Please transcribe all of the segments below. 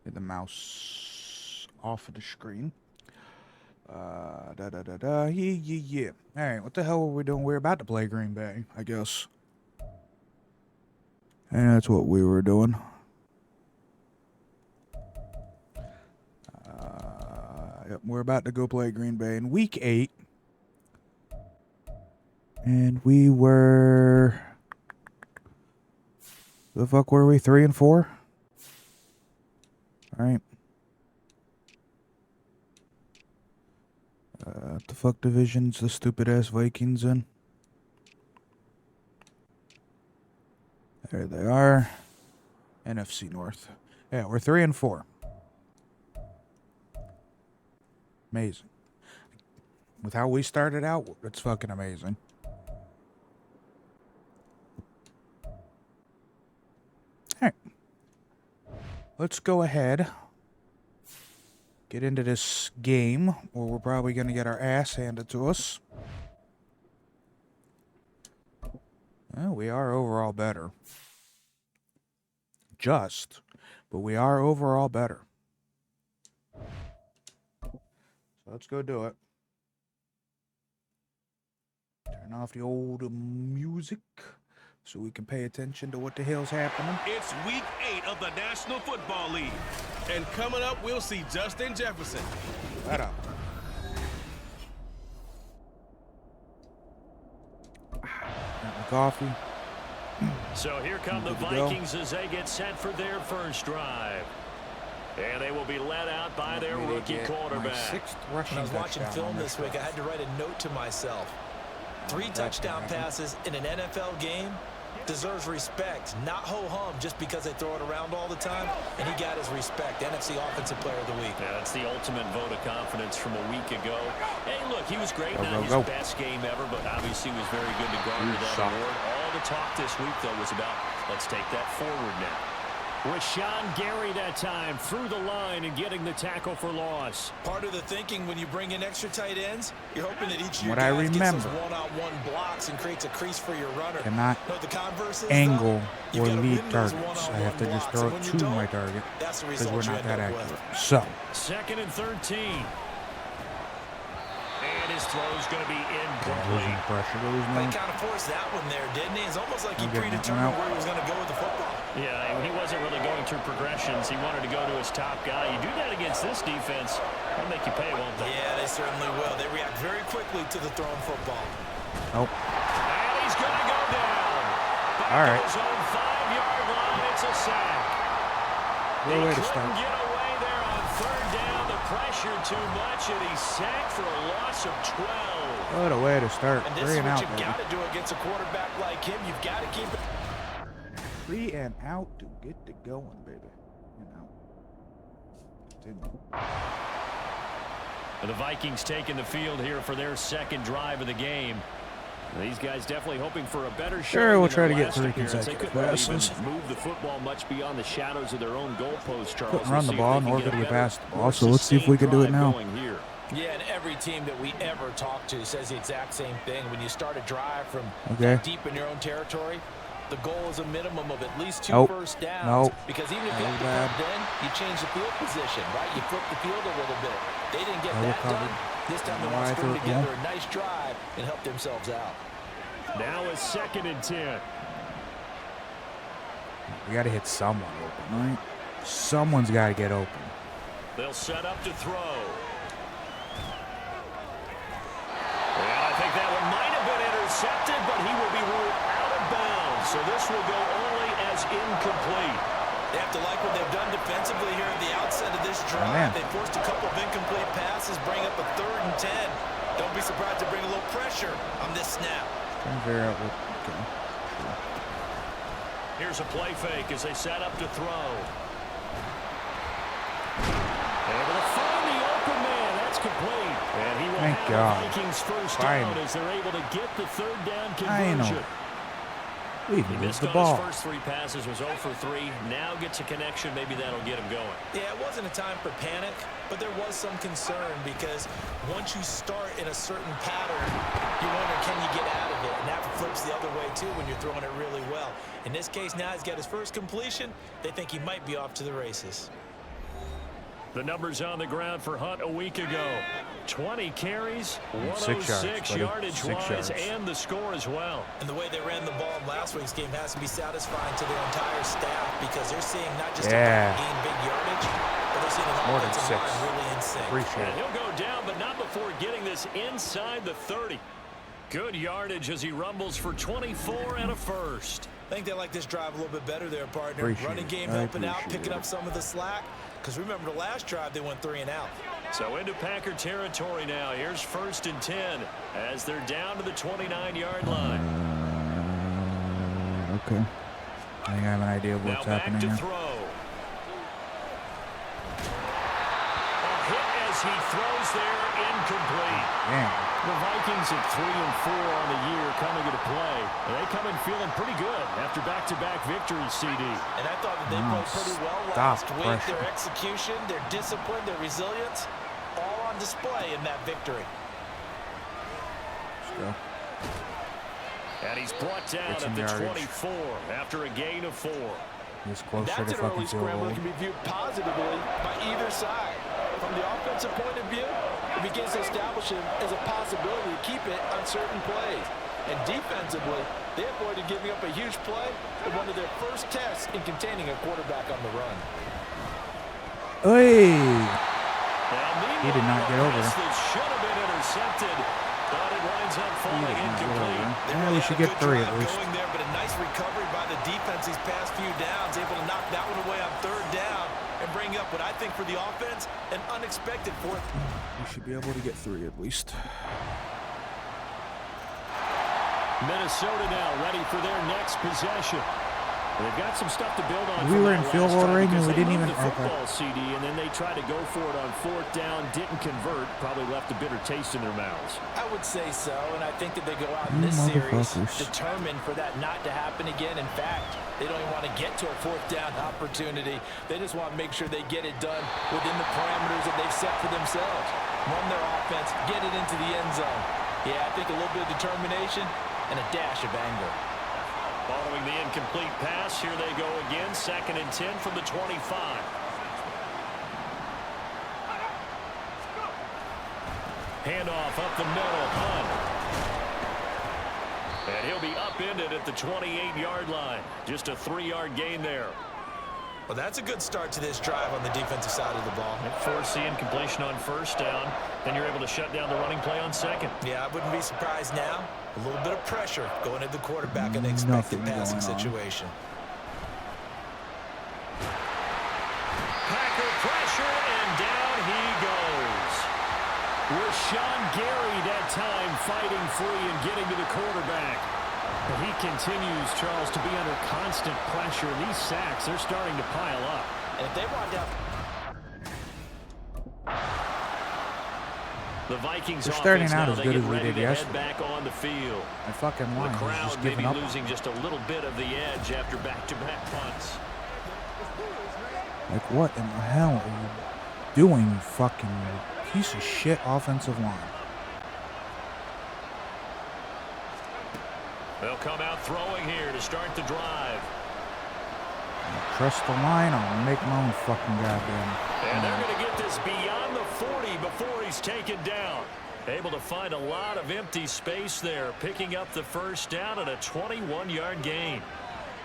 Get the mouse off of the screen. Yeah. All right, what the hell were we doing? We were about to play Green Bay, I guess. And that's what we were doing. Yep, we're about to go play Green Bay in Week 8. And we were... The fuck were we? 3 and 4? All right. What the fuck division's the stupid ass Vikings in? There they are. NFC North. Yeah, we're 3 and 4. Amazing. With how we started out, it's fucking amazing. Alright. Let's go ahead. Get into this game where we're probably going to get our ass handed to us. Well, we are overall better. But we are overall better. So let's go do it. Turn off the old music so we can pay attention to what the hell's happening. It's week 8 of the National Football League. And coming up, we'll see Justin Jefferson. Shut up. Coffee. So here come the Vikings as they get set for their first drive. And they will be led out by their rookie quarterback. When I was watching film this week, I had to write a note to myself. 3 touchdown passes in an NFL game deserves respect, not ho-hum just because they throw it around all the time. And he got his respect. NFC Offensive Player of the Week. Yeah, that's the ultimate vote of confidence from a week ago. Hey, look, he was great. Not his best game ever, but obviously was very good to garner that award. All the talk this week, though, was about let's take that forward now. Rashawn Gary that time through the line and getting the tackle for loss. Part of the thinking when you bring in extra tight ends, you're hoping that each of your guys gets those one-on-one blocks and creates a crease for your runner. Cannot the converse is, angle though, or lead targets. I have to just throw it to my target because we're not that accurate. So, 2nd and 13. And his throw's going to be incomplete. They kind of forced that one there, didn't he? It's almost like he predetermined where he was going to go with the football. Yeah, he wasn't really going through progressions. He wanted to go to his top guy. You do that against this defense, they'll make you pay, won't they? Yeah, they certainly will. They react very quickly to the thrown football. Nope. And he's going to go down. Back all right. His own 5-yard line. It's a sack. Good way to start. Get away there on 3rd down. The pressure too much, and he's sacked for a loss of 12. What a way to start. And this is what you've got to do against a quarterback like him. You've got to keep it. 3 and out to get the going, baby. You know. Continue. The Vikings taking the field here for their 2nd drive of the game. These guys definitely hoping for a better shot. Sure, we'll try to get 3 consecutive passes. Move the football much beyond the shadows of their own goalpost, Charles. Couldn't run the ball, nor could we pass the ball, so let's see if we can do it now. Yeah, and every team that we ever talk to says the exact same thing. When you start a drive from deep in your own territory, the goal is a minimum of at least 2 first downs. Because even if you have to punt, then you change the field position, right? You flip the field a little bit. They didn't get that done. This time they want to put together a nice drive and help themselves out. Now it's 2nd and 10. We got to hit someone open, right? Someone's got to get open. They'll set up to throw. And I think that one might have been intercepted, but he will be ruled out of bounds. So this will go only as incomplete. They have to like what they've done defensively here at the outset of this drive. They forced a couple of incomplete passes, bring up a 3rd and 10. Don't be surprised to bring a little pressure on this snap. Here's a play fake as they set up to throw. Able to find the open man. That's complete. And he will have the Vikings first down as they're able to get the 3rd down conversion. He missed the ball. His first 3 passes was 0 for 3. Now gets a connection. Maybe that'll get him going. Yeah, it wasn't a time for panic, but there was some concern because once you start in a certain pattern, you wonder, can you get out of it? And that flips the other way, too, when you're throwing it really well. In this case, now he's got his first completion. They think he might be off to the races. The numbers on the ground for Hunt a week ago. 20 carries, 106 yardage-wise, and the score as well. And the way they ran the ball in last week's game has to be satisfying to their entire staff because they're seeing not just a gain big yardage, but they're seeing an offensive line really in sync. And he'll go down, but not before getting this inside the 30. Good yardage as he rumbles for 24 and a first. I think they like this drive a little bit better there, partner. Running game helping out, picking up some of the slack. Because remember, the last drive, they went 3 and out. So into Packer territory now. Here's 1st and 10 as they're down to the 29-yard line. Okay. I think I have an idea of what's happening here. Now back to throw. A hit as he throws there, incomplete. Damn. The Vikings at 3 and 4 on the year coming into play. And they come in feeling pretty good after back-to-back victories, CD. And I thought that they played pretty well last week. Their execution, their discipline, their resilience, all on display in that victory. Let's go. And he's brought down at the 24 after a gain of 4. He's closer to fucking field goal. That can be viewed positively by either side. From the offensive point of view, it begins to establish him as a possibility to keep it on certain plays. And defensively, they avoided giving up a huge play in one of their first tests in containing a quarterback on the run. Hey! He did not get over. Should have been intercepted, but it winds up falling incomplete. Yeah, we should get 3 at least. There, but a nice recovery by the defense these past few downs, able to knock that one away on 3rd down and bring up what I think for the offense, an unexpected 4th. We should be able to get 3 at least. Minnesota now ready for their next possession. They've got some stuff to build on. We were in field goal range and we didn't even football CD, and then they tried to go for it on 4th down, didn't convert, probably left a bitter taste in their mouths. I would say so, and I think that they go out in this series determined for that not to happen again. In fact, they don't even want to get to a 4th down opportunity. They just want to make sure they get it done within the parameters that they've set for themselves. Run their offense, get it into the end zone. Yeah, I think a little bit of determination and a dash of anger. Following the incomplete pass, here they go again. 2nd and 10 from the 25. Handoff up the middle. Hunt. And he'll be upended at the 28-yard line. Just a 3-yard gain there. Well, that's a good start to this drive on the defensive side of the ball. Force the incompletion on 1st down. Then you're able to shut down the running play on 2nd. Yeah, I wouldn't be surprised now. A little bit of pressure going at the quarterback in an expected passing situation. Packer pressure, and down he goes. Rashawn Gary that time fighting free and getting to the quarterback. But he continues, Charles, to be under constant pressure. And these sacks, they're starting to pile up. And if they want down... The Vikings are starting out now, as good as we did yesterday. Back on the field. My fucking line the crowd is just giving up. Losing just a little bit of the edge after back-to-back punts. Like, what in the hell are you doing, you fucking piece of shit offensive line? They'll come out throwing here to start the drive. I'll trust the line. I'll make my own fucking goddamn. And they're going to get this beyond the 40 before he's taken down. Able to find a lot of empty space there, picking up the 1st down and a 21-yard gain.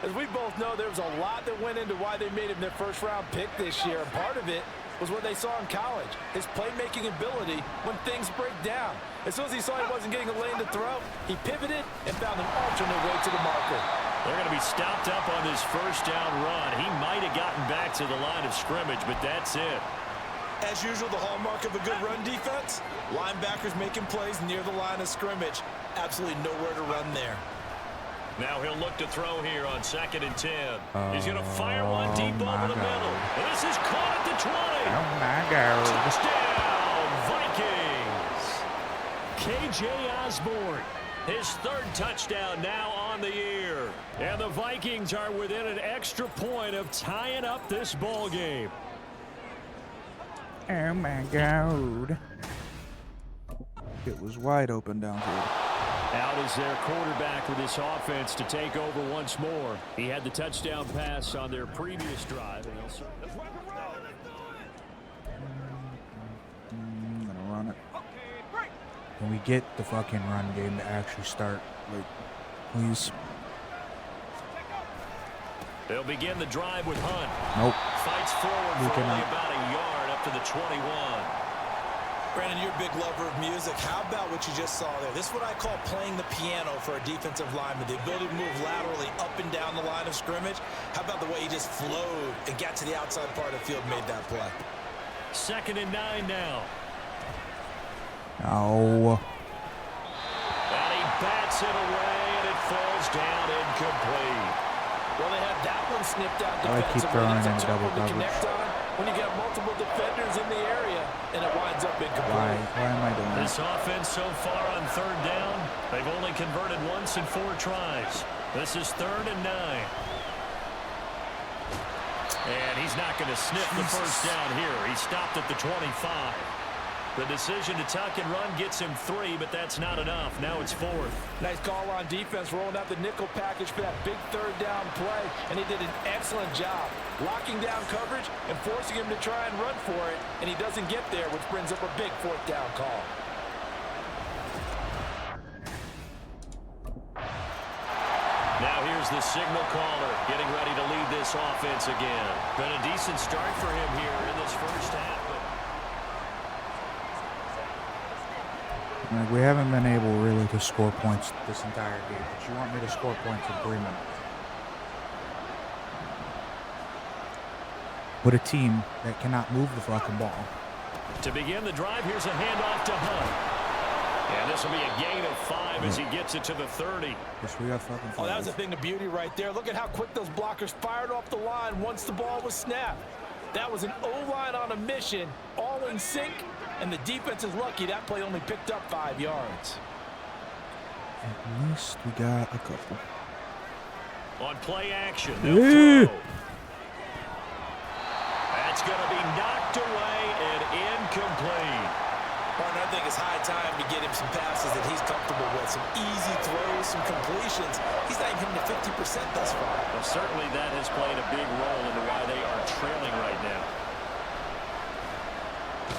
As we both know, there was a lot that went into why they made him their 1st-round pick this year. And part of it was what they saw in college, his playmaking ability when things break down. As soon as he saw he wasn't getting a lane to throw, he pivoted and found an alternate way to the marker. They're going to be stopped up on this 1st down run. He might have gotten back to the line of scrimmage, but that's it. As usual, the hallmark of a good run defense, linebackers making plays near the line of scrimmage. Absolutely nowhere to run there. Now he'll look to throw here on 2nd and 10. He's going to fire one deep over the middle. And this is caught at the 20. Oh, my God. Touchdown, Vikings. K.J. Osborne, his 3rd touchdown now on the year. And the Vikings are within an extra point of tying up this ball game. Oh, my God. It was wide open downfield. Out is their quarterback with this offense to take over once more. He had the touchdown pass on their previous drive. Can we get the fucking run game to actually start? Like, please. They'll begin the drive with Hunt. Nope. Fights forward for only about a yard up to the 21. Brandon, you're a big lover of music. How about what you just saw there? This is what I call playing the piano for a defensive lineman. The ability to move laterally up and down the line of scrimmage. How about the way he just flowed and got to the outside part of the field and made that play? 2nd and 9 now. No. And he bats it away, and it falls down incomplete. Well, they had that one snipped out I keep throwing in double coverage. When you got multiple defenders in the area, and it winds up incomplete. Why am I doing this? This offense so far on 3rd down, they've only converted once in 4 tries. This is 3rd and 9. And he's not going to sniff the first down here. He stopped at the 25. The decision to tuck and run gets him 3, but that's not enough. Now it's 4th. Nice call on defense, rolling out the nickel package for that big 3rd down play, and he did an excellent job locking down coverage and forcing him to try and run for it, and he doesn't get there, which brings up a big 4th down call. Now here's the signal caller getting ready to lead this offense again. Been a decent start for him here in this first half. Like, we haven't been able really to score points this entire game, but you want me to score points in 3 minutes. With a team that cannot move the fucking ball. To begin the drive, here's a handoff to Hunt. And this will be a gain of 5 as he gets it to the 30. Yes, we got fucking 5. Oh, that was a thing of beauty right there. Look at how quick those blockers fired off the line once the ball was snapped. That was an O-line on a mission, all in sync. And the defense is lucky that play only picked up 5 yards. At least we got a couple. On play action, they'll throw. That's going to be knocked away and incomplete. Partner, I think it's high time to get him some passes that he's comfortable with. Some easy throws, some completions. He's not even hitting to 50% thus far. Well, certainly that has played a big role into why they are trailing right now.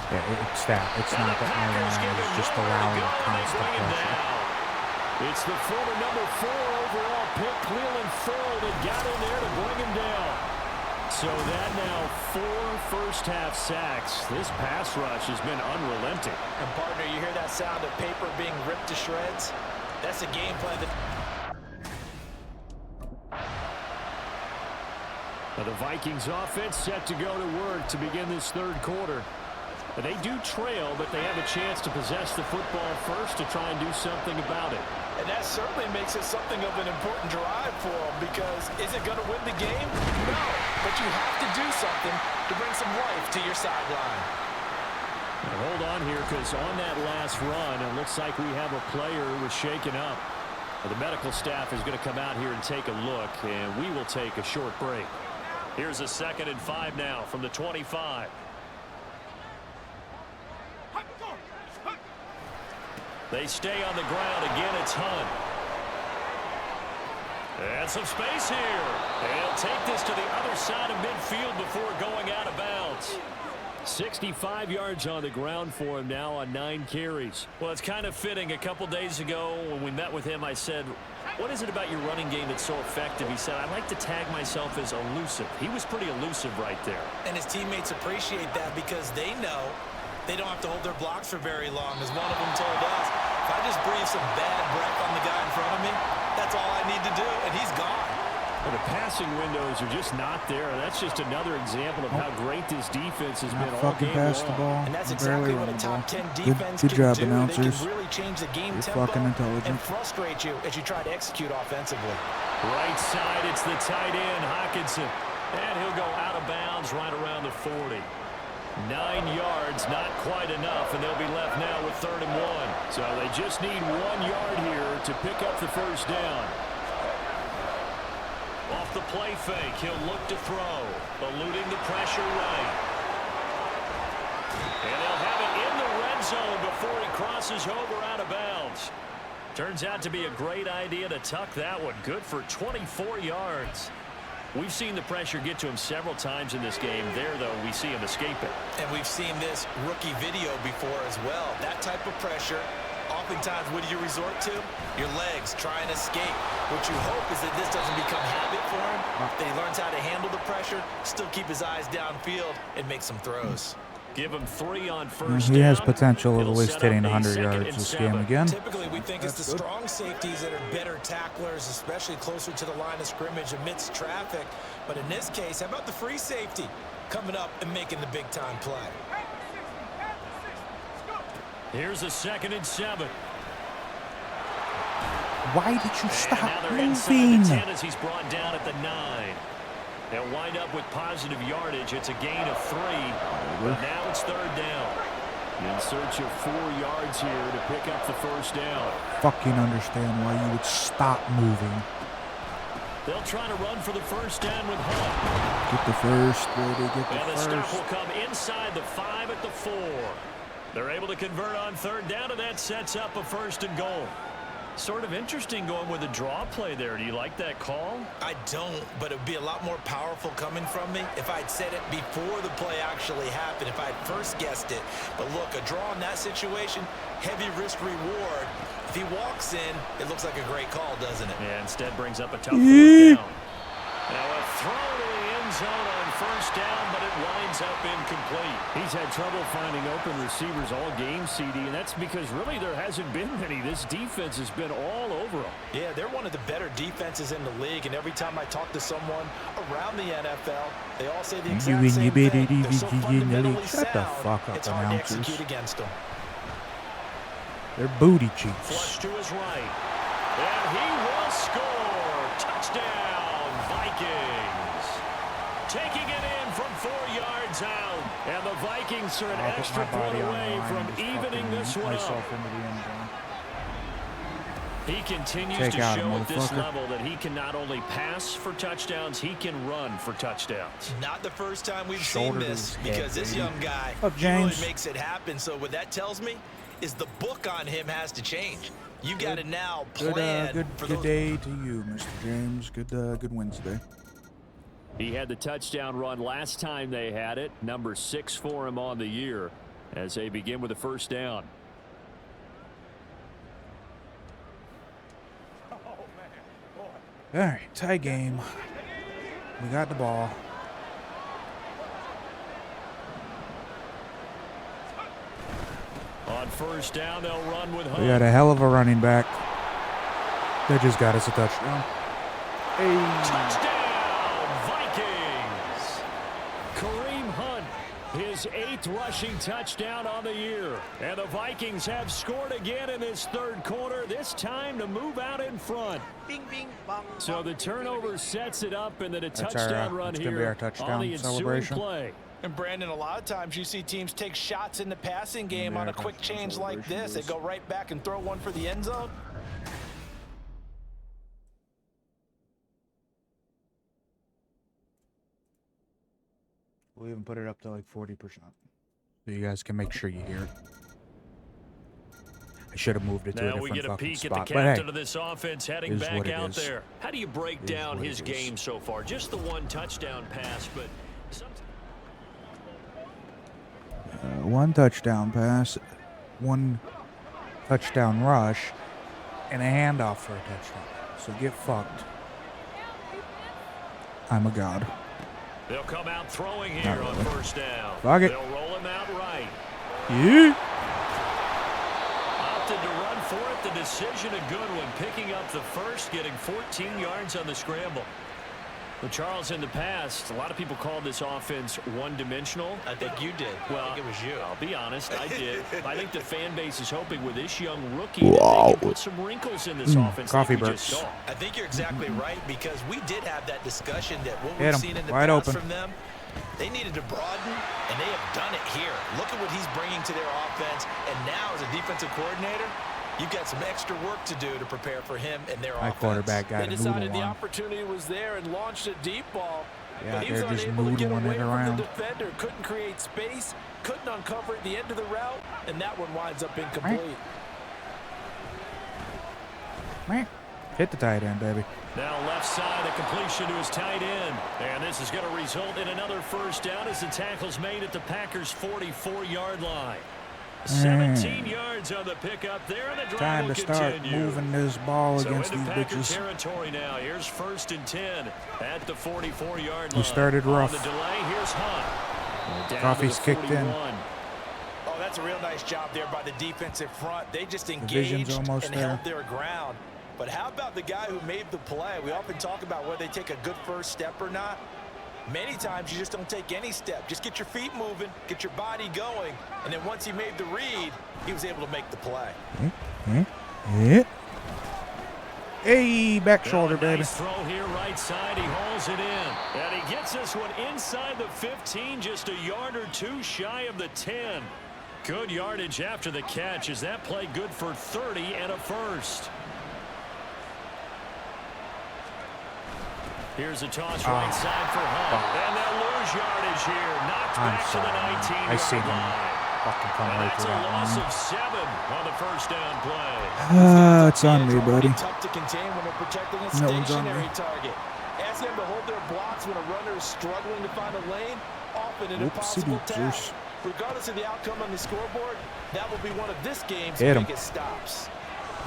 Yeah, it's that. It's not that it's just allowing constant pressure. It's the former number 4 overall pick, Cleveland Ford, that got in there to bring him down. So that now 4 first-half sacks. This pass rush has been unrelenting. And, partner, you hear that sound of paper being ripped to shreds? That's a game plan that... Now the Vikings offense set to go to work to begin this 3rd quarter. They do trail, but they have a chance to possess the football first to try and do something about it. And that certainly makes it something of an important drive for them, because is it going to win the game? No, but you have to do something to bring some life to your sideline. Now hold on here, because on that last run, it looks like we have a player who was shaken up. The medical staff is going to come out here and take a look, and we will take a short break. Here's a 2nd and 5 now from the 25. They stay on the ground. Again, it's Hunt. And some space here. They'll take this to the other side of midfield before going out of bounds. 65 yards on the ground for him now on 9 carries. Well, it's kind of fitting. A couple days ago when we met with him, I said, what is it about your running game that's so effective? He said, I like to tag myself as elusive. He was pretty elusive right there. And his teammates appreciate that because they know they don't have to hold their blocks for very long, as one of them told us. If I just breathe some bad breath on the guy in front of me, that's all I need to do, and he's gone. Well, the passing windows are just not there. That's just another example of how great this defense has been all game long. The ball. And that's exactly what a top 10 defense good job, can do. announcers. They can really change the game You're tempo fucking intelligent. and frustrate you as you try to execute offensively. Right side, it's the tight end, Hockenson. And he'll go out of bounds right around the 40. 9 yards, not quite enough, and they'll be left now with 3rd and 1. So they just need 1 yard here to pick up the first down. Off the play fake, he'll look to throw, eluding the pressure right. And they'll have it in the red zone before he crosses over out of bounds. Turns out to be a great idea to tuck that one. Good for 24 yards. We've seen the pressure get to him several times in this game. There, though, we see him escape it. And we've seen this rookie video before as well. That type of pressure oftentimes, what do you resort to? Your legs, try and escape. What you hope is that this doesn't become habit for him, that he learns how to handle the pressure, still keep his eyes downfield, and make some throws. Give him 3 on first He has down. potential of It'll at least set hitting up a 100 second yards and this 7. game again. Typically, we think it's the strong safeties that are better tacklers, especially closer to the line of scrimmage amidst traffic. But in this case, how about the free safety coming up and making the big-time play? Here's a 2nd and 7. Why did you stop now they're inside moving? the 10 as he's brought down at the 9. They'll wind up with positive yardage. It's a gain of 3. But now it's 3rd down. In search of 4 yards here to pick up the first down. Fucking understand why you would stop moving. They'll try to run for the first down with Hunt. Get the first, baby, get the And the first. stop will come inside the 5 at the 4. They're able to convert on 3rd down, and that sets up a 1st and goal. Sort of interesting going with a draw play there. Do you like that call? I don't, but it would be a lot more powerful coming from me if I'd said it before the play actually happened, if I'd first guessed it. But look, a draw in that situation, heavy risk reward. If he walks in, it looks like a great call, doesn't it? Yeah, instead brings up a tough 4th down. Now a throw to the end zone on 1st down, but it winds up incomplete. He's had trouble finding open receivers all game, CD, and that's because really there hasn't been many. This defense has been all over them. Yeah, they're one of the better defenses in the league, and every time I talk to someone around the NFL, they all say the exact same thing. They're so fundamentally Shut the sound, fuck up, it's hard to announcers. execute against them. They're booty cheeks. Flush to his right. And he will score. Touchdown, Vikings. Taking it in from 4 yards out. And the Vikings are an extra point away from evening this one up. He continues to show at this level that he can not only pass for touchdowns, he can run for touchdowns. Not the first time we've seen this, because this young guy James really makes it happen. So what that tells me is the book on him has to change. You got to now plan for good day to you, Mr. James. Good Wednesday. He had the touchdown run last time they had it. Number 6 for him on the year as they begin with the first down. All right, tie game. We got the ball. On first down, they'll run with Hunt. We got a hell of a running back. They just got us a touchdown. Hey. Touchdown, Vikings! Kareem Hunt, his 8th rushing touchdown on the year. And the Vikings have scored again in this 3rd quarter, this time to move out in front. Bing, bing, bong, So the turnover sets it up, and then a That's touchdown our, run it's gonna be here our touchdown on the ensuing celebration. play. And Brandon, a lot of times you see teams take shots in the passing game on a quick change like this. They go right back and throw one for the end zone. We'll even put it up to like 40%. So you guys can make sure you hear it. I should have moved it to a Now we different get a fucking peek spot. at the But captain hey, of this offense heading is back what it out is. there. How do you break down what his it is. game so far? Just the one touchdown pass, but sometimes... one touchdown pass, one touchdown rush, and a handoff for a touchdown. So get fucked. I'm a god. They'll come out throwing here on first down. Fuck it. They'll roll him out right. Yeah. Opted to run for it. The decision a good one. Picking up the first, getting 14 yards on the scramble. Well, Charles, in the past, a lot of people called this offense one-dimensional. I think you did. Well, I think it was you. I'll be honest, I did. I think the fan base is hoping with this young rookie that they can put some wrinkles in this offense coffee like we burps. just saw. I think you're exactly right, because we did have that discussion that what Hit we've 'em. seen in the Wide past open. from them, they needed to broaden, and they have done it here. Look at what he's bringing to their offense, and now as a defensive coordinator, you've got some extra work to do to prepare for him and their My offense. quarterback got They a decided noodle the on. opportunity was there and launched a deep ball. Yeah, but he was they're just unable to get noodling away it from around. the defender. Couldn't create space. Couldn't uncover at the end of the route. And that one winds up incomplete. Hit the tight end, baby. Now left side, a completion to his tight end. And this is going to result in another first down as the tackle's made at the Packers' 44-yard line. 17 yards on the pickup there, and the drive Time will to start continue. moving this ball So against into these Packer bitches. territory now. Here's 1st and 10 at the 44-yard line. We started rough. On the delay, here's Hunt. Down Coffee's to the kicked in. 41. Oh, that's a real nice job there by the defensive front. They just Division's engaged almost and there. held their ground. But how about the guy who made the play? We often talk about whether they take a good first step or not. Many times you just don't take any step. Just get your feet moving, get your body going, and then once he made the read, he was able to make the play. Hey, back shoulder, baby. Nice throw here, right side. He hauls it in. And he gets this one inside the 15, just a yard or two shy of the 10. Good yardage after the catch. Is that play good for 30 and a first? Here's a toss right side for Hunt. And they'll lose yardage here. Knocked back to the 19-yard I seen him line. fucking come And right that's through a that loss one. of 7 on the first down play. It's on me, buddy. Tough to contain when they're protecting a That one's on stationary me. target. Ask them to hold their blocks when a runner is struggling to find a lane. Often an Whoopsie impossible doopsers. task. Regardless of the outcome on the scoreboard, that will be one of this game's Hit him. biggest stops.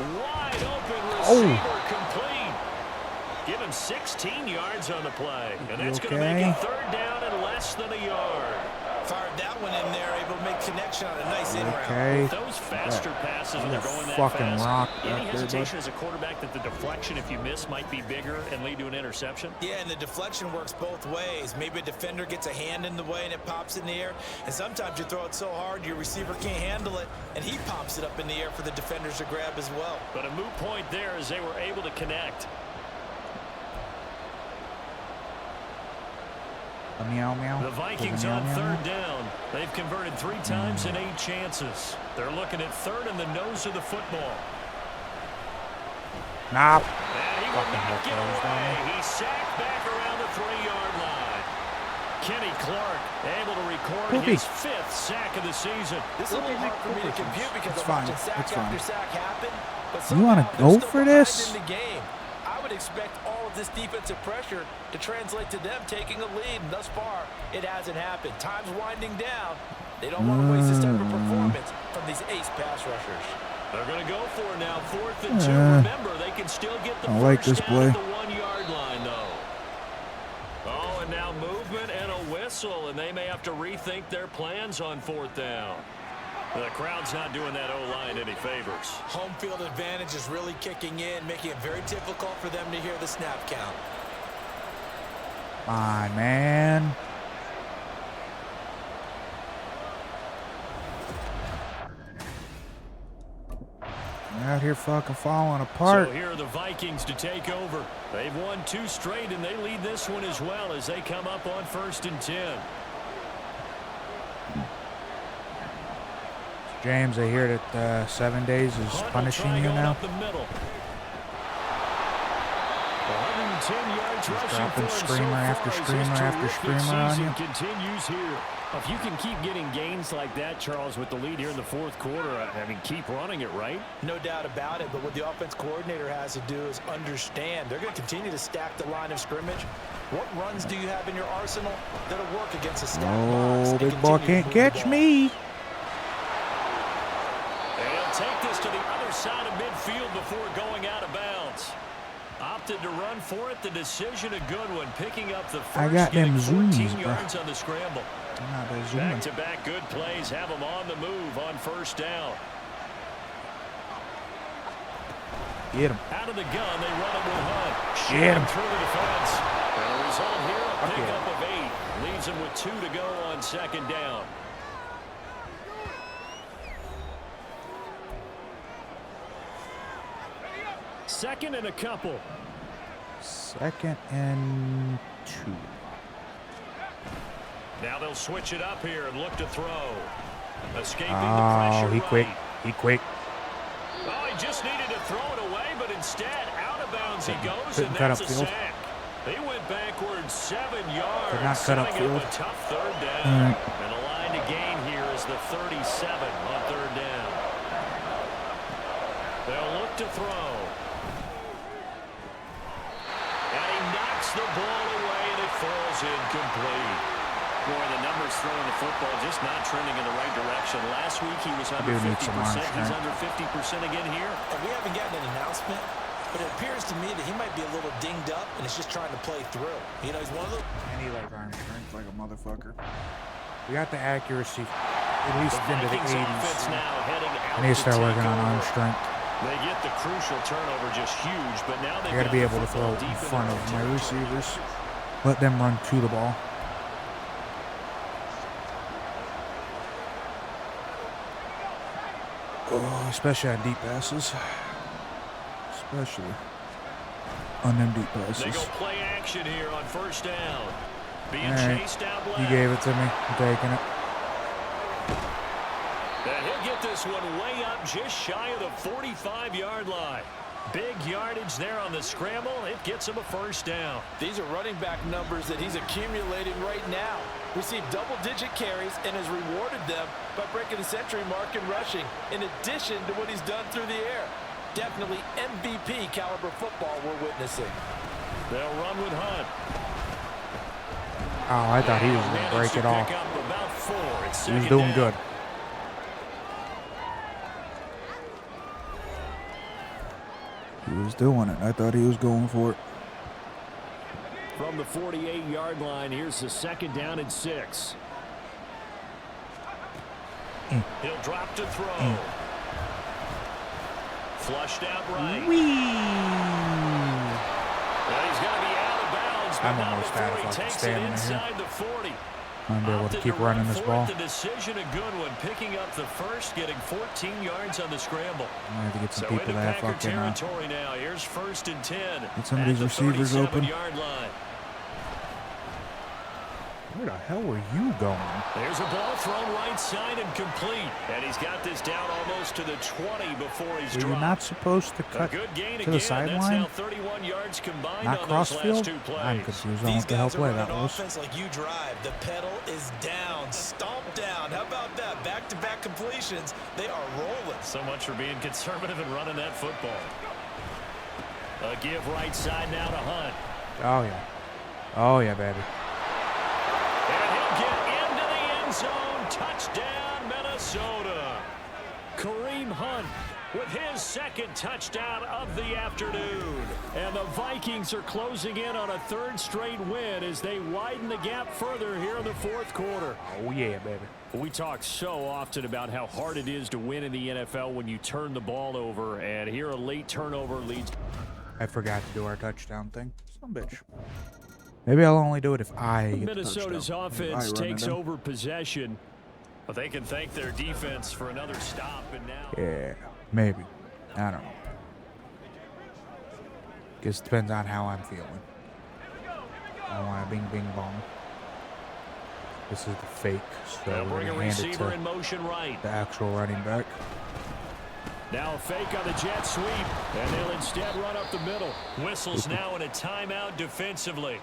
Wide open receiver complete. Give him 16 yards on the play. And that's going to make it 3rd down and less than a yard. Fired that one in there, able to make connection on a nice in route. Okay. Those faster passes when they're going that fucking fast. rock Any back there, hesitation as a quarterback that the deflection, if you miss, might be bigger and lead to an interception? Yeah, and the deflection works both ways. Maybe a defender gets a hand in the way and it pops in the air. And sometimes you throw it so hard your receiver can't handle it, and he pops it up in the air for the defenders to grab as well. But a moot point there as they were able to connect. Meow, meow. The Vikings Meow, on meow, 3rd meow. down. They've converted 3 times in 8 chances. They're looking at 3rd in the nose of the football. Nah. And he will Fucking not get hell, away. He's sacked back around the 3-yard line. Kenny Clark able to record Poopy. his 5th sack of the season. This is a little hard for me to compute because It's I'm watching fine. sack It's after fine. sack happen. But You wanna somehow go they're still for behind this? in the game. I would expect all of this defensive pressure to translate to them taking a lead. And thus far, it hasn't happened. Time's winding down. They don't want to waste this type of performance from these ace pass rushers. They're going to go for it now. 4th and 2. Remember, they can still get the I like first this down play. at the 1-yard line, though. Oh, and now movement and a whistle, and they may have to rethink their plans on 4th down. The crowd's not doing that O-line any favors. Home field advantage is really kicking in, making it very difficult for them to hear the snap count. Come on, man. I'm out here fucking falling apart. So here are the Vikings to take over. They've won 2 straight, and they lead this one as well as they come up on 1st and 10. James, I hear that 7 days is Hunt will punishing try you going now. up the middle. 110 yards rushing dropping for him screamer so after far as screamer his after terrific screamer on season you. continues here. If you can keep getting gains like that, Charles, with the lead here in the 4th quarter, I mean, keep running it, right? No doubt about it, but what the offense coordinator has to do is understand they're going to continue to stack the line of scrimmage. What runs do you have in your arsenal that'll work against a stacked box? Oh, and big boy continue to can't move the catch ball? me. They'll take this to the other side of midfield before going out of bounds. Opted to run for it. The decision a good one. Picking up the first. I got them getting 14 zoomies, bro. yards on the scramble. Nah, they're zooming. Back-to-back good plays have them on the move on 1st down. Get him. Out of the gun, they run it with Hunt. Get him. Through the defense. And the result here, a Okay. pickup of 8. Leaves them with 2 to go on 2nd down. Second and a couple. 2nd and 2. Now they'll switch it up here and look to throw. Escaping the Oh, pressure he quick. right. He quick. Oh, he just needed to throw it away, but instead, out of bounds he goes, Couldn't and cut that's a upfield. sack. He went backwards 7 yards. Could not cut setting up upfield. a tough 3rd down. All right. And the line to gain here is the 37 on 3rd down. They'll look to throw. And he knocks the ball away, and it falls incomplete. Boy, the numbers is throwing the football, just not trending in the right direction. Last week he was under do need 50%. some arm He's strength. under 50% again here. We haven't gotten an announcement, but it appears to me that he might be a little dinged up and is just trying to play through. You know, he's one of those. And he like arm strength like a motherfucker. We got the accuracy at least into the 80s. I need to start working on arm strength. They get the crucial turnover just huge, but now they I got to be able to throw in front of my receivers. Let them run to the ball. Oh, especially on deep passes. Especially on them deep passes. They go play action here on first down. Being All right. chased out left. You gave it to me. I'm taking it. And he'll get this one way up just shy of the 45-yard line. Big yardage there on the scramble. It gets him a first down. These are running back numbers that he's accumulating right now. Received double-digit carries and has rewarded them by breaking the century mark in rushing, in addition to what he's done through the air. Definitely MVP caliber football we're witnessing. They'll run with Hunt. Oh, I thought he was going to break it off. He was doing good. He was doing it. I thought he was going for it. From the 48-yard line, here's the second down and 6. He'll drop to throw. Flushed out right. Well, he's going to be out of bounds. I'm almost out of fucking stamina inside the 40. I'm going to be able to keep running this ball. The decision a good one, picking up the first, getting 14 yards on the scramble. I'm going to have to get some So people that Packer fucking territory now. Here's first and 10. get some of these receivers open. Line. Where the hell were you going? There's a ball thrown right side and complete. And he's got this down almost to the 20 before he's dropped. Were you not supposed to cut to the sideline? 31 yards combined Not on crossfield? those last 2 plays. I'm confused on what the hell play that was. Offense like you drive. The pedal is down, stomped down. How about that? Back-to-back completions. They are rolling. So much for being conservative and running that football. A give right side now to Hunt. Oh, yeah. Oh, yeah, baby. And he'll get into the end zone. Touchdown, Minnesota. Kareem Hunt with his second touchdown of the afternoon. And the Vikings are closing in on a third straight win as they widen the gap further here in the fourth quarter. Oh, yeah, baby. We talk so often about how hard it is to win in the NFL when you turn the ball over, and here a late turnover leads. I forgot to do our touchdown thing. Son of a bitch. Maybe I'll only do it if I get Minnesota's the offense takes over possession, but they can thank their defense for another stop, and now. Yeah, maybe. I don't know. Guess it depends on how I'm feeling. I don't want a bing bing bong. This is the fake, so They'll we're bring a gonna hand it receiver to in motion right. the actual running back. Now a fake on the jet sweep, and they'll instead run up the middle. Whistles now in a timeout defensively.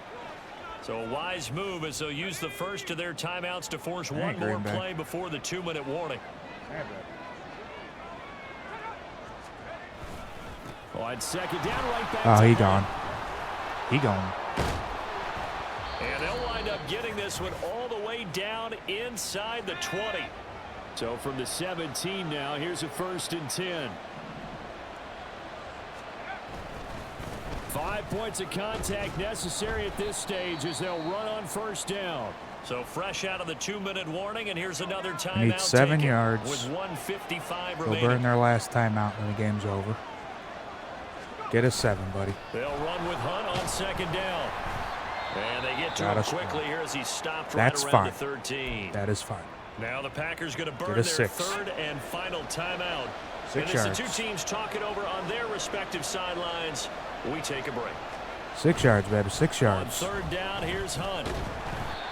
So a wise move as they'll use the first of their timeouts to force one more play before the 2-minute warning. On second down, right back. Oh, he gone. He gone. And they'll wind up getting this one all the way down inside the 20. So from the 17 now, here's a first and 10. 5 points of contact necessary at this stage as they'll run on first down. So fresh out of the 2-minute warning, and here's another timeout. Need 7 yards. With 1:55 They'll remaining. burn their last timeout when the game's over. Get a 7, buddy. They'll run with Hunt on second down. And they get to him quickly here as he stopped right around the 13. That is fine. Now the Packers going to burn their third and final timeout. 6 and yards. as the two teams talk it over on their respective sidelines, we take a break. 6 yards, baby. 6 yards. On third down, here's Hunt.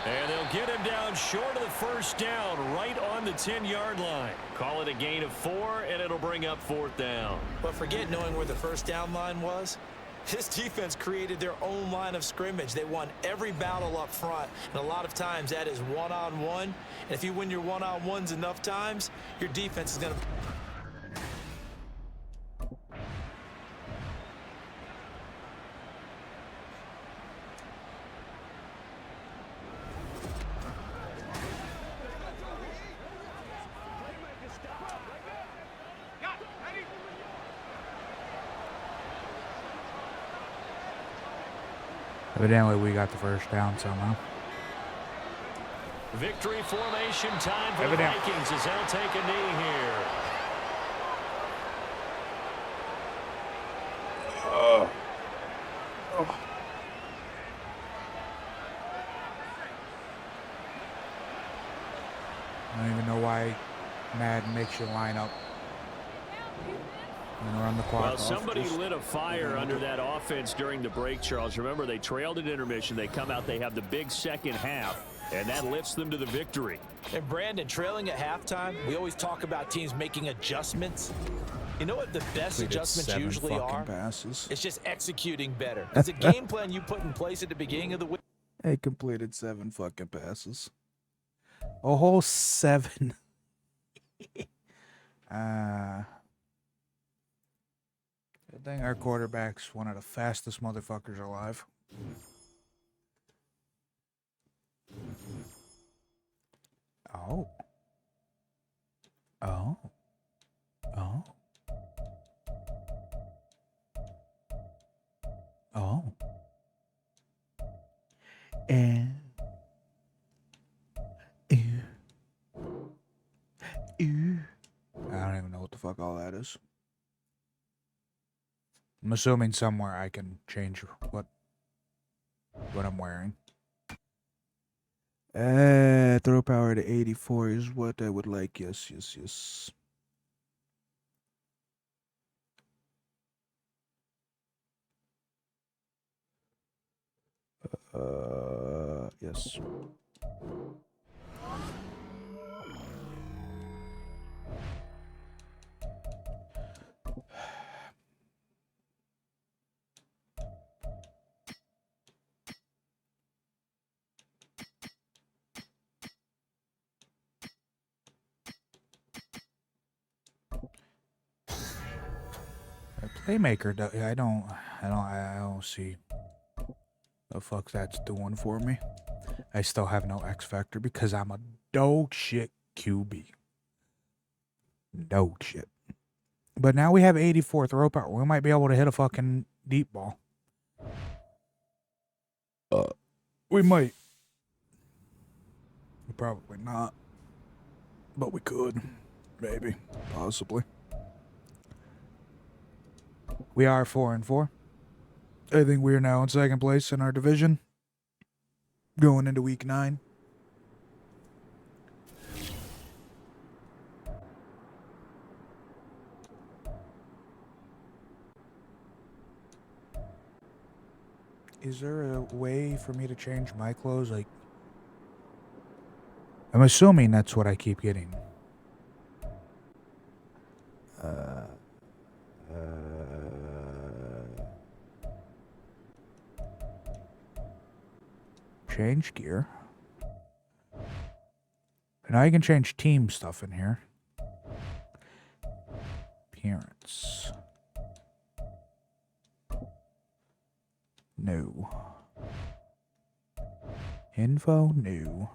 And they'll get him down short of the first down, right on the 10-yard line. Call it a gain of 4, and it'll bring up fourth down. But forget knowing where the first down line was. This defense created their own line of scrimmage. They won every battle up front, and a lot of times that is one-on-one. And if you win your one-on-ones enough times, your defense is going to... Evidently, we got the first down somehow. Victory formation time for the Vikings as they'll take a knee here. I don't even know why Madden makes you line up and run the clock Well, off. somebody lit a fire under that offense during the break, Charles. Remember, they trailed at intermission. They come out, they have the big second half, and that lifts them to the victory. And Brandon, trailing at halftime, we always talk about teams making adjustments. You know what the best adjustments usually are? Passes. It's just executing better. It's a game plan you put in place at the beginning of the week. He completed 7 fucking passes. A whole 7. Good thing our quarterback's one of the fastest motherfuckers alive. Oh. Oh. Oh. Oh. And I don't even know what the fuck all that is. I'm assuming somewhere I can change what I'm wearing. Throw power to 84 is what I would like. Yes. Yes. Playmaker, I don't see the fuck that's doing for me. I still have no X Factor because I'm a dog shit QB. Dog shit. But now we have 84 throw power. We might be able to hit a fucking deep ball. We might. Probably not. But we could. Maybe. Possibly. We are 4-4. I think we are now in second place in our division. Going into week 9. Is there a way for me to change my clothes? Like, I'm assuming that's what I keep getting. Change gear. Now you can change team stuff in here. Appearance. No. Info? No.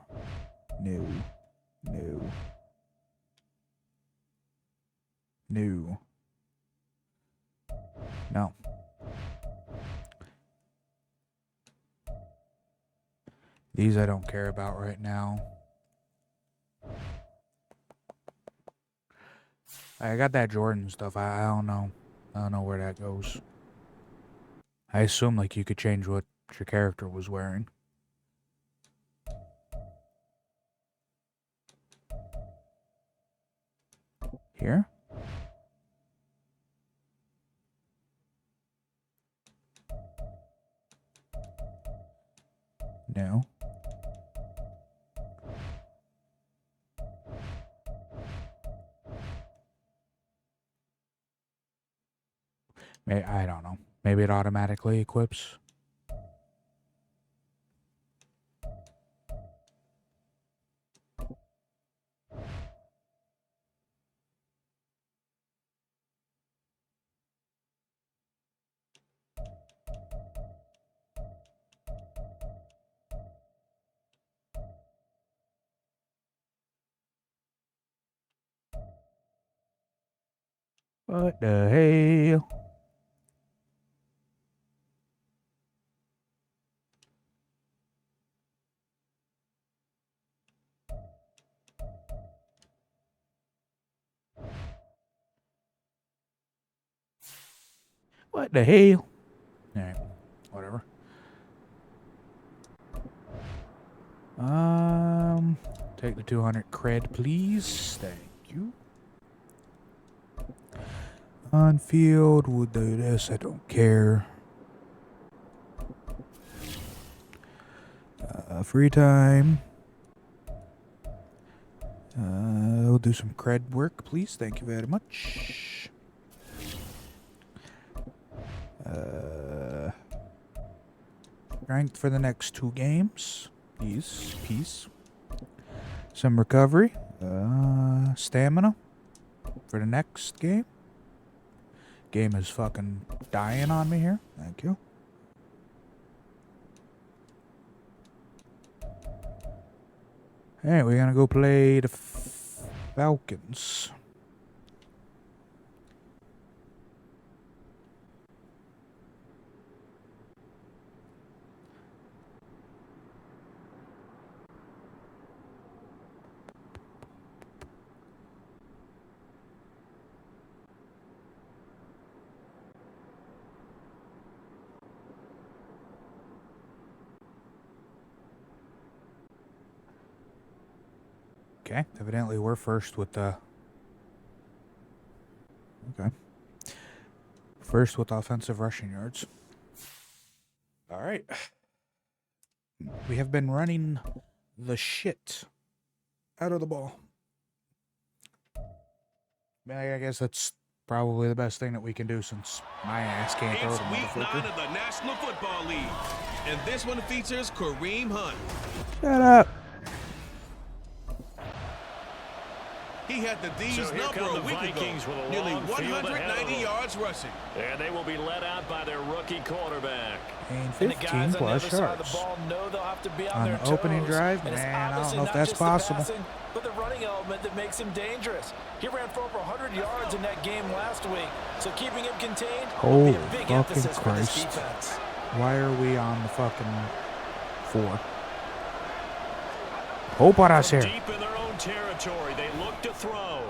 No. No. No. No. These I don't care about right now. I got that Jordan stuff. I don't know. I don't know where that goes. I assume like you could change what your character was wearing. Here? No. I don't know. Maybe it automatically equips. What the hell? What the hell? Alright, whatever. Take the 200 cred, please. Thank you. On field, we'll do this. I don't care. Free time. We'll do some cred work, please. Thank you very much. Strength for the next 2 games. Peace. Some recovery. Stamina for the next game. Game is fucking dying on me here. Thank you. Alright, we're gonna go play the Falcons. Okay, evidently we're first with the... Okay. First with offensive rushing yards. Alright. We have been running the shit out of the ball. I guess that's probably the best thing that we can do since my ass can't throw It's the week 9 motherfucker. of the National Football League, and this one features Kareem Hunt. Shut up. He had the D's So here number come a the week Vikings ago, with a nearly long field ahead of 190 them. yards rushing. And they will be led out by their rookie quarterback. And And the 15 guys on the plus other side of the yards. ball know they'll have to be on On their the toes. opening drive, And it's man, I don't obviously know if not that's just the possible. passing, but the running element that makes him dangerous. He ran for over 100 yards in that game last week, so keeping him contained will be Holy a big fucking emphasis for this Christ. defense. Why are we on the fucking 4? Hope on us here. Deep in their own territory, they look to throw.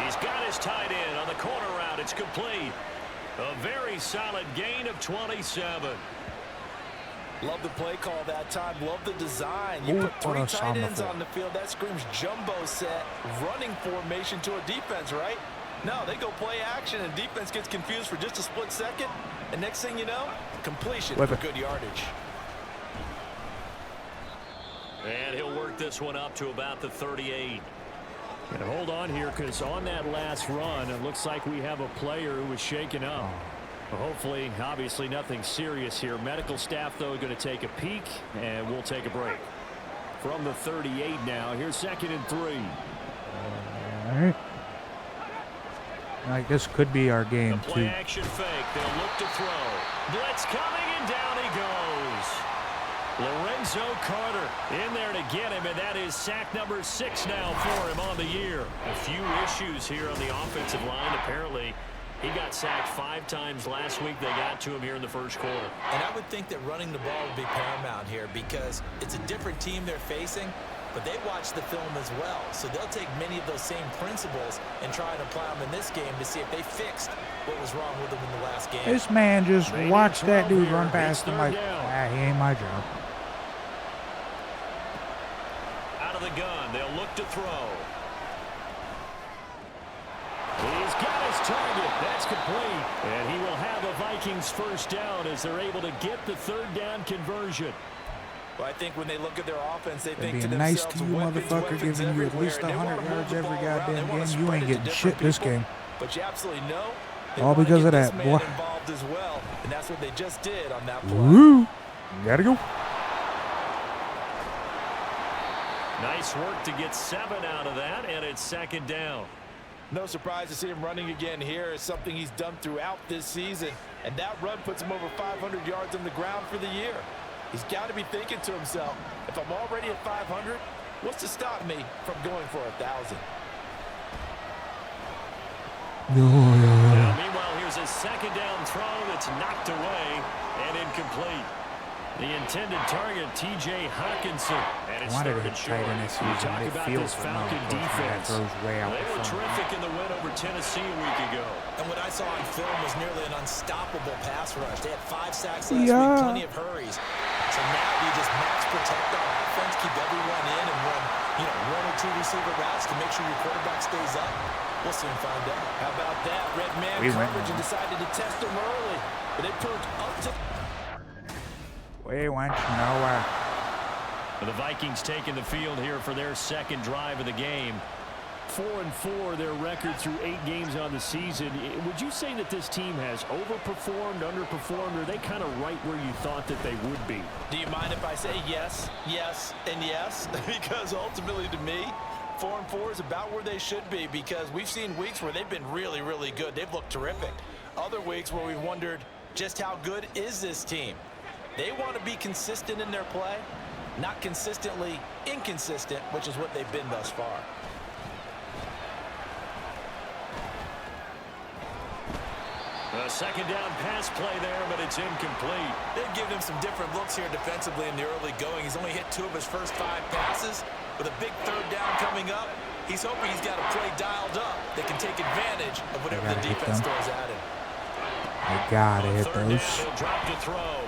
He's got his tight end on the corner route. It's complete. A very solid gain of 27. Love the play call that time. Love the design. You Who put put 3 us tight on the ends field? on the field. That screams jumbo set, running formation to a defense, right? No, they go play action, and defense gets confused for just a split second. And next thing you know, completion Flip for it. good yardage. And he'll work this one up to about the 38. And hold on here, because on that last run, it looks like we have a player who was shaken up. Well, hopefully, obviously, nothing serious here. Medical staff, though, going to take a peek, and we'll take a break. From the 38 now, here's 2nd and 3. Alright. Like, this could be our The game, play too. action fake. They'll look to throw. Blitz coming, and down he goes. Lorenzo Carter in there to get him, and that is sack number 6 now for him on the year. A few issues here on the offensive line. Apparently, he got sacked 5 times last week. They got to him here in the first quarter. And I would think that running the ball would be paramount here because it's a different team they're facing, but they watch the film as well. So they'll take many of those same principles and try and apply them in this game to see if they fixed what was wrong with them in the last game. This man just They need watched that 12 dude here. run It's past him 3rd like, down. he ain't my job. Out of the gun, they'll look to throw. He's got his target. That's complete. And he will have a Vikings first down as they're able to get the 3rd down conversion. Well, I think when they look at their offense, they think Being to nice themselves, to you, weapons, motherfucker, weapons giving you at everywhere, least and they 100 wanna move yards the every ball around. They goddamn wanna game. spread You ain't it to getting different shit this people. game. But you absolutely know they All wanna because get of this that, man boy. involved as well, and that's what they just did on that play. Woo! Gotta go. Nice work to get 7 out of that, and it's 2nd down. No surprise to see him running again here. It's something he's done throughout this season, and that run puts him over 500 yards on the ground for the year. He's got to be thinking to himself, if I'm already at 500, what's to stop me from going for 1,000? Now, meanwhile, here's a 2nd down throw that's knocked away and incomplete. The intended target, T.J. Hawkinson. And it's wanted to third hit and tight short. end this You season talk about midfield, this but no, Falcon unfortunately, that defense. throws way out They the were front. terrific in the win over Tennessee a week ago. And what I saw on film was nearly an unstoppable pass rush. They had 5 sacks last week, plenty of hurries. So now you just max protect on offense, keep everyone in, and run, 1 or 2 receiver routes to make sure your quarterback stays up. We'll soon find out. How about that? Red man coverage and decided to test him early. But it proved up to... We went nowhere. The Vikings taking the field here for their second drive of the game. 4-4 their record through 8 games on the season. Would you say that this team has overperformed, underperformed, or are they kind of right where you thought that they would be? Do you mind if I say yes, yes, and yes? Because ultimately to me, 4-4 is about where they should be, because we've seen weeks where they've been really, really good. They've looked terrific. Other weeks where we've wondered just how good is this team. They want to be consistent in their play, not consistently inconsistent, which is what they've been thus far. A second down pass play there, but it's incomplete. They've given him some different looks here defensively in the early going. He's only hit 2 of his first 5 passes. With a big third down coming up, he's hoping he's got a play dialed up that can take advantage of whatever the defense throws at him. I gotta hit those. He'll drop to throw.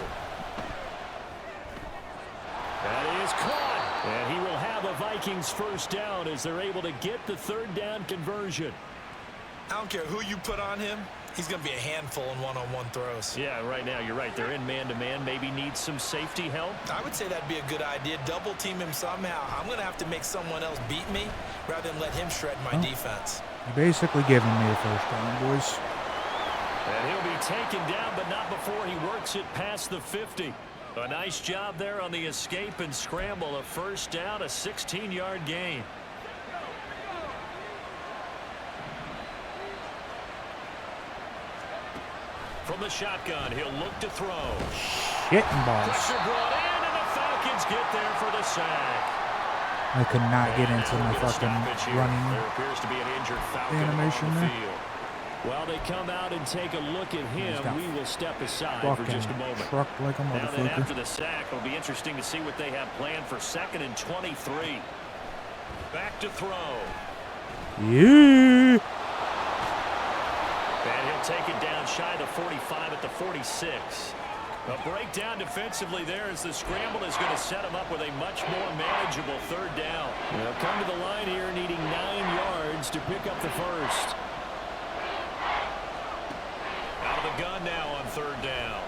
That is caught. And he will have a Vikings first down as they're able to get the third down conversion. I don't care who you put on him. He's going to be a handful in one-on-one throws. Yeah, right now you're right. They're in man-to-man. Maybe needs some safety help. I would say that'd be a good idea. Double team him somehow. I'm going to have to make someone else beat me rather than let him shred my defense. You're basically giving me a first down, boys. And he'll be taken down, but not before he works it past the 50. A nice job there on the escape and scramble. A first down, a 16-yard gain. From the shotgun, he'll look to throw. Shitting balls. Pressure brought in, and the Falcons get there for the sack. I could not get into my fucking running There appears to be an injured Falcon animation on the there. field. While they come out and take a look at him, we will step aside for just a moment. Trucked like a Now then, after motherfucker. the sack, it'll be interesting to see what they have planned for 2nd and 23. Back to throw. Yeah. And he'll take it down shy of the 45 at the 46. A breakdown defensively there as the scramble is going to set him up with a much more manageable third down. They'll come to the line here needing 9 yards to pick up the first. Out of the gun now on third down.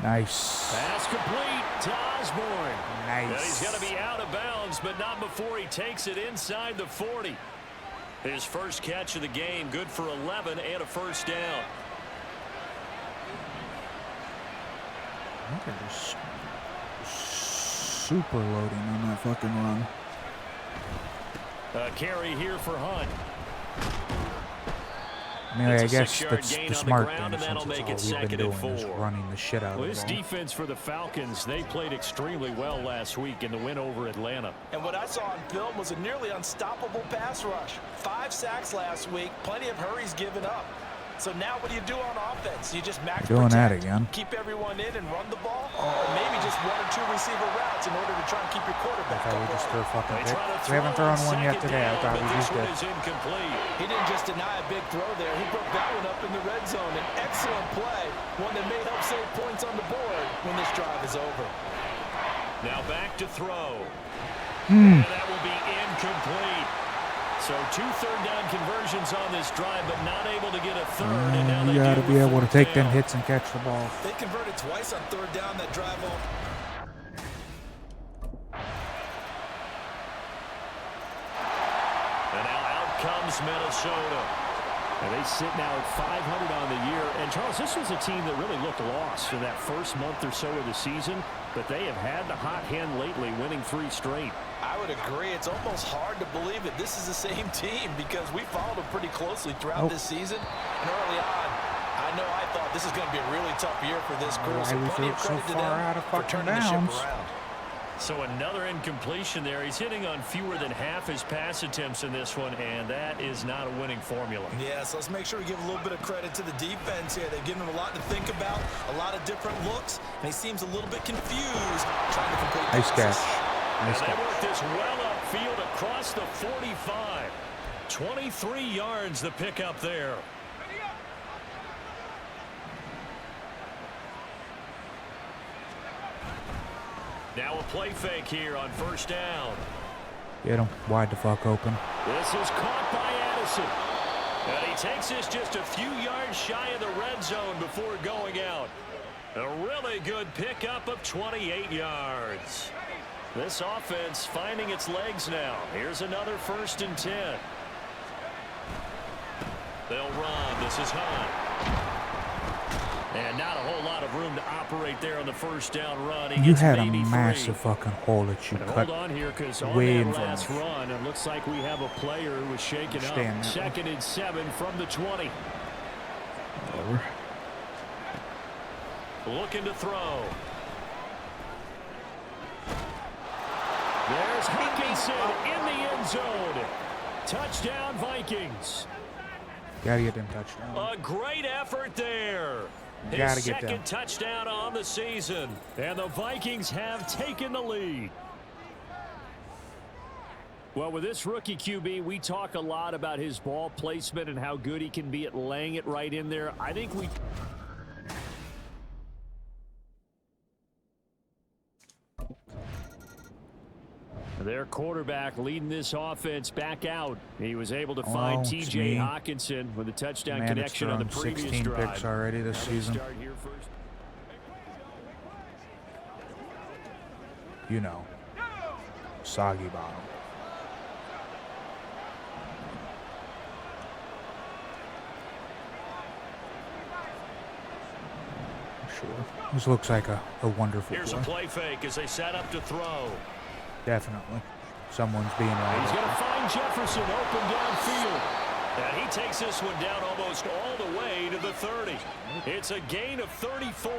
Nice. Pass complete to Osborne. Nice. And he's going to be out of bounds, but not before he takes it inside the 40. His first catch of the game, good for 11 and a first down. I think they're just super loading on that fucking run. A carry here for Hunt. I mean, I It's a guess 6-yard that's gain the on the smart ground, thing, and that'll since make it's it all we've been 2nd and doing is 4. running the shit out Well, of this the ball. defense for the Falcons, they played extremely well last week in the win over Atlanta. And what I saw on film was a nearly unstoppable pass rush. 5 sacks last week, plenty of hurries given up. So now what do you do on offense? You just max Doing that protect, again. keep everyone in and run the ball? Or maybe just 1 or 2 receiver routes in order to try and keep your quarterback I thought we just upright. threw a fucking They pick. try to We haven't throw thrown on one yet second today. I down, thought but we this just one did. is incomplete. He didn't just deny a big throw there. He broke that one up in the red zone. An excellent play, one that may help save points on the board when this drive is over. Now back to throw. And that will be incomplete. So 2 third-down conversions on this drive, but not able to get a third. And now You they gotta do be with able to 4th take them down. hits and catch the ball. They converted twice on 3rd down that drive on. And now out comes Minnesota. And they sit now at 500 on the year. And, Charles, this was a team that really looked lost for that first month or so of the season. But they have had the hot hand lately, winning 3 straight. I would agree. It's almost hard to believe that this is the same team because we followed them pretty closely throughout this season. And early on, I know I thought this is going to be a really tough year for this group. Why So we plenty threw of it so credit to far them out of for fucking turning the ship bounds. around. So another incompletion there. He's hitting on fewer than half his pass attempts in this one, and that is not a winning formula. Yeah, so let's make sure we give a little bit of credit to the defense here. They've given him a lot to think about, a lot of different looks, and he seems a little bit confused trying to complete Nice passes. catch. Nice And they catch. work this well upfield across the 45. 23 yards the pickup there. Now a play fake here on first down. Get him wide the fuck open. This is caught by Addison. And he takes this just a few yards shy of the red zone before going out. A really good pickup of 28 yards. This offense finding its legs now. Here's another 1st and 10. They'll run. This is Hunt. And not a whole lot of room to operate there on the first down run. He You gets had a maybe massive 3. fucking hole that you And cut hold on here, because on way that in front last of. run, it looks like we have a player who was shaken up. Understand that one. 2nd and 7 from the 20. Whatever. Looking to throw. There's Hawkinson in the end zone. Touchdown, Vikings. Gotta get them touchdowns. A great effort there. His Gotta get second them. touchdown on the season. And the Vikings have taken the lead. Well, with this rookie QB, we talk a lot about his ball placement and how good he can be at laying it right in there. I think we... Their quarterback leading this offense back out. He was able to find it's T.J. me. Hawkinson with a touchdown Man, it's connection on the thrown previous 16 drive. picks already this Now we season. start here first. You know. Soggybottom. Sure. This looks like a wonderful Here's a play. play fake as they set up to throw. Definitely. Someone's being right. He's going to find Jefferson open downfield. And he takes this one down almost all the way to the 30. It's a gain of 34.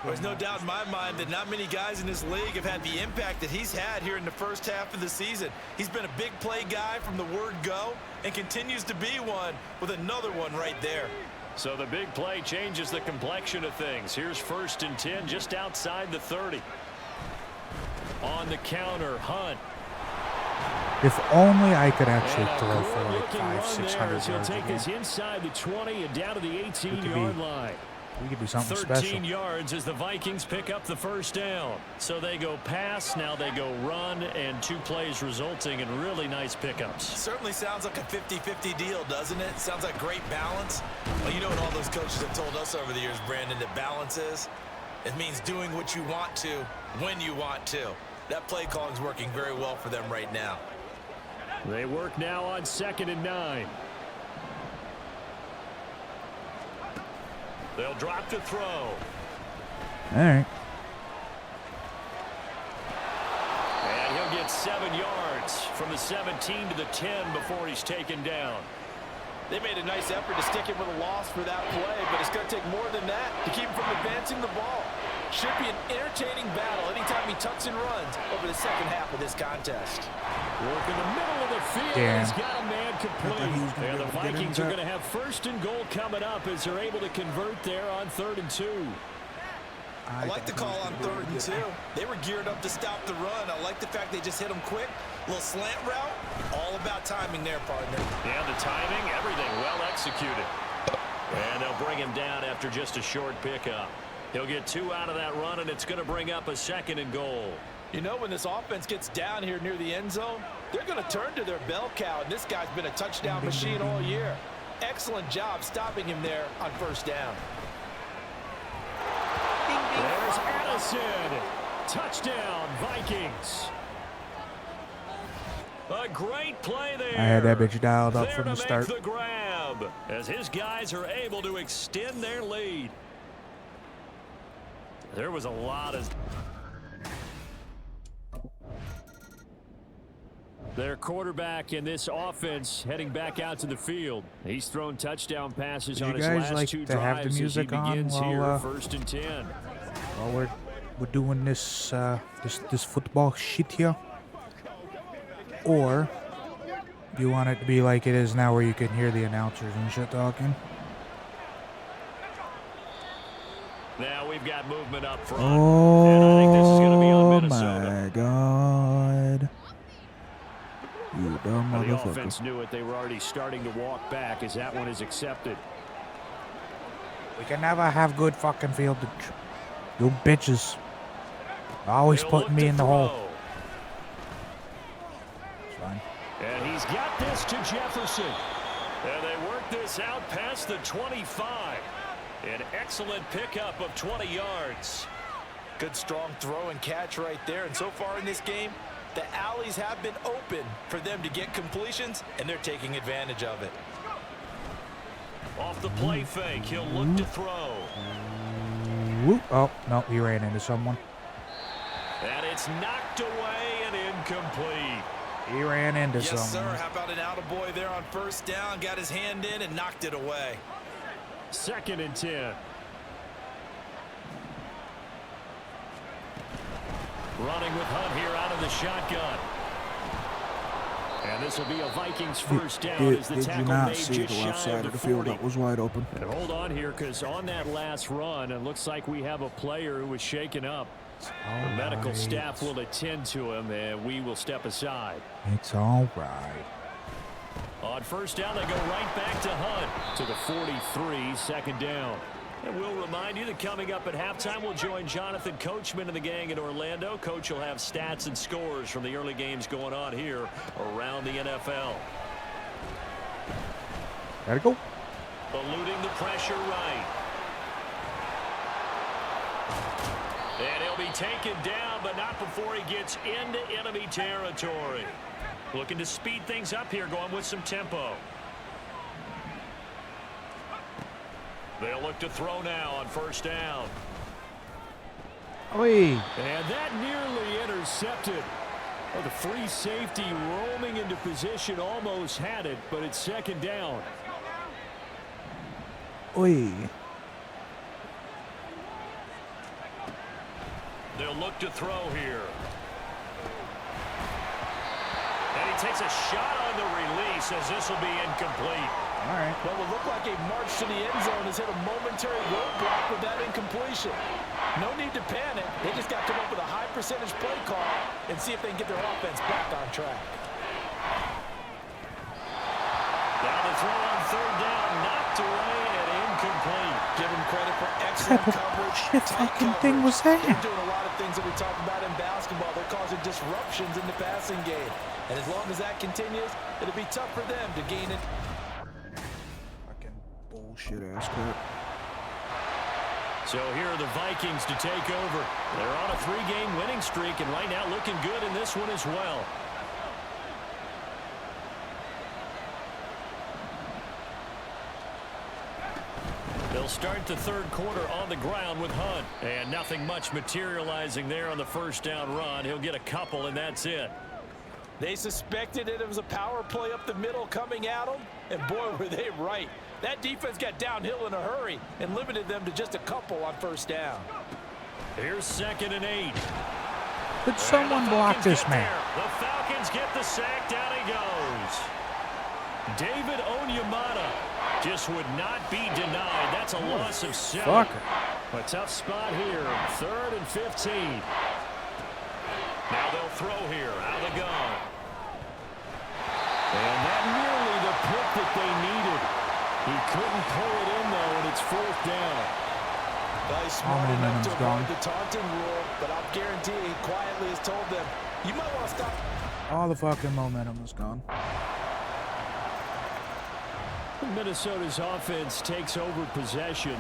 There's no doubt in my mind that not many guys in this league have had the impact that he's had here in the first half of the season. He's been a big play guy from the word go and continues to be one with another one right there. So the big play changes the complexion of things. Here's 1st and 10 just outside the 30. On the counter, Hunt. If only I could actually And a throw for like good-looking 500, run 600 there as he'll yards a take game. this inside the 20 and down to the could 18-yard be- line. We could do something 13 special. yards as the Vikings pick up the first down. So they go pass, now they go run, and 2 plays resulting in really nice pickups. Certainly sounds like a 50-50 deal, doesn't it? Sounds like great balance. Well, you know what all those coaches have told us over the years, Brandon, that balance is? It means doing what you want to when you want to. That play calling is working very well for them right now. They work now on 2nd and 9. They'll drop to throw. All right. And he'll get 7 yards from the 17 to the 10 before he's taken down. They made a nice effort to stick him with a loss for that play, but it's going to take more than that to keep him from advancing the ball. Should be an entertaining battle anytime he tucks and runs over the second half of this contest. Work in the middle of the field. Damn. He's got a man he was complete. gonna And be the able to get Vikings into are that. going to have 1st and goal coming up as they're able to convert there on 3rd and 2. I like the call on 3rd and 2. They were geared up to stop the run. I like the fact they just hit him quick. A little slant route. All about timing there, partner. Yeah, the timing, everything well executed. And they'll bring him down after just a short pickup. He'll get 2 out of that run, and it's going to bring up a 2nd and goal. You know, when this offense gets down here near the end zone, they're going to turn to their bell cow, and this guy's been a touchdown machine all year. Excellent job stopping him there on 1st down. There's Addison. Touchdown, Vikings. A great play there. I had that bitch dialed up There from to the start. make the grab as his guys are able to extend their lead. There was a lot of... Their quarterback in this offense heading back out to the field. He's thrown touchdown passes Would on you his guys last like 2 to have the drives as he music on begins while, here 1st and 10. While we're we're doing this this football shit here, or do you want it to be like it is now, where you can hear the announcers and shit talking? Now we've got movement up front. Oh, and I think this is going to be on Minnesota. my God. You dumb The motherfucker. offense knew it. They were already starting to walk back as that one is accepted. We can never have good fucking fieldage. You bitches. Always They'll putting look me to in the throw. hole. It's fine. And he's got this to Jefferson. And they work this out past the 25. An excellent pickup of 20 yards. Good strong throw and catch right there. And so far in this game, the alleys have been open for them to get completions, and they're taking advantage of it. Off the play fake, he'll look to throw. Whoop. Oh, no, he ran into someone. And it's knocked away and incomplete. He ran into Yes, someone. sir. How about an attaboy there on first down? Got his hand in and knocked it away. 2nd and 10. Running with Hunt here out of the shotgun. And this will be a Vikings first down as the Did you tackle not made see just the shy left side of of the the field 40. that was wide open? And hold on here, because on that last run, it looks like we have a player who was shaken up. The medical staff will attend to him, and we will step aside. It's all right. On first down, they go right back to Hunt. To the 43, 2nd down. And we'll remind you that coming up at halftime, we'll join Jonathan Coachman and the gang in Orlando. Coach will have stats and scores from the early games going on here around the NFL. Gotta go. Eluding the pressure right. And he'll be taken down, but not before he gets into enemy territory. Looking to speed things up here, going with some tempo. They'll look to throw now on first down. Oi. And that nearly intercepted. Oh, the free safety roaming into position almost had it, but it's 2nd down. Oi. They'll look to throw here. And he takes a shot on the release as this will be incomplete. All right. What will look like a march to the end zone has hit a momentary roadblock with that incompletion. No need to panic. They just got to come up with a high percentage play call and see if they can get their offense back on track. Now the throw on third down, knocked away and incomplete. Give him credit for excellent coverage. Shit fucking thing was that? They're doing a lot of things that we talk about in basketball. They're causing disruptions in the passing game. And as long as that continues, it'll be tough for them to gain it. Fucking bullshit ass crap. So here are the Vikings to take over. They're on a 3-game winning streak and right now looking good in this one as well. They'll start the third quarter on the ground with Hunt. And nothing much materializing there on the first down run. He'll get a couple and that's it. They suspected it was a power play up the middle coming at them, and boy, were they right. That defense got downhill in a hurry and limited them to just a couple on first down. Here's 2nd and 8. Could someone block this man? There. The Falcons get the sack. Down he goes. David Onyemata just would not be denied. That's a loss of 7. Fucker. A tough spot here. 3rd and 15. Now they'll throw here out of the gun. And that nearly the pick that they needed. He couldn't pull it in, though, and it's 4th down. Well, he's smart enough to gone. avoid the taunting rule, but I'll guarantee he quietly has told them, you might want to stop. All the fucking momentum is gone. Minnesota's offense takes over possession.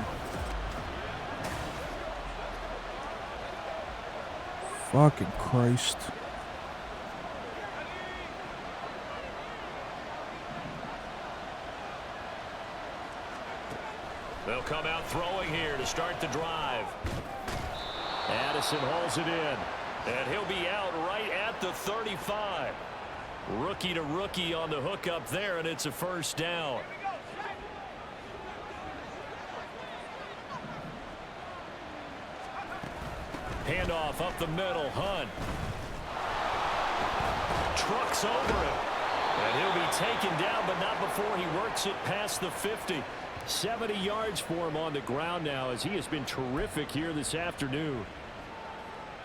Fucking Christ. They'll come out throwing here to start the drive. Addison hauls it in. And he'll be out right at the 35. Rookie to rookie on the hook up there, and it's a first down. Handoff up the middle. Hunt. Trucks over him. And he'll be taken down, but not before he works it past the 50. 70 yards for him on the ground now, as he has been terrific here this afternoon.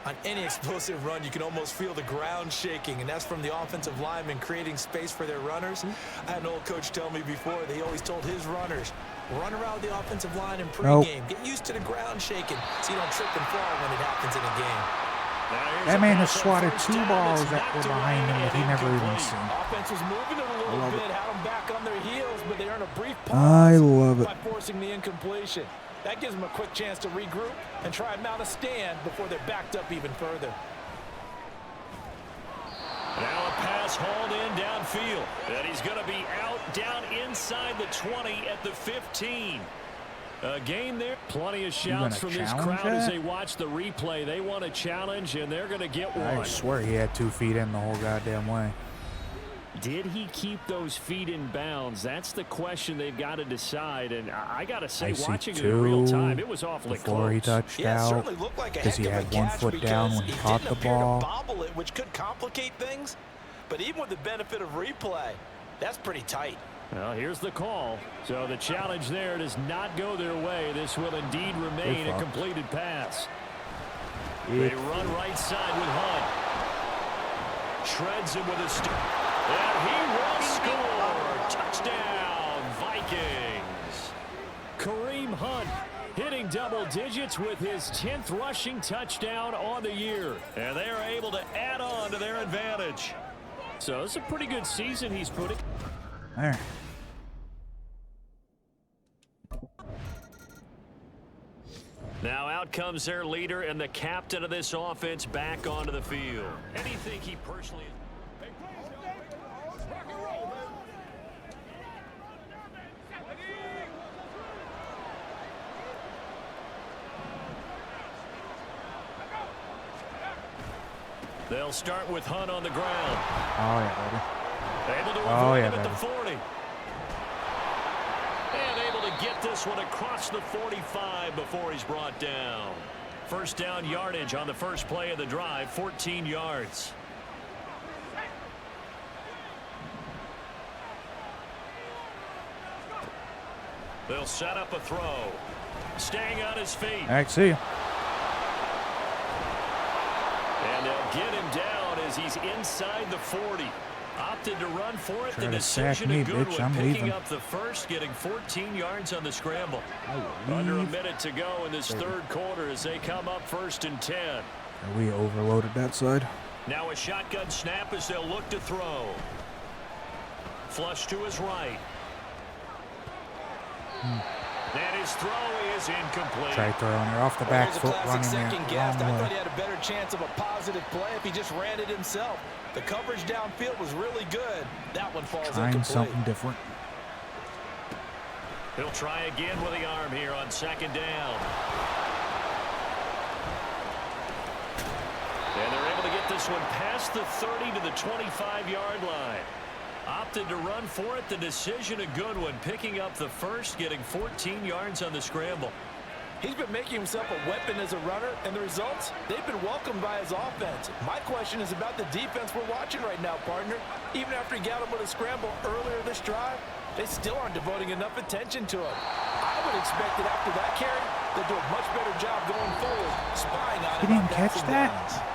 On any explosive run, you can almost feel the ground shaking, and that's from the offensive linemen creating space for their runners. I had an old coach tell me before that he always told his runners, run around the offensive line in pregame. Get used to the ground shaking so you don't trip and fall when it happens in a game. That man has swatted 2 balls that were behind him that he never even seen. Offense was moving it a little bit, had them back on their heels, but they earn a brief pause I love it. by forcing the incompletion. That gives them a quick chance to regroup and try and mount a stand before they're backed up even further. Now a pass hauled in downfield. And he's going to be out down inside the 20 at the 15. A gain there. Plenty of shouts from this crowd as they watch the replay. They want a challenge, and they're going to get one. I swear he had 2 feet in the whole goddamn way. Did he keep those feet in bounds? That's the question they've got to decide. And I got to say, watching it in real time, it was awfully before he touched out, because he had 1 foot down when he caught the ball. Bobble it, which could complicate things. But even with the benefit of replay, that's pretty tight. Well, here's the call. So the challenge there does not go their way. This will indeed remain a completed pass. They run right side with Hunt. Shreds him with a stick. And he will score. Touchdown, Vikings. Kareem Hunt hitting double digits with his 10th rushing touchdown on the year. And they are able to add on to their advantage. So it's a pretty good season he's putting. There. Now out comes their leader and the captain of this offense back onto the field. Anything he personally... They'll start with Hunt on the ground. Oh, yeah, baby. Able to avoid him at the 40. And able to get this one across the 45 before he's brought down. First down yardage on the first play of the drive, 14 yards. They'll set up a throw. Staying on his feet. I see you. And they'll get him down as he's inside the 40. Opted to run for it. The decision a good one. Picking up the first, getting 14 yards on the scramble. Under a minute to go in this third quarter as they come up 1st and 10. We overloaded that side. Now a shotgun snap as they'll look to throw. Flush to his right. And his throw is incomplete. Try throwing her off the back foot, running there. I thought he had a better chance of a positive play if he just ran it himself. The coverage downfield was really good. That one falls incomplete. Trying something different. He'll try again with the arm here on 2nd down. And they're able to get this one past the 30 to the 25-yard line. Opted to run for it. The decision a good one. Picking up the first, getting 14 yards on the scramble. He's been making himself a weapon as a runner, and the results, they've been welcomed by his offense. My question is about the defense we're watching right now, partner. Even after he got him with a scramble earlier this drive, they still aren't devoting enough attention to him. I would expect that after that carry, they'll do a much better job going forward, spying on him. He didn't catch that?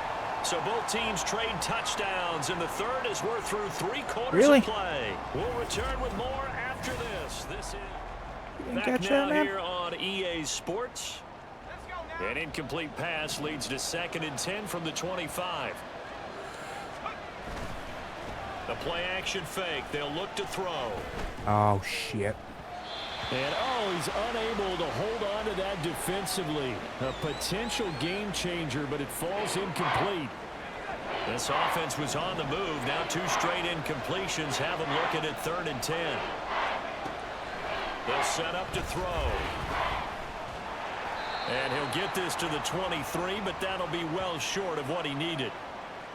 So both teams trade touchdowns, and the third is we're through 3 quarters Really? of play. We'll return with more after this. This is back catch now that, man? here on EA Sports. An incomplete pass leads to 2nd and 10 from the 25. The play action fake. They'll look to throw. Oh, shit. And, he's unable to hold on to that defensively. A potential game changer, but it falls incomplete. This offense was on the move. Now 2 straight incompletions have them looking at 3rd and 10. They'll set up to throw. And he'll get this to the 23, but that'll be well short of what he needed.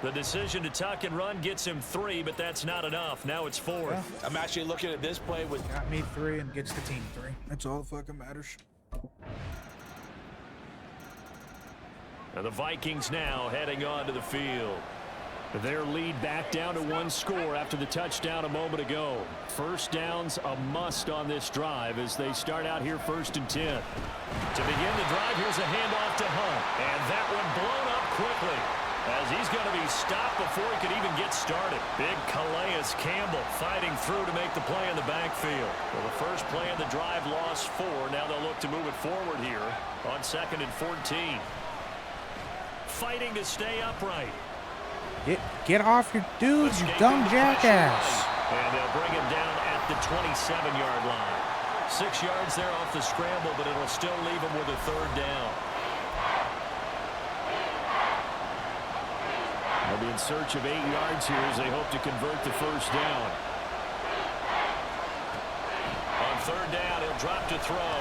The decision to tuck and run gets him 3, but that's not enough. Now it's 4th. Yeah. I'm actually looking at this play with... Got me 3 and gets the team 3. That's all that fucking matters. And the Vikings now heading onto the field. Their lead back down to 1 score after the touchdown a moment ago. First down's a must on this drive as they start out here 1st and 10. To begin the drive, here's a handoff to Hunt. And that one blown up quickly as he's going to be stopped before he could even get started. Big Calais Campbell fighting through to make the play in the backfield. Well, the first play of the drive lost 4. Now they'll look to move it forward here on 2nd and 14. Fighting to stay upright. Get off your dudes, you dumb jackass. And they'll bring him down at the 27-yard line. 6 yards there off the scramble, but it'll still leave him with a 3rd down. They'll be in search of 8 yards here as they hope to convert the 1st down. On 3rd down, he'll drop to throw.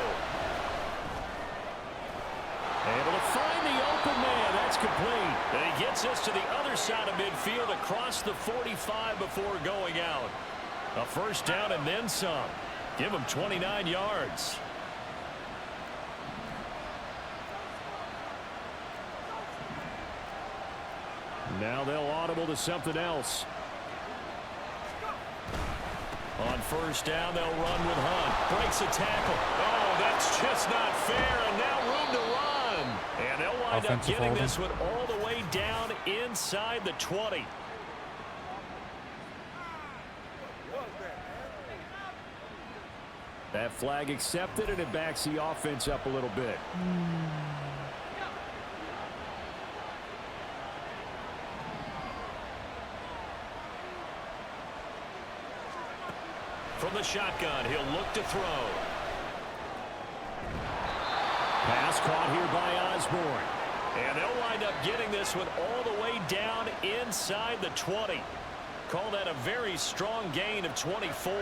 Able to find the open man. That's complete. And he gets us to the other side of midfield across the 45 before going out. A 1st down and then some. Give him 29 yards. Now they'll audible to something else. On 1st down, they'll run with Hunt. Breaks a tackle. Oh, that's just not fair. And now room to run. And they'll wind up getting this one all the way down inside the 20. That flag accepted, and it backs the offense up a little bit. From the shotgun, he'll look to throw. Pass caught here by Osborne. And they'll wind up getting this one all the way down inside the 20. Call that a very strong gain of 24.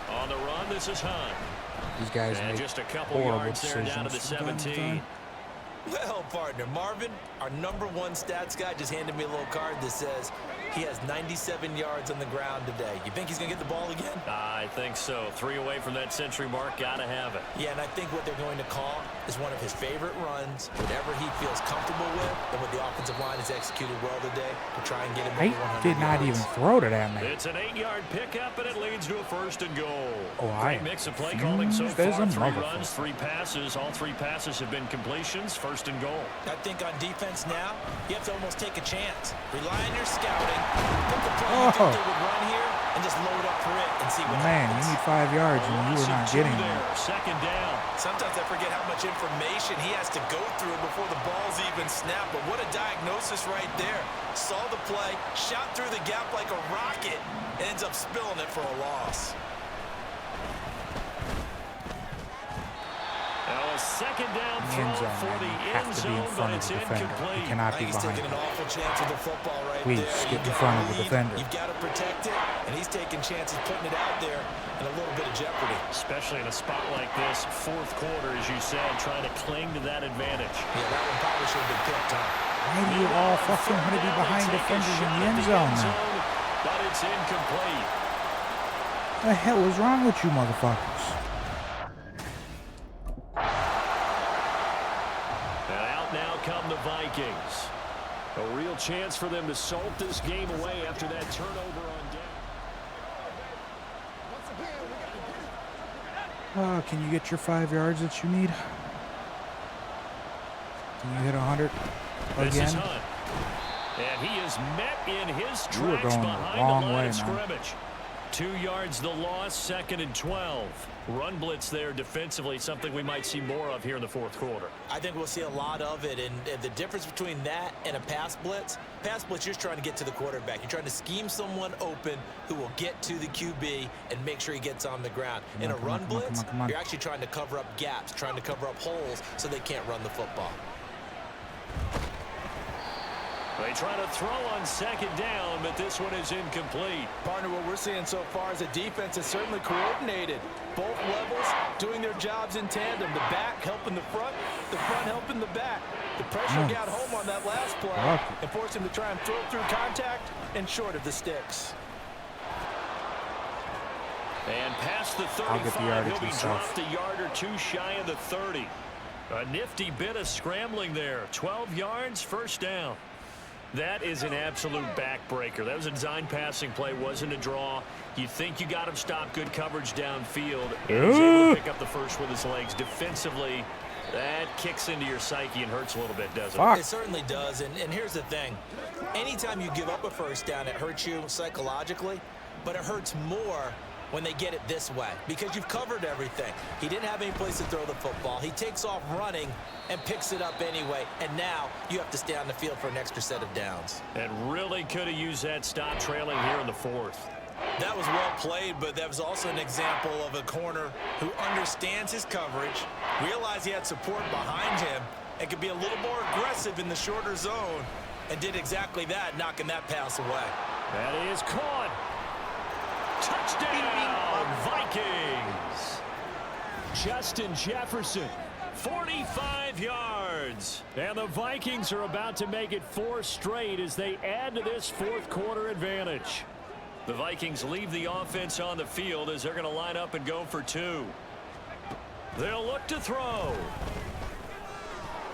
On the run, this is Hunt. These guys and make just a couple yards there down to the 17. Well, partner, Marvin, our #1 stats guy, just handed me a little card that says he has 97 yards on the ground today. You think he's going to get the ball again? I think so. 3 away from that century mark. Got to have it. Yeah, and I think what they're going to call is one of his favorite runs, whatever he feels comfortable with, and what the offensive line has executed well today to try and get him over 100 I did not yards. even throw to that man. It's an 8-yard pickup, and it leads to a 1st and goal. Oh, Great mix of play calling so there's far. a 3 motherfucker. runs, 3 passes. All 3 passes have been completions. 1st and goal. I think on defense now, you have to almost take a chance. Rely on your scouting. Pick the play you think they would run here and just load up for it and see what Man, happens. you need 5 yards and you were not getting there. it. 2nd down. Sometimes I forget how much information he has to go through before the ball's even snapped. But what a diagnosis right there. Saw the play, shot through the gap like a rocket, and ends up spilling it for a loss. Now a 2nd down throw for the end zone, but it's incomplete. You cannot be He's behind taking him. an awful chance with the football right Please, there. get in front of the defender. You've got to protect it, and he's taking chances putting it out there in a little bit of jeopardy. Especially in a spot like this, 4th quarter, as you said, trying to cling to that advantage. Yeah, that one probably should have been picked, huh? Why do you all fucking want to be behind defenders in the end zone now? But it's incomplete. What the hell is wrong with you motherfuckers? And out now come the Vikings. A real chance for them to salt this game away after that turnover on down. Can you get your 5 yards that you need? Can you hit 100 This is again? Hunt. And he is met in his You were tracks going the behind wrong the line way, of man. scrimmage. 2 yards the loss, 2nd and 12. Run blitz there defensively, something we might see more of here in the 4th quarter. I think we'll see a lot of it, and the difference between that and a pass blitz, you're just trying to get to the quarterback. You're trying to scheme someone open who will get to the QB and make sure he gets on the ground. In a run blitz, you're actually trying to cover up gaps, trying to cover up holes so they can't run the football. They try to throw on 2nd down, but this one is incomplete. Partner, what we're seeing so far is a defense that's certainly coordinated. Both levels doing their jobs in tandem. The back helping the front helping the back. The pressure got home on that last play and forced him to try and throw through contact and short of the sticks. And past the 35, I'll get the yardage he'll be myself. dropped a yard or two shy of the 30. A nifty bit of scrambling there. 12 yards, first down. That is an absolute backbreaker. That was a design passing play, wasn't a draw. You think you got him stopped, good coverage downfield. And he's able to pick up the first with his legs. Defensively, that kicks into your psyche and hurts a little bit, doesn't it? It certainly does. And here's the thing. Anytime you give up a first down, it hurts you psychologically, but it hurts more when they get it this way because you've covered everything. He didn't have any place to throw the football. He takes off running and picks it up anyway, and now you have to stay on the field for an extra set of downs. And really could have used that stop trailing here in the fourth. That was well played, but that was also an example of a corner who understands his coverage, realized he had support behind him, and could be a little more aggressive in the shorter zone, and did exactly that, knocking that pass away. That is caught. Touchdown, Vikings. Justin Jefferson. 45 yards. And the Vikings are about to make it 4 straight as they add to this fourth quarter advantage. The Vikings leave the offense on the field as they're going to line up and go for 2. They'll look to throw.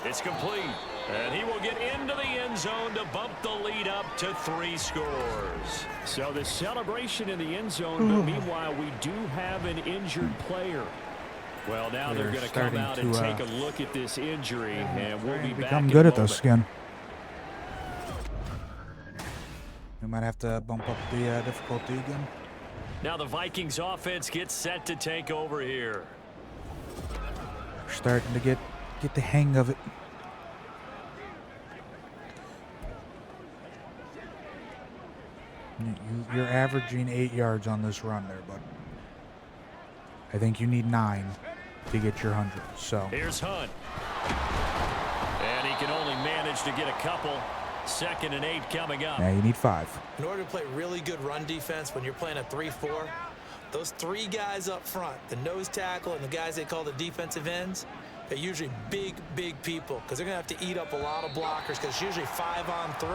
It's complete. And he will get into the end zone to bump the lead up to 3 scores. So the celebration in the end zone, but meanwhile we do have an injured player. Well, now they're going to come out and take a look at this injury, and we'll be back. I'm good at this again. We might have to bump up the difficulty again. Now the Vikings offense gets set to take over here. We're starting to get the hang of it. You're averaging 8 yards on this run there, bud. I think you need 9 to get your 100. So here's Hunt. And he can only manage to get a couple. 2nd and 8 coming up. Yeah, you need 5. In order to play really good run defense when you're playing a 3-4, those 3 guys up front, the nose tackle and the guys they call the defensive ends, they're usually big people because they're going to have to eat up a lot of blockers because it's usually 5 on 3.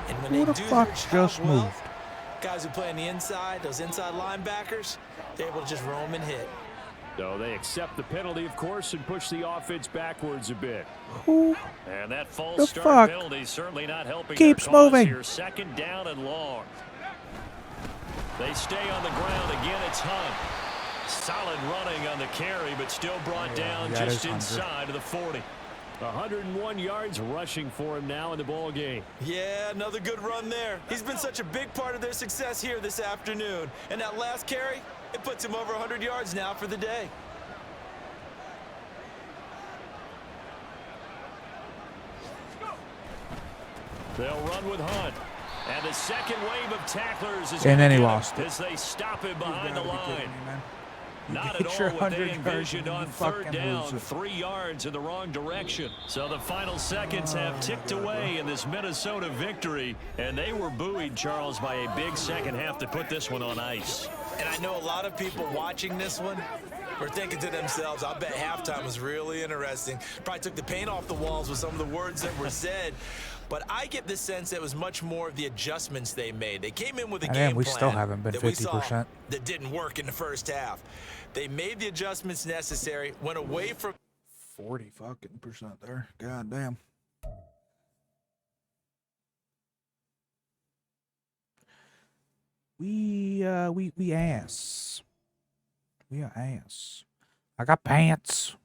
And when Who they the do fuck their job just well, moved? guys who play on the inside, those inside linebackers, they're able to just roam and hit. So they accept the penalty, of course, and push the offense backwards a bit. Who And that false the start fuck penalty certainly not helping keeps their cause moving? here. 2nd down and long. They stay on the ground. Again, it's Hunt. Solid running on the carry, but still brought down just inside of the 40. 101 yards rushing for him now in the ball game. Yeah, another good run there. He's been such a big part of their success here this afternoon. And that last carry, it puts him over 100 yards now for the day. They'll run with Hunt. And the second wave of tacklers is And then he gonna get lost him it. as they stop him behind the line. Not get at your all what they 100 yards envisioned and on you 3rd fucking down. lose it. 3 yards in the wrong direction. So the final seconds have ticked away in this Minnesota victory. And they were buoyed, Charles, by a big second half to put this one on ice. And I know a lot of people watching this one were thinking to themselves, I bet halftime was really interesting. Probably took the paint off the walls with some of the words that were said. But I get the sense that it was much more of the adjustments they made. They came in with a game plan we still haven't been that we saw 50%. that didn't work in the first half. They made the adjustments necessary, went away from 40 fucking % there. God damn. We ass. We are ass. I got pants.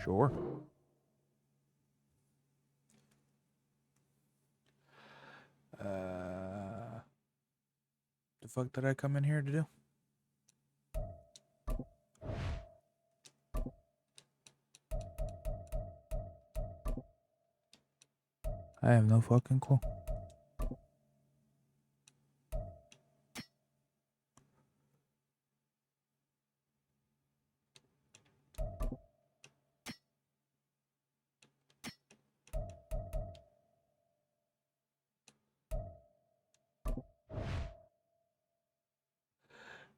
Sure. The fuck did I come in here to do? I have no fucking clue.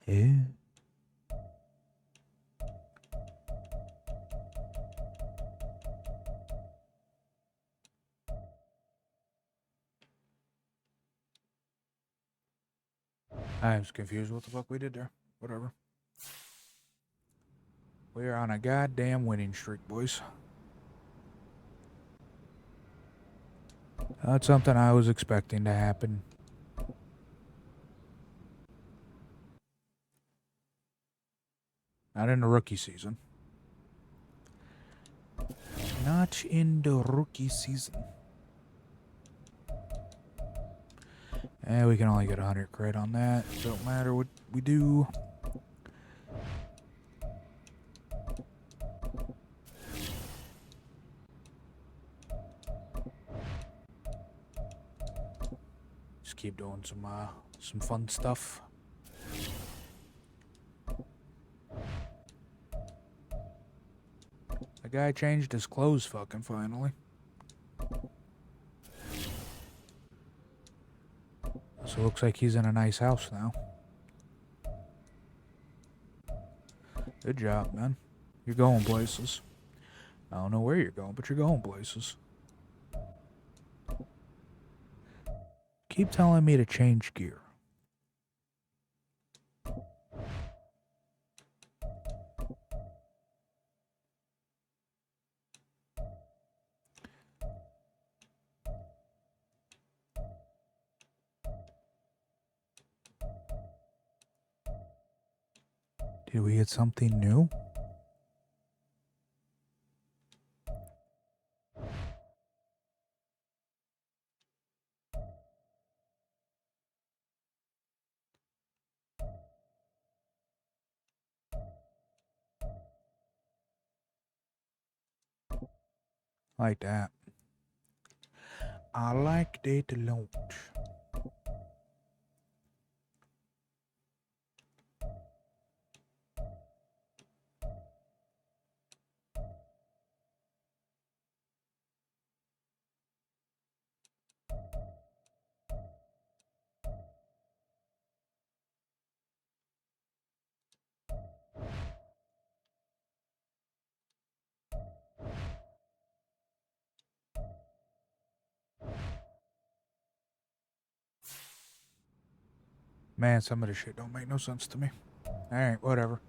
Yeah. I was confused what the fuck we did there. Whatever. We're on a goddamn winning streak, boys. That's something I was expecting to happen. Not in the rookie season. Not in the rookie season. And we can only get 100 credit on that. Don't matter what we do. Just keep doing some fun stuff. The guy changed his clothes fucking finally. So it looks like he's in a nice house now. Good job, man. You're going places. I don't know where you're going, but you're going places. Keep telling me to change gear. Did we get something new? Like that. I like that a lot. Man, some of this shit don't make no sense to me. Alright, whatever.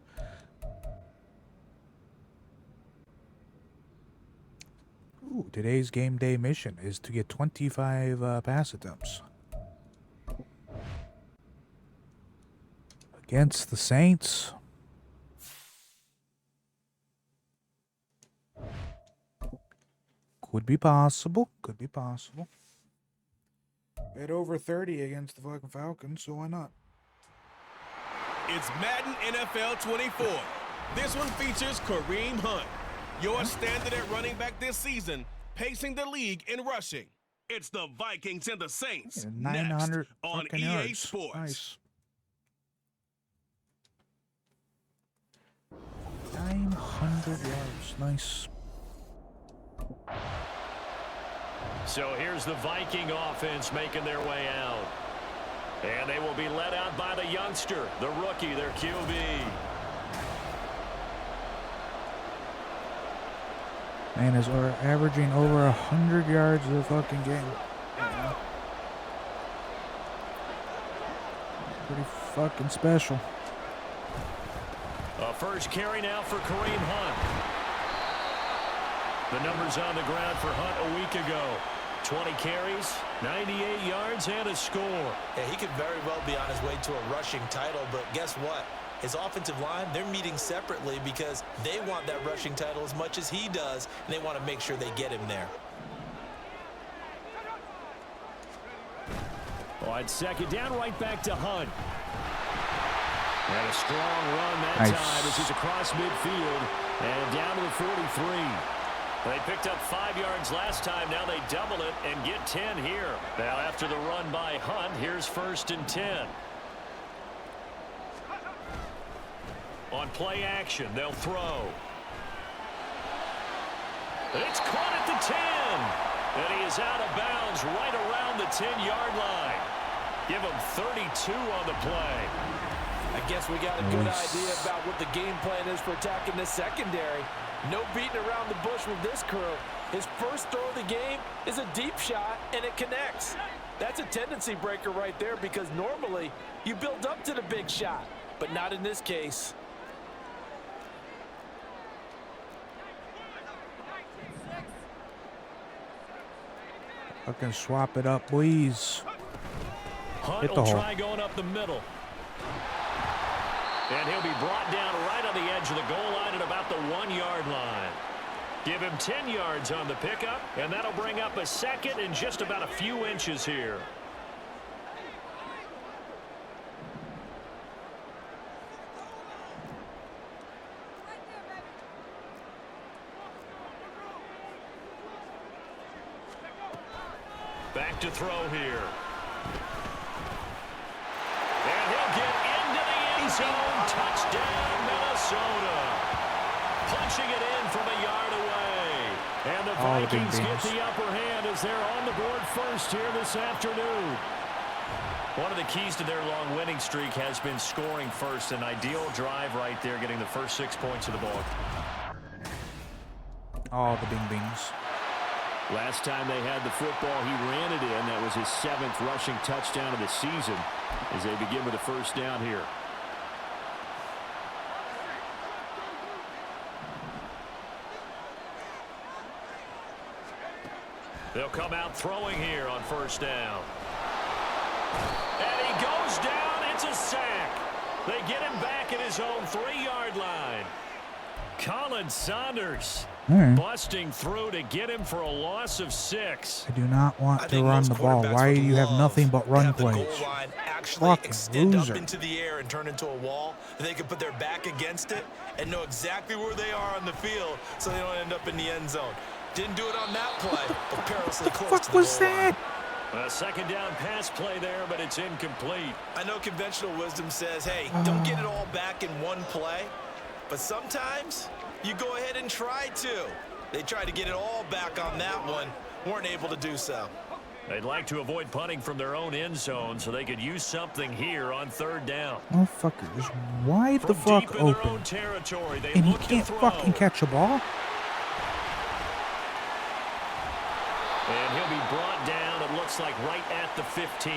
Ooh, today's game day mission is to get 25 pass attempts. Against the Saints. Could be possible. Could be possible. Bet over 30 against the fucking Falcons, so why not? It's Madden NFL 24. This one features Kareem Hunt, your standard at running back this season, pacing the league in rushing. It's the Vikings and the Saints 900 next on fucking EA yards. Sports. Nice. 900 yards. Nice. So here's the Viking offense making their way out. And they will be led out by the youngster, the rookie, their QB. Man is averaging over 100 yards a fucking game. Pretty fucking special. A first carry now for Kareem Hunt. The numbers on the ground for Hunt a week ago. 20 carries, 98 yards, and a score. Yeah, he could very well be on his way to a rushing title, but guess what? His offensive line, they're meeting separately because they want that rushing title as much as he does, and they want to make sure they get him there. On second down, right back to Hunt. And a strong run that time as he's across midfield and down to the 43. They picked up 5 yards last time. Now they double it and get 10 here. Now after the run by Hunt, here's 1st and 10. On play action, they'll throw. It's caught at the 10. And he is out of bounds right around the 10-yard line. Give him 32 on the play. I guess we got a good idea about what the game plan is for attacking this secondary. No beating around the bush with this crew. His first throw of the game is a deep shot, and it connects. That's a tendency breaker right there because normally you build up to the big shot, but not in this case. Fucking swap it up, please. Hunt Hit the will hole. try going up the middle. And he'll be brought down right on the edge of the goal line at about the 1-yard line. Give him 10 yards on the pickup, and that'll bring up a second and just about a few inches here. Back to throw here. And he'll get into the end zone. Touchdown, Minnesota. Punching it in from a yard away. And the Vikings get the upper hand as they're on the board first here this afternoon. One of the keys to their long winning streak has been scoring first. An ideal drive right there, getting the first 6 points of the ball. All the bing-bings. Last time they had the football, he ran it in. That was his 7th rushing touchdown of the season as they begin with a first down here. They'll come out throwing here on first down. And he goes down. It's a sack. They get him back at his own 3-yard line. Colin Saunders busting through to get him for a loss of 6. I do not want to run the ball. Why do you have nothing but run plays? The goal line actually Fucking extend loser. up into the air and turn into a wall. And they can put their back against it and know exactly where they are on the field so they don't end up in the end zone. Didn't do it on that play, but perilously close What to the the fuck was goal line. A that? second down pass play there, but it's incomplete. I know conventional wisdom says, hey, don't get it all back in one play. But sometimes you go ahead and try to. They tried to get it all back on that one. Weren't able to do so. They'd like to avoid punting from their own end zone so they could use something here on third down. Motherfucker is wide the From fuck deep in their open. own territory, they And he look to can't throw. fucking catch a ball? And he'll be brought down, it looks like, right at the 15.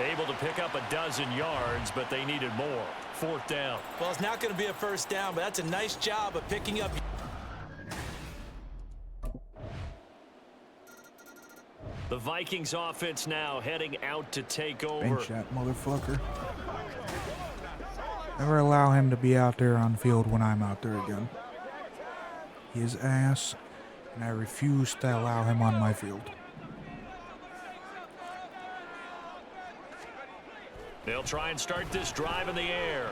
Able to pick up a dozen yards, but they needed more. Fourth down. Well, it's not going to be a first down, but that's a nice job of picking up. The Vikings offense now heading out to take over. Bench that motherfucker. Never allow him to be out there on the field when I'm out there again. His ass, and I refuse to allow him on my field. They'll try and start this drive in the air.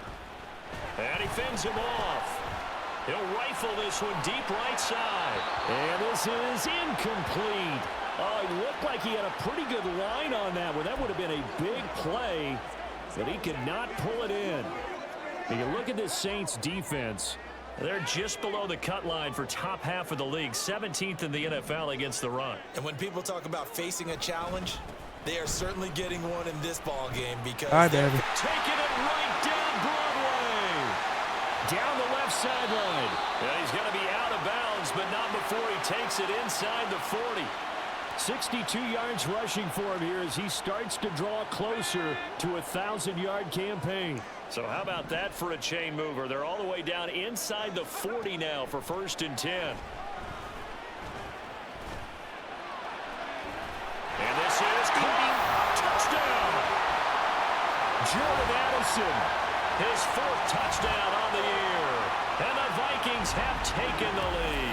And he fends him off. He'll rifle this one deep right side. And this is incomplete. Oh, it looked like he had a pretty good line on that one. That would have been a big play, but he could not pull it in. And you look at this Saints defense. They're just below the cut line for top half of the league, 17th in the NFL against the run. And when people talk about facing a challenge, they are certainly getting one in this ball game because Hi, Daddy. Taking it right down Broadway. Down the left sideline. Yeah, he's going to be out of bounds, but not before he takes it inside the 40. 62 yards rushing for him here as he starts to draw closer to a 1,000-yard campaign. So how about that for a chain mover? They're all the way down inside the 40 now for 1st and 10. And this is caught. Touchdown. Jordan Addison. His 4th touchdown on the year. And the Vikings have taken the lead.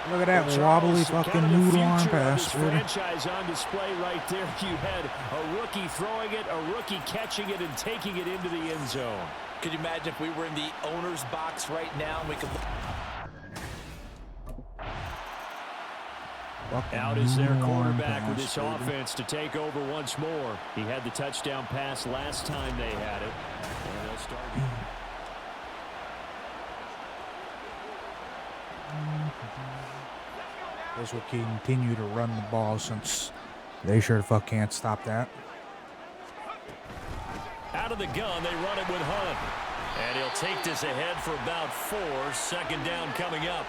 Look at that wobbly fucking noodle arm pass. Franchise on display right there. You had a rookie throwing it, a rookie catching it, and taking it into the end zone. could you imagine if we were in the owner's box right now and we could Out is their quarterback with this offense to take over once more. He had the touchdown pass last time they had it. And they'll start. Guess we'll continue to run the ball since they sure the fuck can't stop that. Out of the gun, they run it with Hunt. And he'll take this ahead for about 4. 2nd down coming up.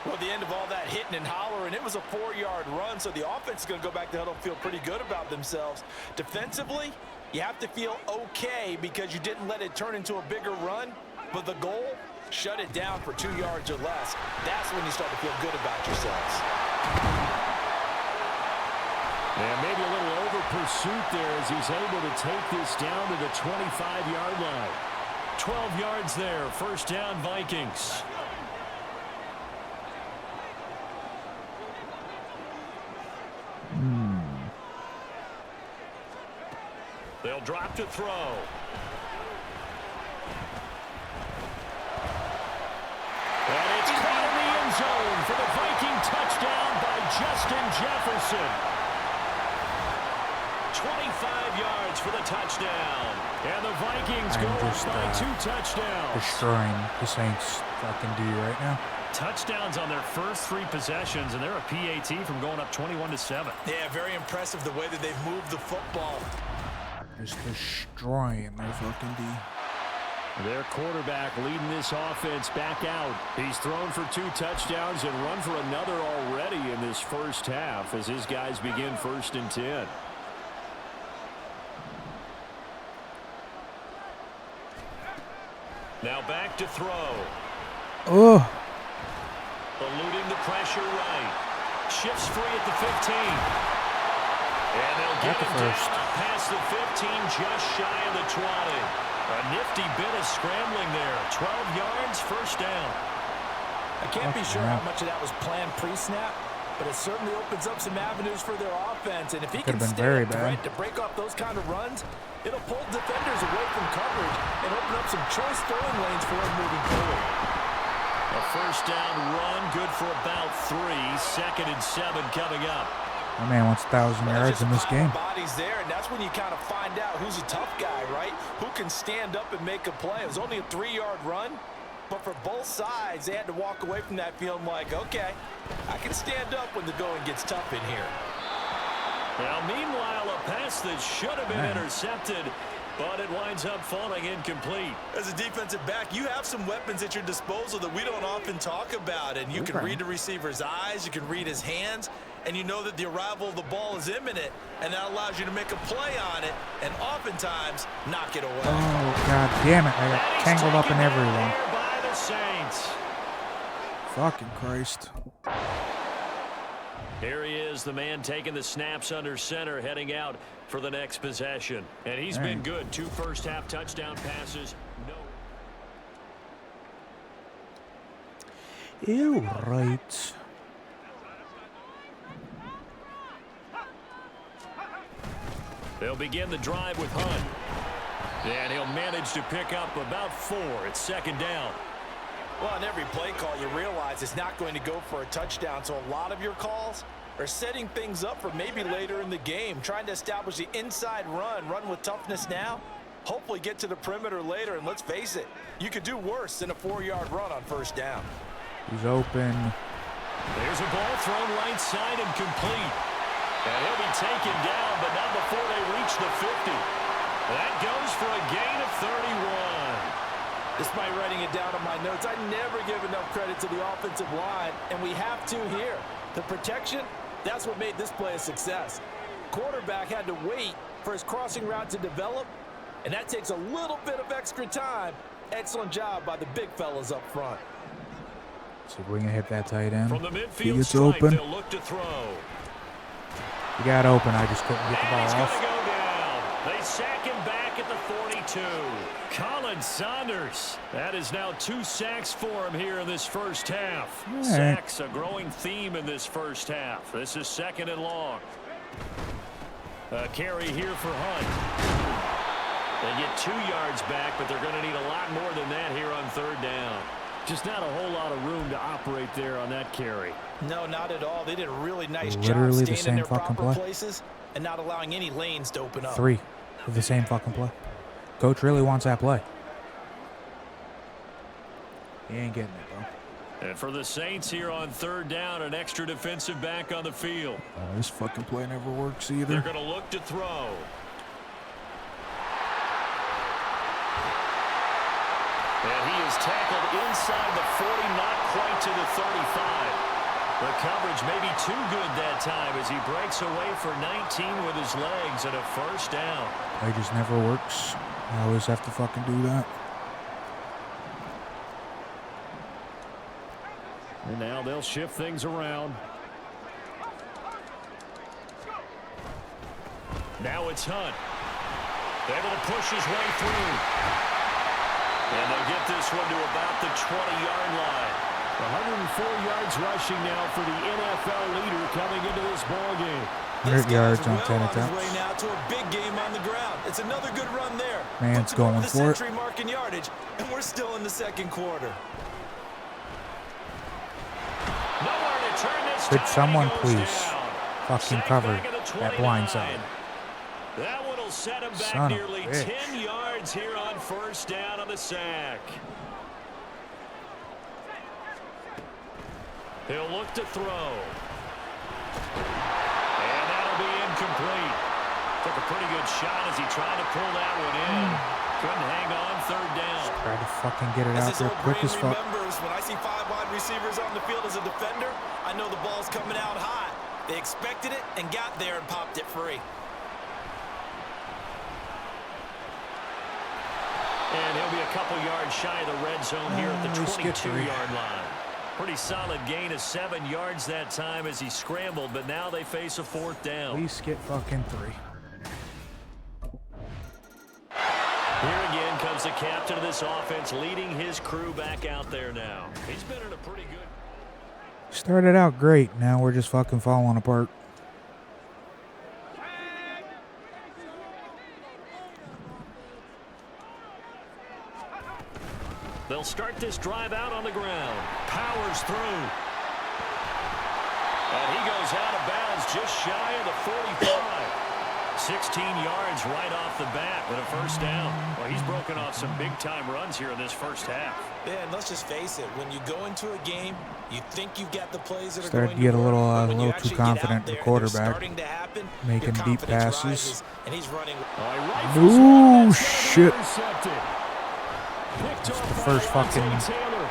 Well, the end of all that hitting and hollering, it was a 4-yard run, so the offense is going to go back to huddle and feel pretty good about themselves. Defensively, you have to feel okay because you didn't let it turn into a bigger run, but the goal, shut it down for 2 yards or less. That's when you start to feel good about yourselves. And maybe a little over pursuit there as he's able to take this down to the 25-yard line. 12 yards there, first down Vikings. They'll drop to throw. And it's caught in the end zone for the Viking touchdown by Justin Jefferson. 25 yards for the touchdown. And the Vikings go up by 2 touchdowns. Destroying the Saints fucking D right now. Touchdowns on their first 3 possessions, and they're a PAT from going up 21-7. Yeah, very impressive the way that they've moved the football. Just destroying their fucking D. Their quarterback leading this offense back out. He's thrown for 2 touchdowns and run for another already in this first half as his guys begin 1st and 10. Now back to throw. Oh. Eluding the pressure right. Shifts free at the 15. And they'll get it down past the 15, just shy of the 20. A nifty bit of scrambling there. 12 yards, first down. I can't be sure how much of that was planned pre-snap, but it certainly opens up some avenues for their offense. And if he can stay right to break off those kind of runs, it'll pull defenders away from coverage and open up some choice throwing lanes for him moving forward. A first down run, good for about 3. 2nd and 7 coming up. My man wants 1,000 yards in this game. Bodies there, and that's when you kind of find out who's a tough guy, right? Who can stand up and make a play. It was only a 3-yard run, but for both sides, they had to walk away from that feeling like, okay, I can stand up when the going gets tough in here. Now, meanwhile, a pass that should have been intercepted, but it winds up falling incomplete. As a defensive back, you have some weapons at your disposal that we don't often talk about, and you can read the receiver's eyes, you can read his hands, and you know that the arrival of the ball is imminent, and that allows you to make a play on it, and oftentimes knock it away. Oh, God damn it. I got tangled up in everyone. By the Saints. Fucking Christ. Here he is, the man taking the snaps under center, heading out for the next possession. And he's been good. 2 first-half touchdown passes. Ew, right. They'll begin the drive with Hunt. And he'll manage to pick up about 4. It's 2nd down. Well, on every play call, you realize it's not going to go for a touchdown, so a lot of your calls are setting things up for maybe later in the game, trying to establish the inside run with toughness now, hopefully get to the perimeter later, and let's face it, you could do worse than a 4-yard run on first down. He's open. There's a ball thrown right side and complete. And he'll be taken down, but not before they reach the 50. That goes for a gain of 31. Despite writing it down on my notes, I never give enough credit to the offensive line, and we have to here. The protection, that's what made this play a success. Quarterback had to wait for his crossing route to develop, and that takes a little bit of extra time. Excellent job by the big fellas up front. See if we can hit that tight end. From the midfield he gets stripe, open. they'll look to throw. He got open. I just couldn't get the ball He's off. going to go down. They sack him back at the 42. Colin Saunders. That is now 2 sacks for him here in this first half. Right. Sacks, a growing theme in this first half. This is 2nd and long. A carry here for Hunt. They get 2 yards back, but they're going to need a lot more than that here on 3rd down. Just not a whole lot of room to operate there on that carry. No, not at all. They did a really nice Literally job the staying same in their fucking proper play. places and not allowing any lanes to open up. 3 of the same fucking play. Coach really wants that play. He ain't getting it, though. And for the Saints here on 3rd down, an extra defensive back on the field. This fucking play never works either. They're going to look to throw. And he is tackled inside the 40, not quite to the 35. The coverage may be too good that time as he breaks away for 19 with his legs and a first down. It just never works. I always have to fucking do that. And now they'll shift things around. Now it's Hunt. Able to push his way through. And they'll get this one to about the 20-yard line. 104 yards rushing now for the NFL leader coming into this ballgame. 100 yards on 10 attempts. Way now to a big game on the ground. It's another good run there. Man's going the for it. century mark in yardage, and we're still in the second quarter. Nowhere to turn this. Could someone please down. fucking cover that blind side? That one will set him back Son of nearly a bitch. 10 yards here on first down on the sack. He'll look to throw. And that'll be incomplete. Took a pretty good shot as he tried to pull that one in. Couldn't hang on third down. Try to fucking get it out there quick as fuck. Remembers when I see 5 wide receivers on the field as a defender, I know the ball's coming out high. They expected it and got there and popped it free. And he'll be a couple yards shy of the red zone here at the 22-yard line. Pretty solid gain of 7 yards that time as he scrambled, but now they face a fourth down. Please get fucking 3. Here again comes the captain of this offense, leading his crew back out there now. He's been in a pretty good... Started out great. Now we're just fucking falling apart. They'll start this drive out on the ground. Powers through. And he goes out of bounds just shy of the 45. 16 yards right off the bat with a first down. Well, he's broken off some big-time runs here in this first half. Yeah, and let's just face it. When you go into a game, you think you've got the plays that are Started going to get a work, little, but when you too actually confident get in out the there and they're quarterback, starting to happen, making your deep confidence passes. rises, and he's running. Ooh, shit. Picked It's off the by first fucking Taylor.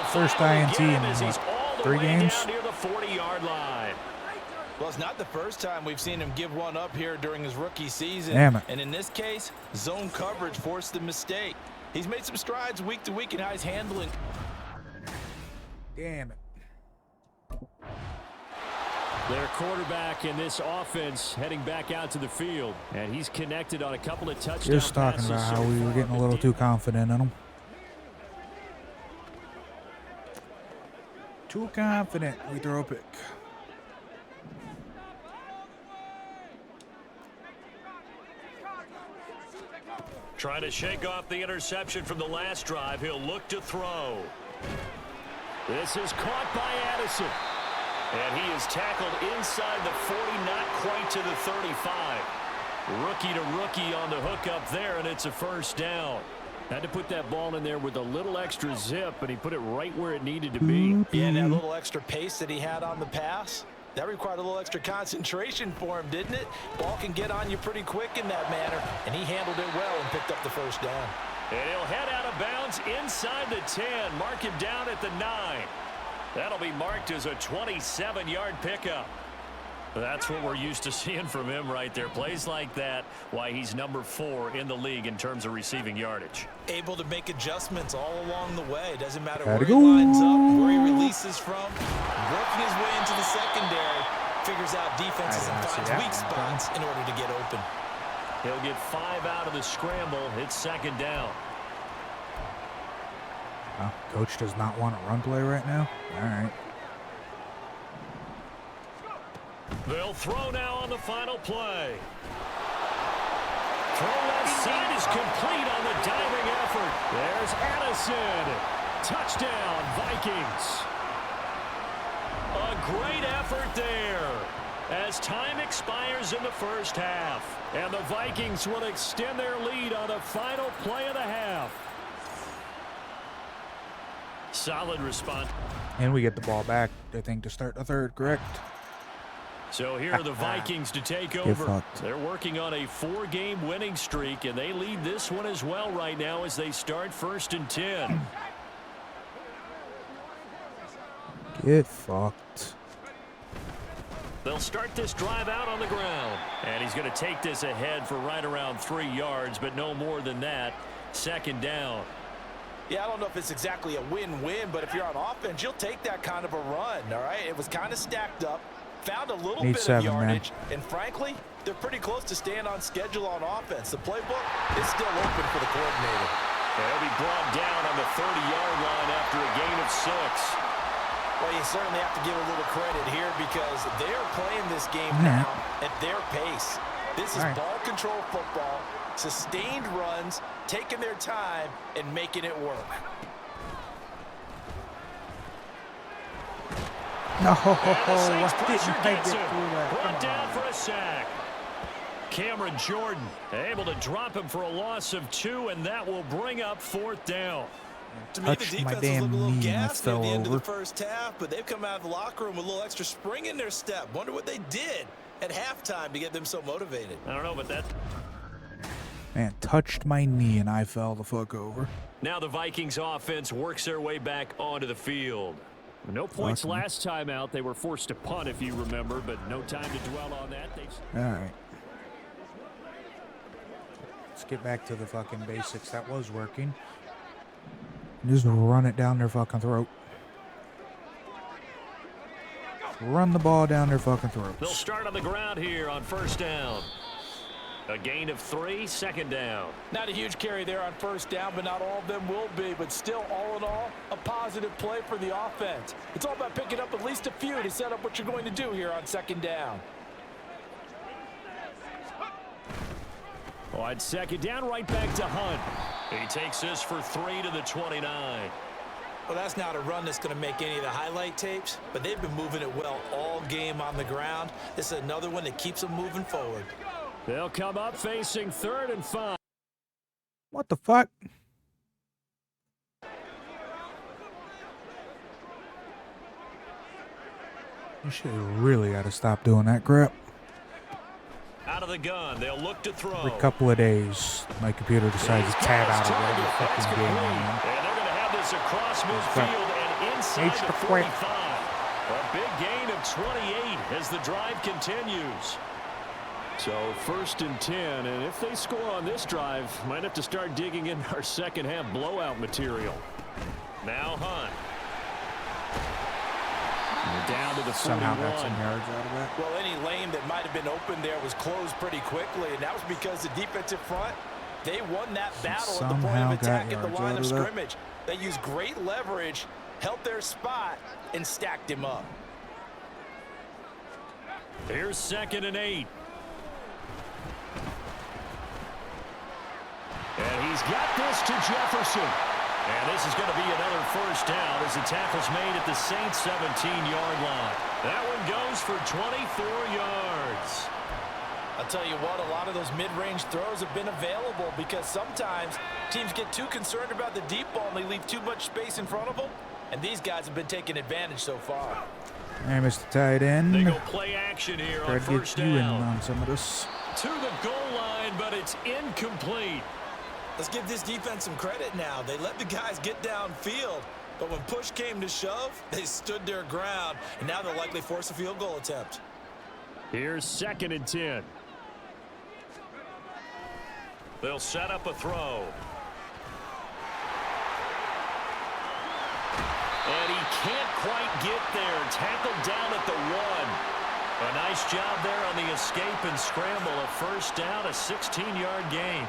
first INT in as he's what, all the 3 way games? down near the 40-yard line. Well, it's not the first time we've seen him give one up here during his rookie season. Damn it. And in this case, zone coverage forced the mistake. He's made some strides week to week in how he's handling. Damn it. Their quarterback in this offense heading back out to the field. And he's connected on a couple of touchdowns. Just talking about how we were getting a little too confident in him. Too confident. We throw a pick. Trying to shake off the interception from the last drive. He'll look to throw. This is caught by Addison. And he is tackled inside the 40, not quite to the 35. Rookie to rookie on the hook up there, and it's a first down. Had to put that ball in there with a little extra zip, and he put it right where it needed to be. Yeah, and that little extra pace that he had on the pass, that required a little extra concentration for him, didn't it? Ball can get on you pretty quick in that manner, and he handled it well and picked up the first down. And he'll head out of bounds inside the 10. Mark him down at the 9. That'll be marked as a 27-yard pickup. That's what we're used to seeing from him right there. Plays like that, why he's number 4 in the league in terms of receiving yardage. Able to make adjustments all along the way. Doesn't matter Gotta where he go. lines up, where he releases from. Working his way into the secondary. Figures out defenses and finds weak spots in order to get open. He'll get 5 out of the scramble. It's second down. Oh, coach does not want a run play right now? All right. They'll throw now on the final play. Throw left side is complete on the diving effort. There's Addison. Touchdown, Vikings. A great effort there as time expires in the first half. And the Vikings will extend their lead on the final play of the half. Solid response. And we get the ball back, I think, to start the third, correct? So here are the Vikings to take over. They're working on a 4-game winning streak, and they lead this one as well right now as they start 1st and 10. Get fucked. They'll start this drive out on the ground. And he's going to take this ahead for right around 3 yards, but no more than that. 2nd down. Yeah, I don't know if it's exactly a win-win, but if you're on offense, you'll take that kind of a run, all right? It was kind of stacked up, found a little bit of yardage, and frankly, they're pretty close to staying on schedule on offense. The playbook is still open for the coordinator. They'll be brought down on the 30-yard line after a gain of 6. Well, you certainly have to give a little credit here because they're playing this game now at their pace. This is ball control football, sustained runs, taking their time, and making it work. No, what didn't I get through that? Brought down for a sack. Cameron Jordan able to drop him for a loss of 2, and that will bring up 4th down. To me, the defense was looking a little gassed near the end of the first half, but they've come out of the locker room with a little extra spring in their step. Wonder what they did at halftime to get them so motivated. I don't know, but that... Man, touched my knee and I fell the fuck over. Now the Vikings offense works their way back onto the field. No points last time out. They were forced to punt, if you remember, but no time to dwell on that. All right. Let's get back to the fucking basics. That was working. Just run it down their fucking throat. Run the ball down their fucking throats. They'll start on the ground here on 1st down. A gain of 3, 2nd down. Not a huge carry there on 1st down, but not all of them will be. But still, all in all, a positive play for the offense. It's all about picking up at least a few to set up what you're going to do here on 2nd down. On 2nd down, right back to Hunt. He takes this for 3 to the 29. Well, that's not a run that's going to make any of the highlight tapes, but they've been moving it well all game on the ground. This is another one that keeps them moving forward. They'll come up facing 3rd and 5. What the fuck? You should really got to stop doing that crap. Out of the gun, they'll look to throw. Every couple of days, my computer decides to tab out of every fucking game. And they're going to have this across midfield and inside the 45. A big gain of 28 as the drive continues. So 1st and 10, and if they score on this drive, might have to start digging in our 2nd half blowout material. Now Hunt. Down to the 41. Somehow got some yards out of that. Well, any lane that might have been open there was closed pretty quickly, and that was because the defensive front, they won that battle at the point of attack at the line of scrimmage. They used great leverage, held their spot, and stacked him up. Here's 2nd and 8. And he's got this to Jefferson. And this is going to be another 1st down as the tackle's made at the Saints' 17-yard line. That one goes for 24 yards. I'll tell you what, a lot of those mid-range throws have been available because sometimes teams get too concerned about the deep ball and they leave too much space in front of them. And these guys have been taking advantage so far. Hey, Mr. Tight End. They go play action here on 1st down. In on some of this. To the goal line, but it's incomplete. Let's give this defense some credit now. They let the guys get downfield, but when push came to shove, they stood their ground, and now they'll likely force a field goal attempt. Here's 2nd and 10. They'll set up a throw. And he can't quite get there. Tackled down at the 1. A nice job there on the escape and scramble. A 1st down, a 16-yard gain.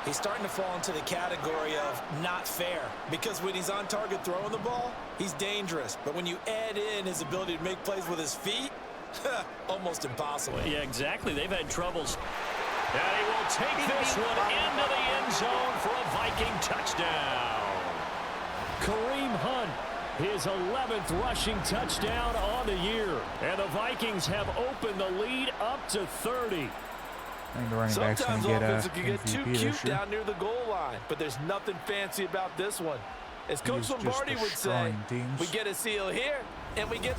He's starting to fall into the category of not fair because when he's on target throwing the ball, he's dangerous. But when you add in his ability to make plays with his feet, almost impossible. Yeah, exactly. They've had troubles. And he will take this one into the end zone for a Viking touchdown. Kareem Hunt, his 11th rushing touchdown on the year. And the Vikings have opened the lead up to 30. I think the running back's going to get offense can get too cute down near the goal line, but there's nothing fancy about this one. As Coach Lombardi would say, we get a seal here, and we get...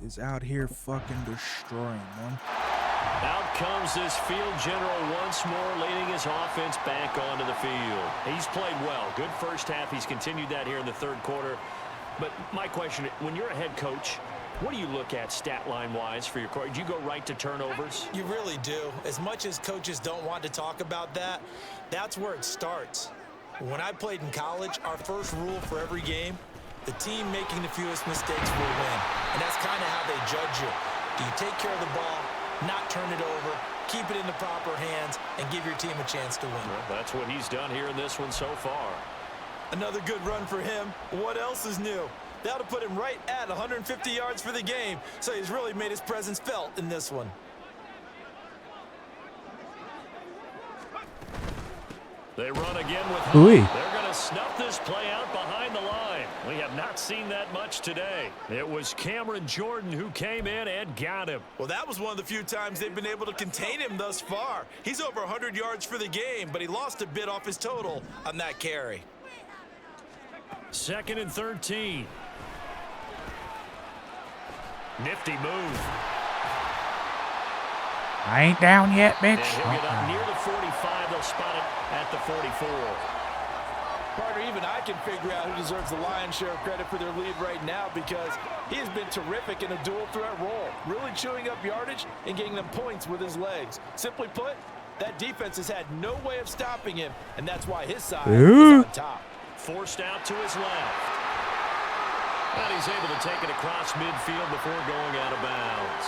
is out here fucking destroying them. Out comes this field general once more, leading his offense back onto the field. He's played well. Good first half. He's continued that here in the third quarter. But my question, when you're a head coach, what do you look at stat line-wise for your coach? Do you go right to turnovers? You really do. As much as coaches don't want to talk about that, that's where it starts. When I played in college, our first rule for every game, the team making the fewest mistakes will win. And that's kind of how they judge you. Do you take care of the ball, not turn it over, keep it in the proper hands, and give your team a chance to win? Well, that's what he's done here in this one so far. Another good run for him. What else is new? That'll put him right at 150 yards for the game, so he's really made his presence felt in this one. They run again with Hunt. They're going to snuff this play out behind the line. We have not seen that much today. It was Cameron Jordan who came in and got him. Well, that was one of the few times they've been able to contain him thus far. He's over 100 yards for the game, but he lost a bit off his total on that carry. 2nd and 13. Nifty move. I ain't down yet, bitch. And he'll get up near the 45. They'll spot it at the 44. Partner, even I can figure out who deserves the lion's share of credit for their lead right now, because he has been terrific in a dual threat role, really chewing up yardage and getting them points with his legs. Simply put, that defense has had no way of stopping him, and that's why his side is on top. Forced out to his left. And he's able to take it across midfield before going out of bounds.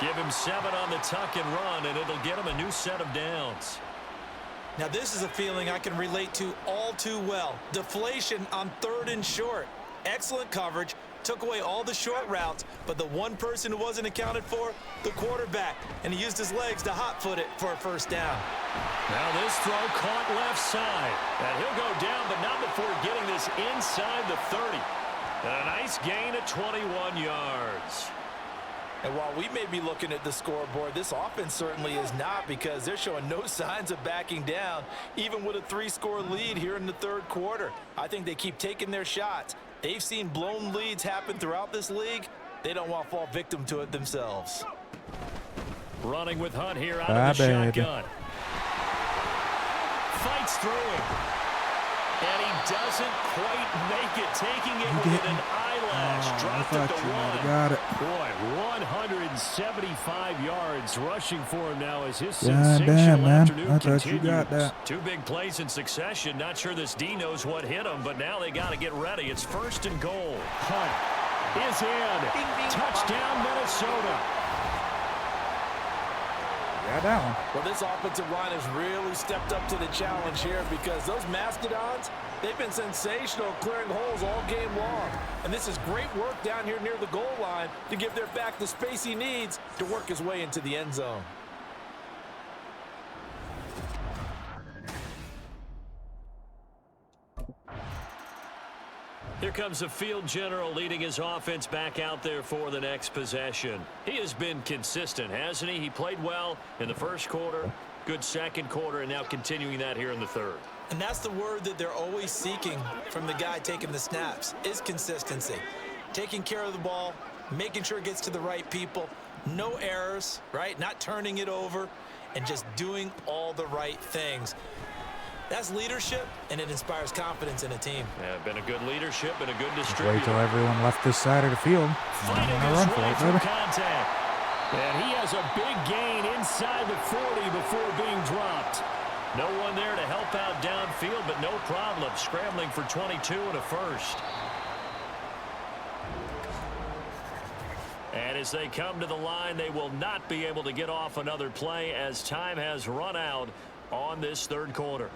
Give him 7 on the tuck and run, and it'll get him a new set of downs. Now, this is a feeling I can relate to all too well. Deflation on 3rd and short. Excellent coverage. Took away all the short routes, but the one person who wasn't accounted for, the quarterback, and he used his legs to hot-foot it for a first down. Now this throw caught left side, and he'll go down, but not before getting this inside the 30. And a nice gain of 21 yards. And while we may be looking at the scoreboard, this offense certainly is not, because they're showing no signs of backing down, even with a 3-score lead here in the third quarter. I think they keep taking their shots. They've seen blown leads happen throughout this league. They don't want to fall victim to it themselves. Running with Hunt here out of the shotgun. Fights through him. And he doesn't quite make it, taking it with an eyelash. Dropped at the 1. Got it. Boy, 175 yards rushing for him now as his God sensational damn, man. afternoon I thought continues. you got that. 2 big plays in succession. Not sure this D knows what hit him, but now they got to get ready. It's 1st and goal. Hunt is in. Touchdown, Minnesota. Got that one. Well, this offensive line has really stepped up to the challenge here, because those Mastodons, they've been sensational clearing holes all game long. And this is great work down here near the goal line to give their back the space he needs to work his way into the end zone. Here comes the field general leading his offense back out there for the next possession. He has been consistent, hasn't he? He played well in the first quarter, good second quarter, and now continuing that here in the third. And that's the word that they're always seeking from the guy taking the snaps, is consistency. Taking care of the ball, making sure it gets to the right people, no errors, right? Not turning it over, and just doing all the right things. That's leadership, and it inspires confidence in a team. Yeah, been a good leadership and a good distributor. Wait till everyone left this side of the field. Fighting his way through contact. And he has a big gain inside the 40 before being dropped. No one there to help out downfield, but no problem. Scrambling for 22 and a first. And as they come to the line, they will not be able to get off another play as time has run out on this third quarter.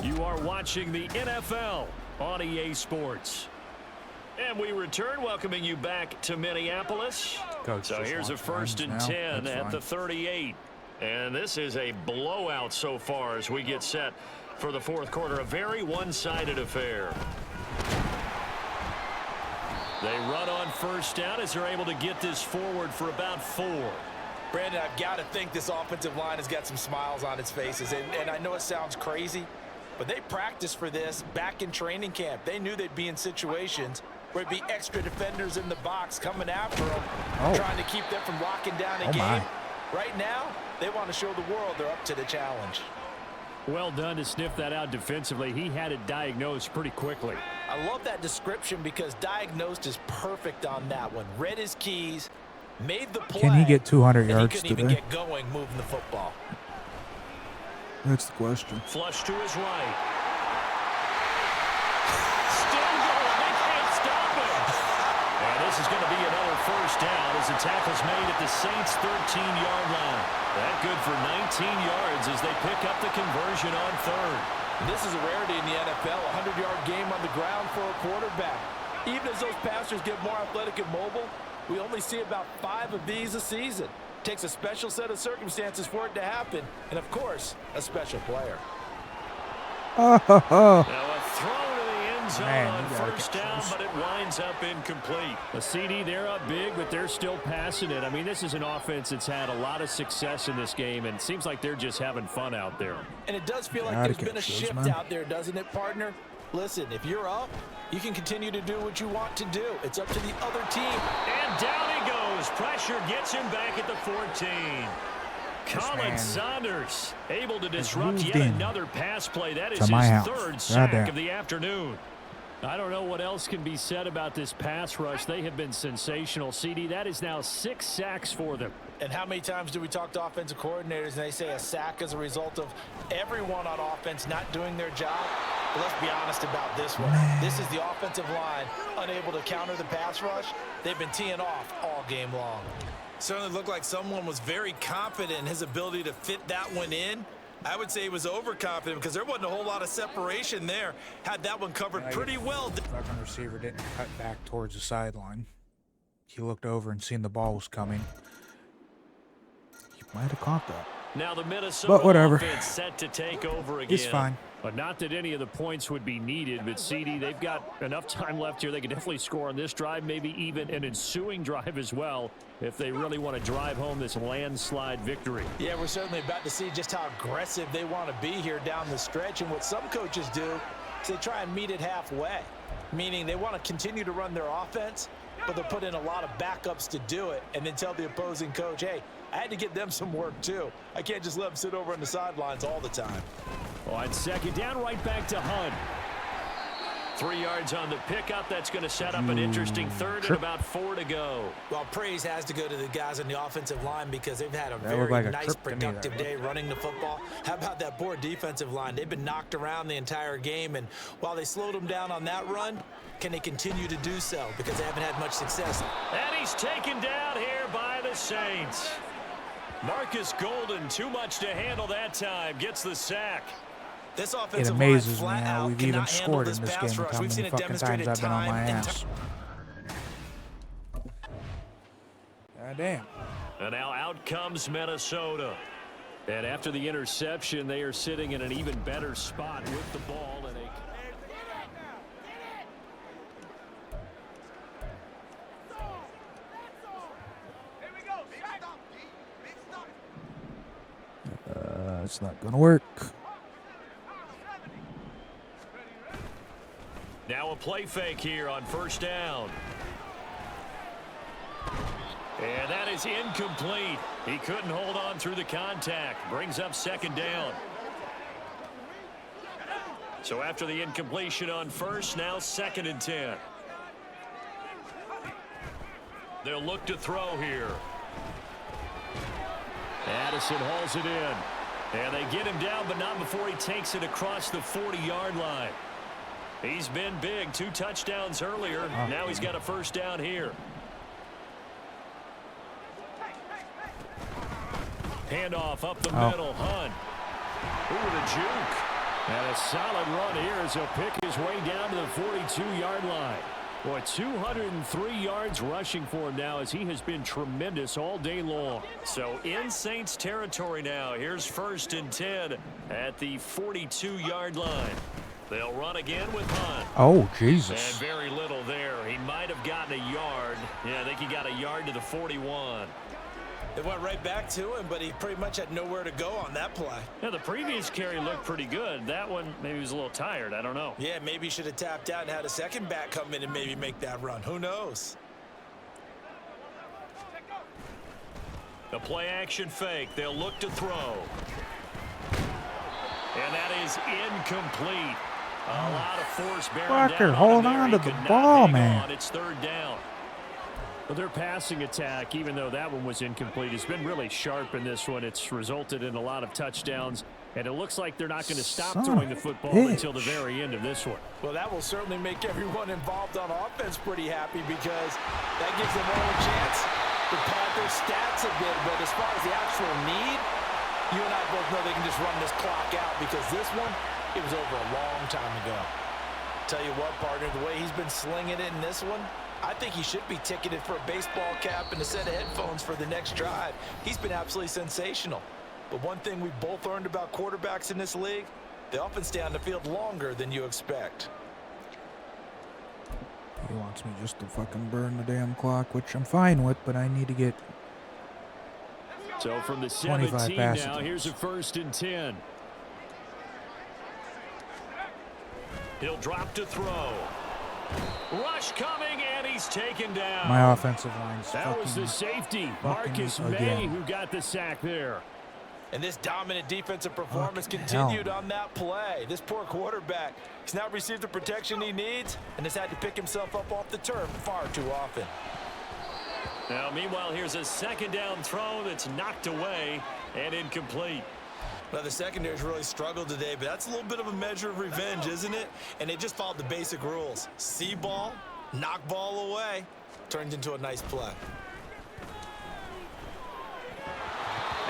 You are watching the NFL on EA Sports. And we return, welcoming you back to Minneapolis. Coach, so here's a 1st and 10 at the 38. And this is a blowout so far as we get set for the fourth quarter. A very one-sided affair. They run on 1st down as they're able to get this forward for about 4. Brandon, I've got to think this offensive line has got some smiles on its faces. And I know it sounds crazy, but they practiced for this back in training camp. They knew they'd be in situations where there'd be extra defenders in the box coming after them, trying to keep them from locking down a game. My. Right now, they want to show the world they're up to the challenge. Well done to sniff that out defensively. He had it diagnosed pretty quickly. I love that description because diagnosed is perfect on that one. Read his keys, made the play. Can he get 200 yards he couldn't today? even get going moving the football. That's the question. Flush to his right. Still going. They can't stop him. And this is going to be another first down as the tackle's made at the Saints' 13-yard line. That good for 19 yards as they pick up the conversion on third. This is a rarity in the NFL, a 100-yard game on the ground for a quarterback. Even as those passers get more athletic and mobile, we only see about 5 of these a season. Takes a special set of circumstances for it to happen, and of course, a special player. Now a throw to the end zone on you first down, but it winds up incomplete. A CD, they're up big, but they're still passing it. I mean, this is an offense that's had a lot of success in this game, and it seems like they're just having fun out there. And it does feel like there's been a shift out there, doesn't it, partner? Listen, if you're up, you can continue to do what you want to do. It's up to the other team. And down he goes. Pressure gets him back at the 14. Colin Saunders able to disrupt yet another pass play. That is his third sack of the afternoon. I don't know what else can be said about this pass rush. They have been sensational, CD. That is now 6 sacks for them. And how many times do we talk to offensive coordinators and they say a sack is a result of everyone on offense not doing their job? But let's be honest about this one. This is the offensive line unable to counter the pass rush. They've been teeing off all game long. Certainly looked like someone was very confident in his ability to fit that one in. I would say he was overconfident because there wasn't a whole lot of separation there. Had that one covered pretty well. The second receiver didn't cut back towards the sideline. He looked over and seen the ball was coming. He might have caught that. Now the Minnesota offense set to take over again. It's fine. But not that any of the points would be needed, but CD, they've got enough time left here. They could definitely score on this drive, maybe even an ensuing drive as well, if they really want to drive home this landslide victory. Yeah, we're certainly about to see just how aggressive they want to be here down the stretch. And what some coaches do is they try and meet it halfway, meaning they want to continue to run their offense, but they'll put in a lot of backups to do it and then tell the opposing coach, hey, I had to get them some work too. I can't just let them sit over on the sidelines all the time. On second down, right back to Hunt. 3 yards on the pickup. That's going to set up an interesting third and about 4 to go. Well, praise has to go to the guys on the offensive line because they've had a very nice, productive day running the football. How about that poor defensive line? They've been knocked around the entire game, and while they slowed them down on that run, can they continue to do so because they haven't had much success? And he's taken down here by the Saints. Marcus Golden, too much to handle that time, gets the sack. This offensive line flat me how we've even scored in this game. How many fucking times I've been on my ass. God damn. And now out comes Minnesota. And after the interception, they are sitting in an even better spot with the ball. And it's not gonna work. Now a play fake here on first down. And that is incomplete. He couldn't hold on through the contact. Brings up second down. So after the incompletion on first, now 2nd and 10. They'll look to throw here. Addison hauls it in. And they get him down, but not before he takes it across the 40-yard line. He's been big. 2 touchdowns earlier. Now he's got a first down here. Handoff up the middle. Hunt. Ooh, the juke. And a solid run here as he'll pick his way down to the 42-yard line. Boy, 203 yards rushing for him now as he has been tremendous all day long. So in Saints territory now. Here's 1st and 10 at the 42-yard line. They'll run again with Hunt. Oh, Jesus. And very little there. He might have gotten a yard. Yeah, I think he got a yard to the 41. It went right back to him, but he pretty much had nowhere to go on that play. Yeah, the previous carry looked pretty good. That one, maybe he was a little tired. I don't know. Yeah, maybe he should have tapped out and had a second back come in and maybe make that run. Who knows? The play action fake. They'll look to throw. And that is incomplete. A lot of force bearing Fucker, down hold on on there. to He the could ball, not hang man. on. It's third down. Well, their passing attack, even though that one was incomplete, has been really sharp in this one. It's resulted in a lot of touchdowns, and it looks like they're not going to stop Son throwing the of a football bitch. until the very end of this one. Well, that will certainly make everyone involved on offense pretty happy because that gives them all a chance to pad their stats a bit. But as far as the actual need, you and I both know they can just run this clock out because this one, it was over a long time ago. Tell you what, partner, the way he's been slinging it in this one, I think he should be ticketed for a baseball cap and a set of headphones for the next drive. He's been absolutely sensational. But one thing we both learned about quarterbacks in this league, they often stay on the field longer than you expect. He wants me just to fucking burn the damn clock, which I'm fine with, but I need to get So from the 25 17 pass now, here's a attempts. 1st and 10. He'll drop to throw. Rush coming, and he's taken down. My offensive line's That was the fucking... safety, fucking Marcus May, again. who got the sack there. And this dominant defensive performance Fucking continued hell. on that play. This poor quarterback, he's not received the protection he needs and has had to pick himself up off the turf far too often. Now, meanwhile, here's a 2nd down throw that's knocked away and incomplete. Well, the secondary's really struggled today, but that's a little bit of a measure of revenge, isn't it? And they just followed the basic rules. See ball, knock ball away, turned into a nice play.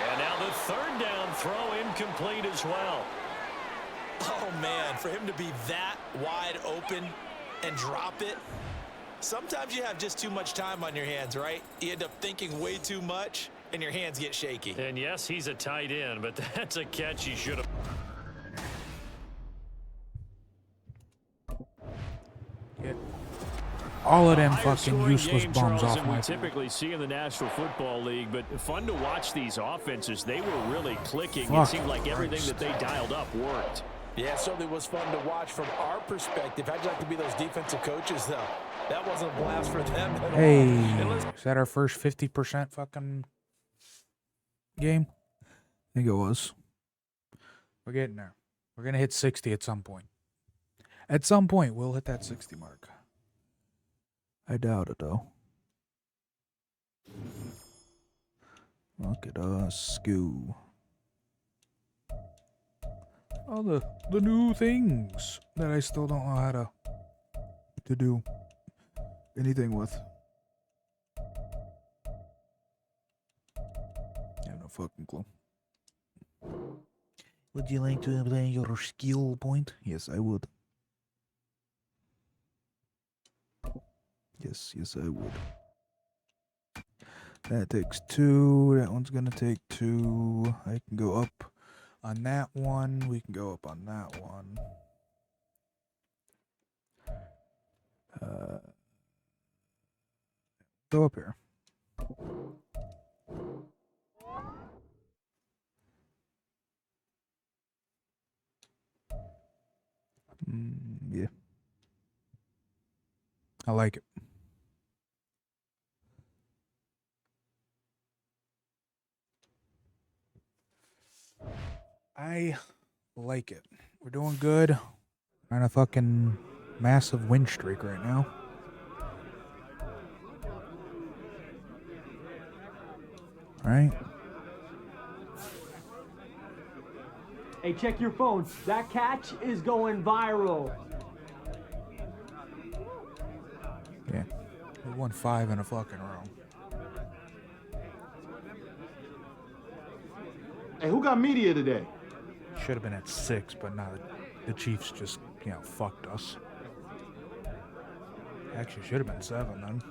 And now the 3rd down throw incomplete as well. Oh, man, for him to be that wide open and drop it, sometimes you have just too much time on your hands, right? You end up thinking way too much, and your hands get shaky. And yes, he's a tight end, but that's a catch he should have. Get all of them Higher fucking scoring useless game, bums Charles, off than my we field. typically see in the National Football League, but fun to watch these offenses. They were really clicking. It Fuck seemed like everything Christ. that they dialed up worked. Yeah, it certainly was fun to watch from our perspective. How'd you like to be those defensive coaches, though? That wasn't a blast for them at all. Hey, And let's is that our first 50% fucking game? I think it was. We're getting there. We're going to hit 60 at some point. At some point, we'll hit that 60 mark. I doubt it, though. Look at us go. All the new things that I still don't know how to do anything with. I have no fucking clue. Would you like to play your skill point? Yes, I would. Yes, I would. That takes 2. That one's gonna take 2. I can go up on that one. We can go up on that one. Go up here. Yeah. I like it. I like it. We're doing good. We're on a fucking massive win streak right now. Right? Hey, check your phone. That catch is going viral. Yeah. We won 5 in a fucking row. Hey, who got media today? Should have been at 6, but now the Chiefs just, fucked us. Actually, should have been 7 then.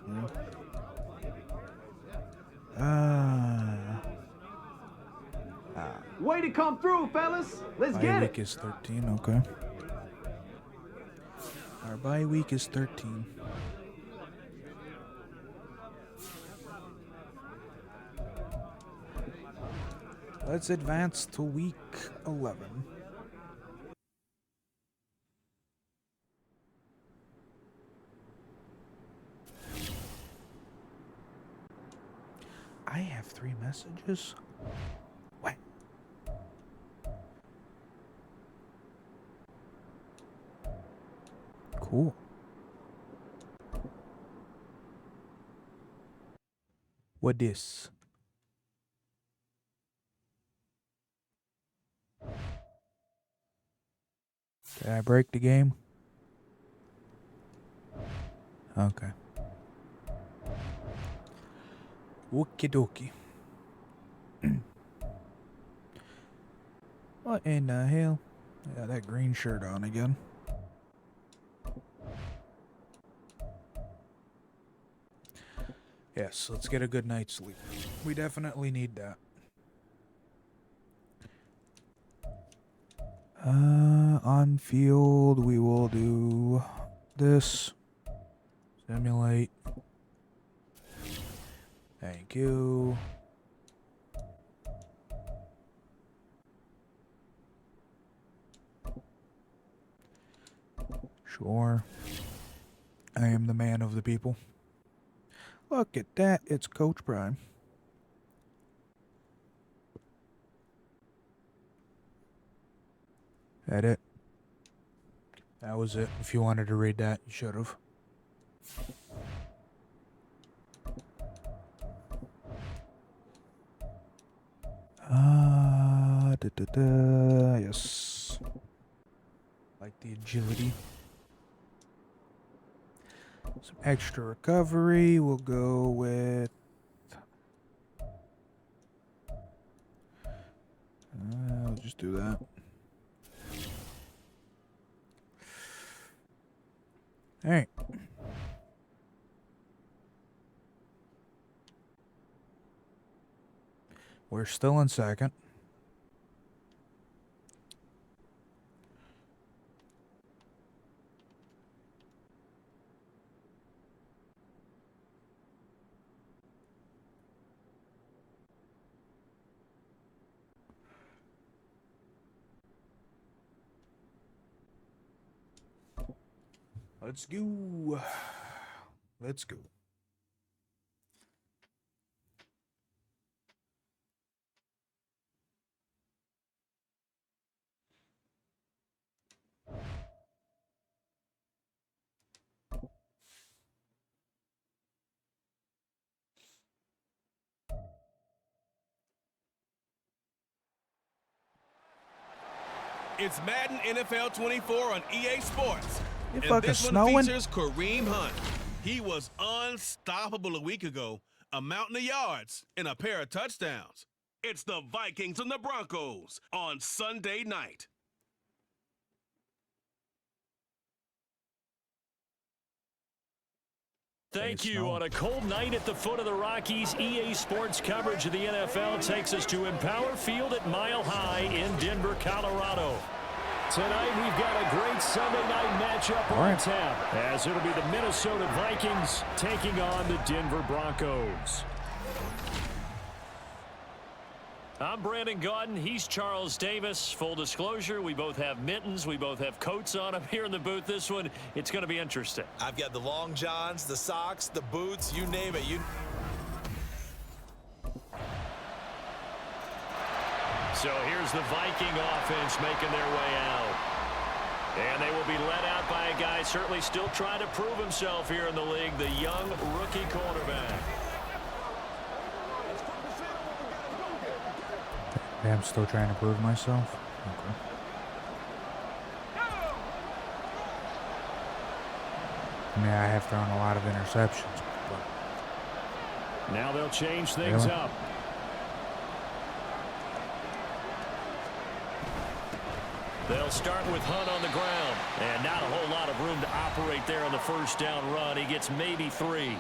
Way to come through, fellas. Let's Bye get week it. is 13, okay. Our bye week is 13. Let's advance to week 11. I have 3 messages. What? Cool. What this? Did I break the game? Okay. Okie dokie. What in the hell? Yeah, that green shirt on again. Yes, let's get a good night's sleep. We definitely need that. On field, we will do this. Simulate. Thank you. Sure. I am the man of the people. Look at that. It's Coach Prime. That it? That was it. If you wanted to read that, you should have. Yes. Like the agility. Some extra recovery. We'll go with... I'll just do that. Alright. We're still in second. Let's go. Let's go. It's Madden NFL 24 on EA Sports. It's and fucking this one snowing. features Kareem Hunt. He was unstoppable a week ago, a mountain of yards and a pair of touchdowns. It's the Vikings and the Broncos on Sunday night. Thank you. On a cold night at the foot of the Rockies, EA Sports coverage of the NFL takes us to Empower Field at Mile High in Denver, Colorado. Tonight, we've got a great Sunday night matchup on tap, as it'll be the Minnesota Vikings taking on the Denver Broncos. I'm Brandon Gaudin. He's Charles Davis. Full disclosure, we both have mittens. We both have coats on up here in the booth. This one, it's going to be interesting. I've got the long johns, the socks, the boots, you name it. So here's the Viking offense making their way out. And they will be led out by a guy certainly still trying to prove himself here in the league, the young rookie quarterback. I'm still trying to prove myself. Okay. I mean, I have thrown a lot of interceptions. But now they'll change things up. They'll start with Hunt on the ground. And not a whole lot of room to operate there on the first down run. He gets maybe 3.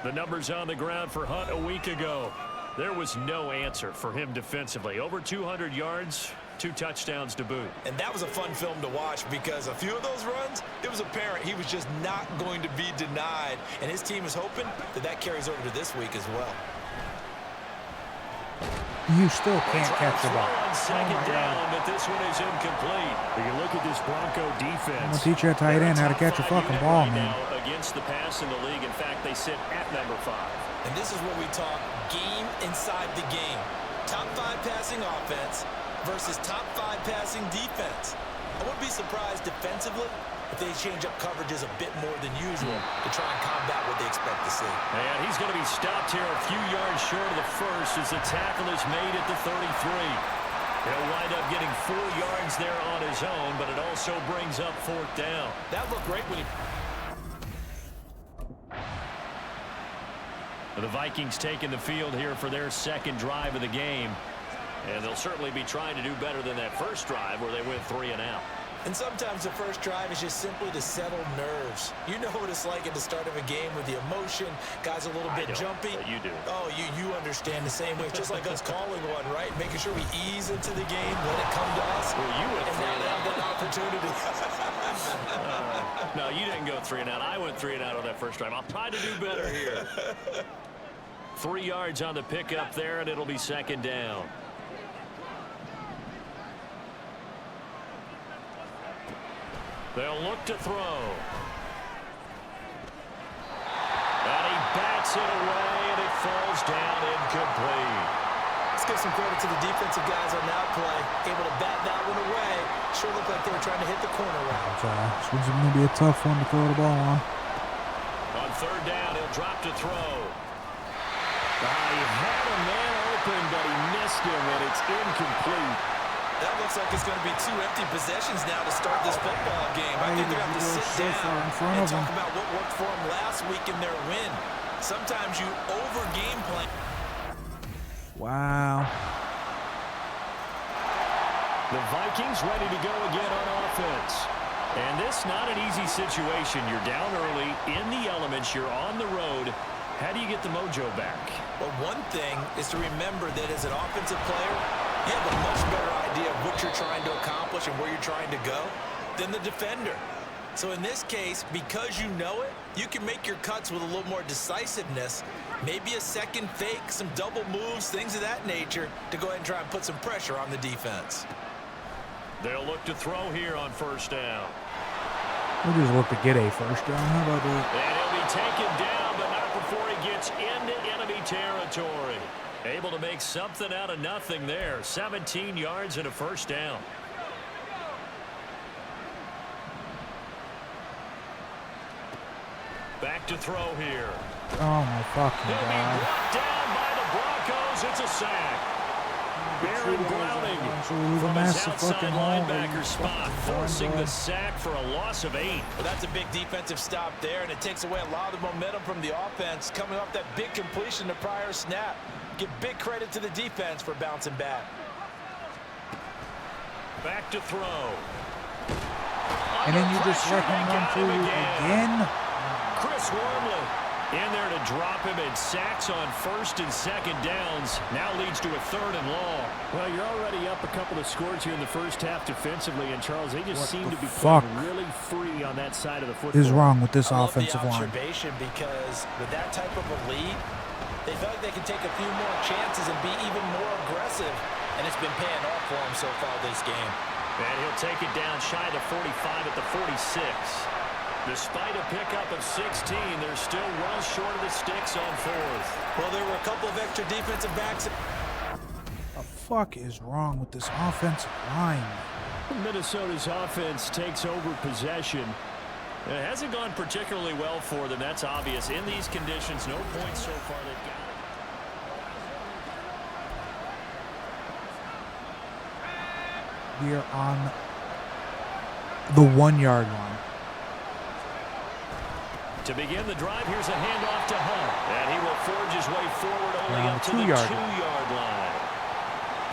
The numbers on the ground for Hunt a week ago. There was no answer for him defensively. Over 200 yards, 2 touchdowns to boot. And that was a fun film to watch because a few of those runs, it was apparent he was just not going to be denied. And his team is hoping that that carries over to this week as well. You still can't catch the ball. On second down, but this one is incomplete. You look at this Bronco defense. I'm gonna teach you a tight end how to catch a fucking ball, man. Against the pass in the league. In fact, they sit at number 5. And this is where we talk game inside the game. Top 5 passing offense versus top 5 passing defense. I wouldn't be surprised defensively if they change up coverages a bit more than usual to try and combat what they expect to see. And he's going to be stopped here a few yards short of the first as the tackle is made at the 33. He'll wind up getting 4 yards there on his own, but it also brings up 4th down. That looked great when he... The Vikings taking the field here for their second drive of the game. And they'll certainly be trying to do better than that first drive where they went 3 and out. And sometimes the first drive is just simply to settle nerves. You know what it's like at the start of a game with the emotion, guys a little bit jumpy. You do. Oh, you understand the same way. It's just like us calling one, right? Making sure we ease into the game, let it come to us. Well, you went and now they have that opportunity. No, you didn't go 3 and out. I went 3 and out on that first drive. I'll try to do better here. 3 yards on the pickup there, and it'll be second down. They'll look to throw. And he bats it away, and it falls down incomplete. Let's give some credit to the defensive guys on that play. Able to bat that one away. Sure looked like they were trying to hit the corner route. This one's going to be a tough one to throw the ball on. On 3rd down, he'll drop to throw. He had a man open, but he missed him, and it's incomplete. That looks like it's going to be 2 empty possessions now to start this football game. I think they're going to have to sit down and talk about what worked for them last week in their win. Sometimes you over-game plan. Wow. The Vikings ready to go again on offense. And this not an easy situation. You're down early, in the elements, you're on the road. How do you get the mojo back? Well, one thing is to remember that as an offensive player, you have a much better idea of what you're trying to accomplish and where you're trying to go than the defender. So in this case, because you know it, you can make your cuts with a little more decisiveness, maybe a second fake, some double moves, things of that nature, to go ahead and try and put some pressure on the defense. They'll look to throw here on 1st down. We'll just look to get a first down. How about that? And he'll be taken down, but not before he gets into enemy territory. Able to make something out of nothing there. 17 yards and a first down. Back to throw here. Oh, my fucking He'll be God. brought down by the Broncos. It's a sack. Baron Browning from his outside linebacker spot, forcing the sack for a loss of 8. Well, that's a big defensive stop there, and it takes away a lot of the momentum from the offense coming off that big completion the prior snap. Give big credit to the defense for bouncing back. Back to throw. And then you just let him run through again? Chris Wormley in there to drop him, and sacks on 1st and 2nd downs. Now leads to a 3rd and long. Well, you're already up a couple of scores here in the first half defensively, and Charles, they just seem to be playing really free on that side of the football. What is wrong with this I love offensive the line? observation, because with that type of a lead, they felt like they can take a few more chances and be even more aggressive, and it's been paying off for them so far this game. And he'll take it down shy of the 45 at the 46. Despite a pickup of 16, they're still well short of the sticks on 4th. Well, there were a couple of extra defensive backs. What the fuck is wrong with this offensive line? Minnesota's offense takes over possession. It hasn't gone particularly well for them. That's obvious. In these conditions, no points so far they've got. We are on the 1-yard line. To begin the drive, here's a handoff to Hunt. And he will forge his way forward only up to the 2-yard line.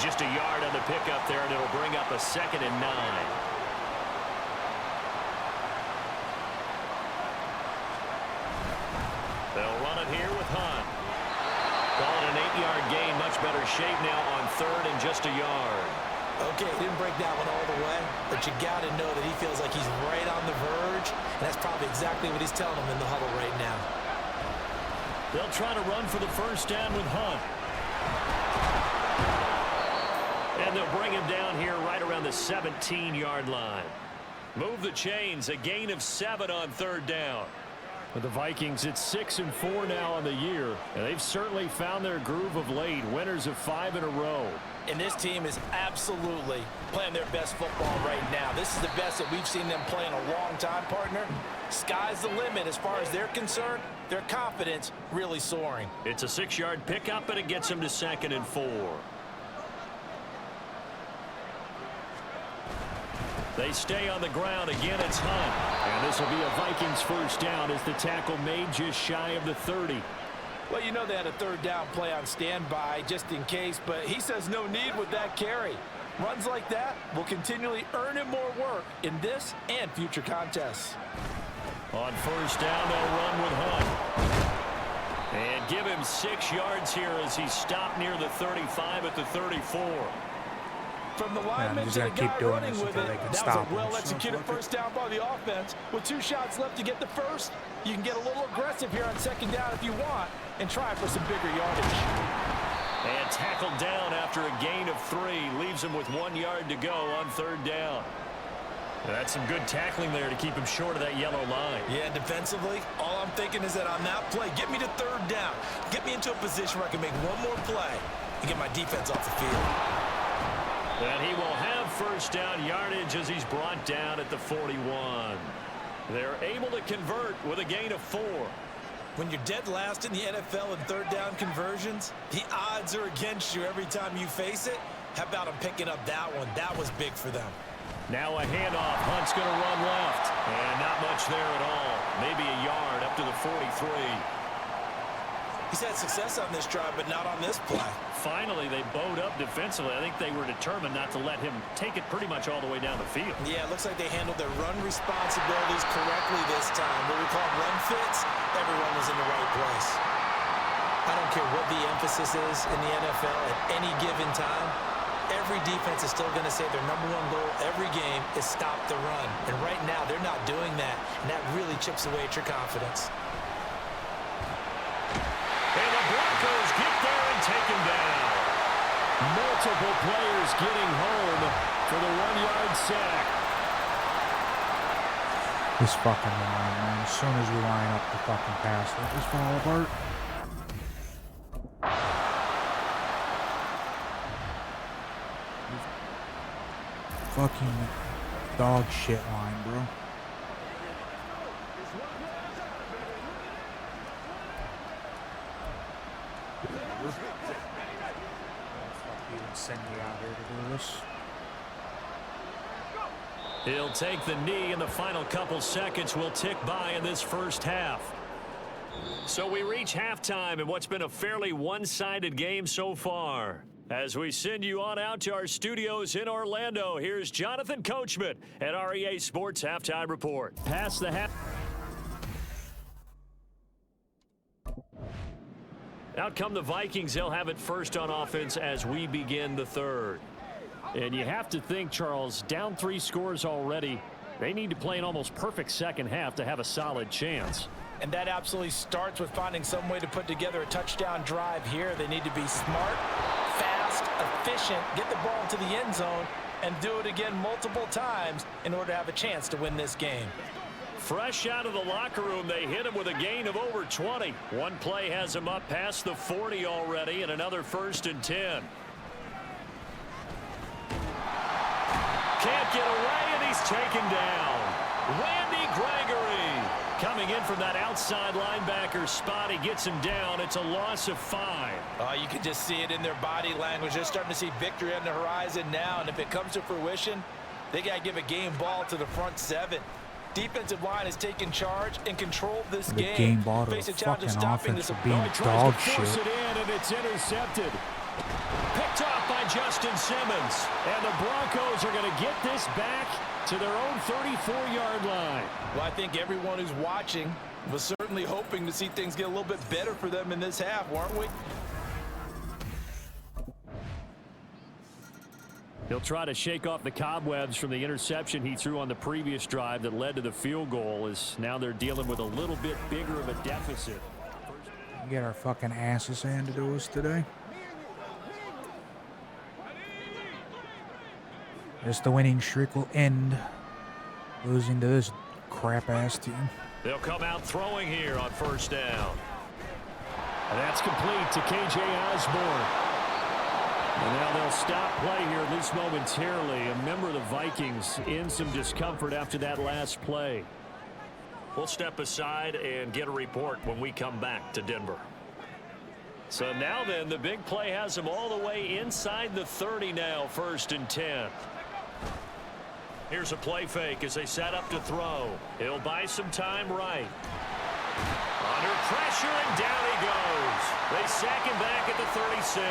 Just a yard on the pickup there, and it'll bring up a 2nd and 9. They'll run it here with Hunt. Call it an 8-yard gain. Much better shape now on 3rd and just a yard. Okay, didn't break that one all the way, but you got to know that he feels like he's right on the verge, and that's probably exactly what he's telling him in the huddle right now. They'll try to run for the first down with Hunt. And they'll bring him down here right around the 17-yard line. Move the chains, a gain of 7 on 3rd down. For the Vikings, it's 6-4 now on the year, and they've certainly found their groove of late, winners of 5 in a row. And this team is absolutely playing their best football right now. This is the best that we've seen them play in a long time, partner. Sky's the limit as far as they're concerned. Their confidence really soaring. It's a 6-yard pickup, and it gets them to 2nd and 4. They stay on the ground. Again, it's Hunt. And this will be a Vikings first down as the tackle made just shy of the 30. Well, you know they had a 3rd down play on standby just in case, but he says no need with that carry. Runs like that will continually earn him more work in this and future contests. On 1st down, they'll run with Hunt. And give him 6 yards here as he stopped near the 35 at the 34. From the lineman to the guy running with it, that was a well-executed first down by the offense. With 2 shots left to get the first, you can get a little aggressive here on 2nd down if you want and try for some bigger yardage. And tackled down after a gain of 3. Leaves him with 1 yard to go on 3rd down. That's some good tackling there to keep him short of that yellow line. Yeah, defensively, all I'm thinking is that on that play, get me to 3rd down. Get me into a position where I can make one more play and get my defense off the field. And he will have first down yardage as he's brought down at the 41. They're able to convert with a gain of 4. When you're dead last in the NFL in 3rd down conversions, the odds are against you every time you face it. How about him picking up that one? That was big for them. Now a handoff. Hunt's going to run left. And not much there at all. Maybe a yard up to the 43. He's had success on this drive, but not on this play. Finally, they bowed up defensively. I think they were determined not to let him take it pretty much all the way down the field. Yeah, it looks like they handled their run responsibilities correctly this time. What we call run fits, everyone was in the right place. I don't care what the emphasis is in the NFL at any given time. Every defense is still going to say their #1 goal every game is stop the run. And right now, they're not doing that, and that really chips away at your confidence. And the Broncos get there and take him down. Multiple players getting home for the 1-yard sack. This fucking line, man. As soon as we line up the fucking pass, let this fall apart. Fucking dog shit line, bro. Send me out here to do this. He'll take the knee, and the final couple seconds will tick by in this first half. So we reach halftime in what's been a fairly one-sided game so far. As we send you on out to our studios in Orlando, here's Jonathan Coachman at REA Sports Halftime Report. Past the half. Out come the Vikings. They'll have it first on offense as we begin the 3rd. And you have to think, Charles, down 3 scores already. They need to play an almost perfect second half to have a solid chance. And that absolutely starts with finding some way to put together a touchdown drive here. They need to be smart, fast, efficient, get the ball into the end zone, and do it again multiple times in order to have a chance to win this game. Fresh out of the locker room, they hit him with a gain of over 20. One play has him up past the 40 already, and another 1st and 10. Can't get away, and he's taken down. Randy Gregory coming in from that outside linebacker spot. He gets him down. It's a loss of 5. You can just see it in their body language. They're starting to see victory on the horizon now, and if it comes to fruition, they got to give a game ball to the front 7. Defensive line has taken charge and controlled this game. Game ball to the challenge of fucking stopping offense this for being dog shit. It in, and it's intercepted. Picked off by Justin Simmons. And the Broncos are going to get this back to their own 34-yard line. Well, I think everyone who's watching was certainly hoping to see things get a little bit better for them in this half, weren't we? He'll try to shake off the cobwebs from the interception he threw on the previous drive that led to the field goal, as now they're dealing with a little bit bigger of a deficit. Get our fucking asses handed to us today. As the winning streak will end, losing to this crap-ass team. They'll come out throwing here on first down. And that's complete to K.J. Osborne. And now they'll stop play here, at least momentarily. A member of the Vikings in some discomfort after that last play. We'll step aside and get a report when we come back to Denver. So now then, the big play has them all the way inside the 30 now, 1st and 10. Here's a play fake as they set up to throw. He'll buy some time right. Under pressure, and down he goes. They sack him back at the 36.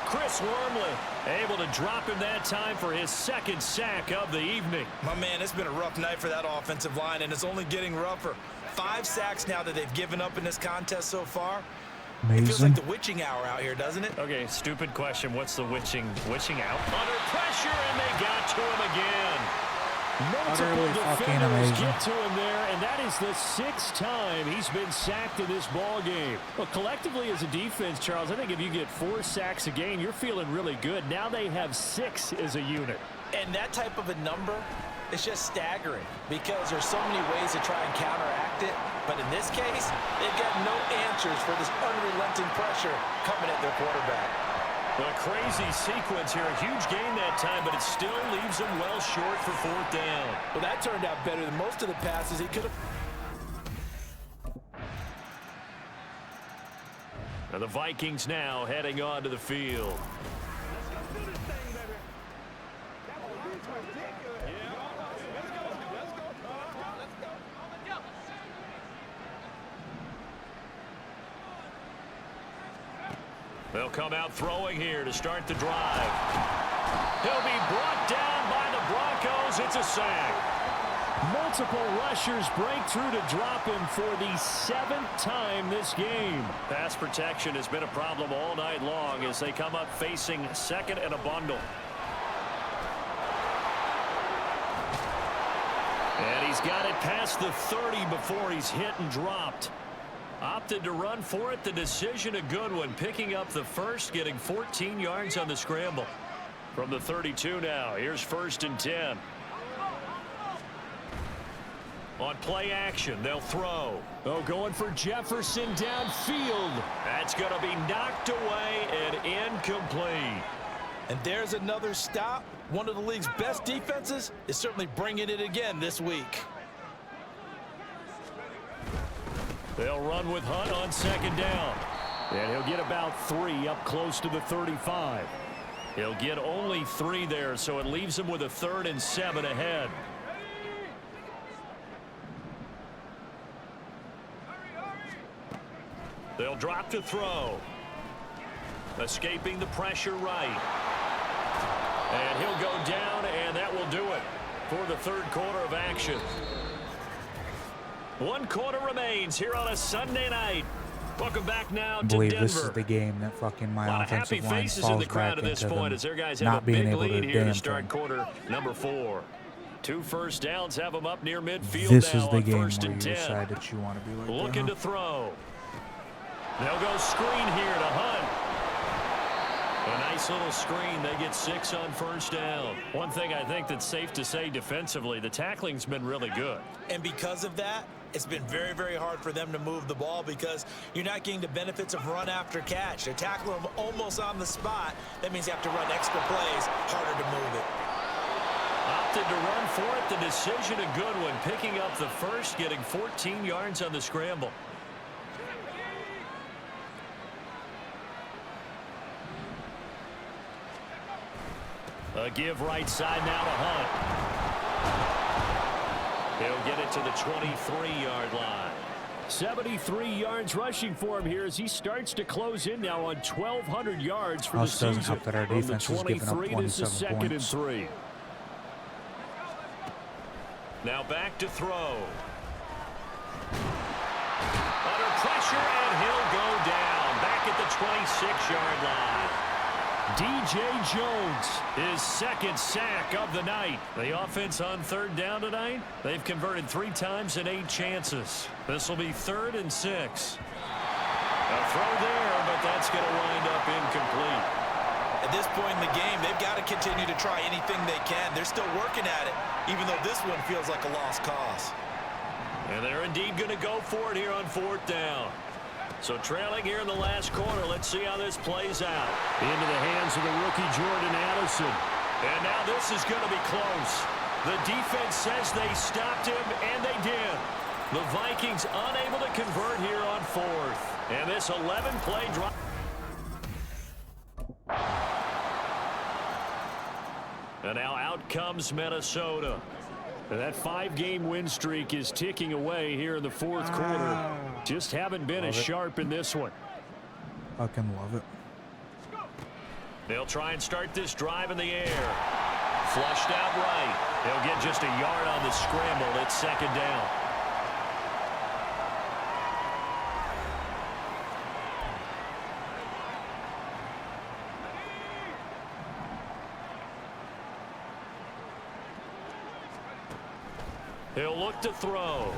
Chris Wormley able to drop him that time for his 2nd sack of the evening. My man, it's been a rough night for that offensive line, and it's only getting rougher. 5 sacks now that they've given up in this contest so far. Amazing. It feels like the witching hour out here, doesn't it? Okay, stupid question. What's the witching out? Under pressure, and they got to him again. Multiple defenders get to him there, and that is the 6th time he's been sacked in this ball game. Well, collectively as a defense, Charles, I think if you get 4 sacks a game, you're feeling really good. Now they have 6 as a unit. And that type of a number is just staggering because there's so many ways to try and counteract it. But in this case, they've got no answers for this unrelenting pressure coming at their quarterback. A crazy sequence here. A huge gain that time, but it still leaves them well short for 4th down. Well, that turned out better than most of the passes he could have. And the Vikings now heading onto the field. They'll come out throwing here to start the drive. He'll be brought down by the Broncos. It's a sack. Multiple rushers break through to drop him for the 7th time this game. Pass protection has been a problem all night long as they come up facing 2nd and a bundle. And he's got it past the 30 before he's hit and dropped. Opted to run for it. The decision a good one. Picking up the 1st, getting 14 yards on the scramble. From the 32 now. Here's 1st and 10. On play action, they'll throw. Oh, going for Jefferson downfield. That's going to be knocked away and incomplete. And there's another stop. One of the league's best defenses is certainly bringing it again this week. They'll run with Hunt on 2nd down. And he'll get about 3 up close to the 35. He'll get only 3 there, so it leaves him with a 3rd and 7 ahead. They'll drop to throw. Escaping the pressure right. And he'll go down, and that will do it for the 3rd quarter of action. 1 quarter remains here on a Sunday night. Welcome back now to Denver. I believe this is the game that fucking my offensive line falls back in this into point them as their guys not have a being big able to lead do here damn to start thing. quarter number 4. 2 first downs have them up near midfield. This now is the on game 1st where you and 10. decide that you want to be like Looking that. to throw. They'll go screen here to Hunt. A nice little screen. They get 6 on 1st down. One thing I think that's safe to say defensively, the tackling's been really good. And because of that, it's been very, very hard for them to move the ball because you're not getting the benefits of run after catch. They're tackling them almost on the spot. That means you have to run extra plays, harder to move it. Opted to run for it. The decision a good one. Picking up the 1st, getting 14 yards on the scramble. A give right side now to Hunt. He'll get it to the 23-yard line. 73 yards rushing for him here as he starts to close in now on 1,200 yards for the season. Doesn't help that our defense is giving up 27 2nd points. and 3. Now back to throw. Under pressure, and he'll go down. Back at the 26-yard line. DJ Jones, his 2nd sack of the night. The offense on 3rd down tonight, they've converted 3 times in 8 chances. This will be 3rd and 6. A throw there, but that's going to wind up incomplete. And this point in the game, they've got to continue to try anything they can. They're still working at it, even though this one feels like a lost cause. And they're indeed going to go for it here on 4th down. So trailing here in the last quarter, let's see how this plays out. Into the hands of the rookie Jordan Addison. And now this is going to be close. The defense says they stopped him, and they did. The Vikings unable to convert here on 4th. And this 11-play drive. And now out comes Minnesota. And that 5-game win streak is ticking away here in the 4th quarter. Just haven't been as sharp in this one. Fucking love it. They'll try and start this drive in the air. Flushed out right. They'll get just a yard on the scramble. It's 2nd down. He'll look to throw.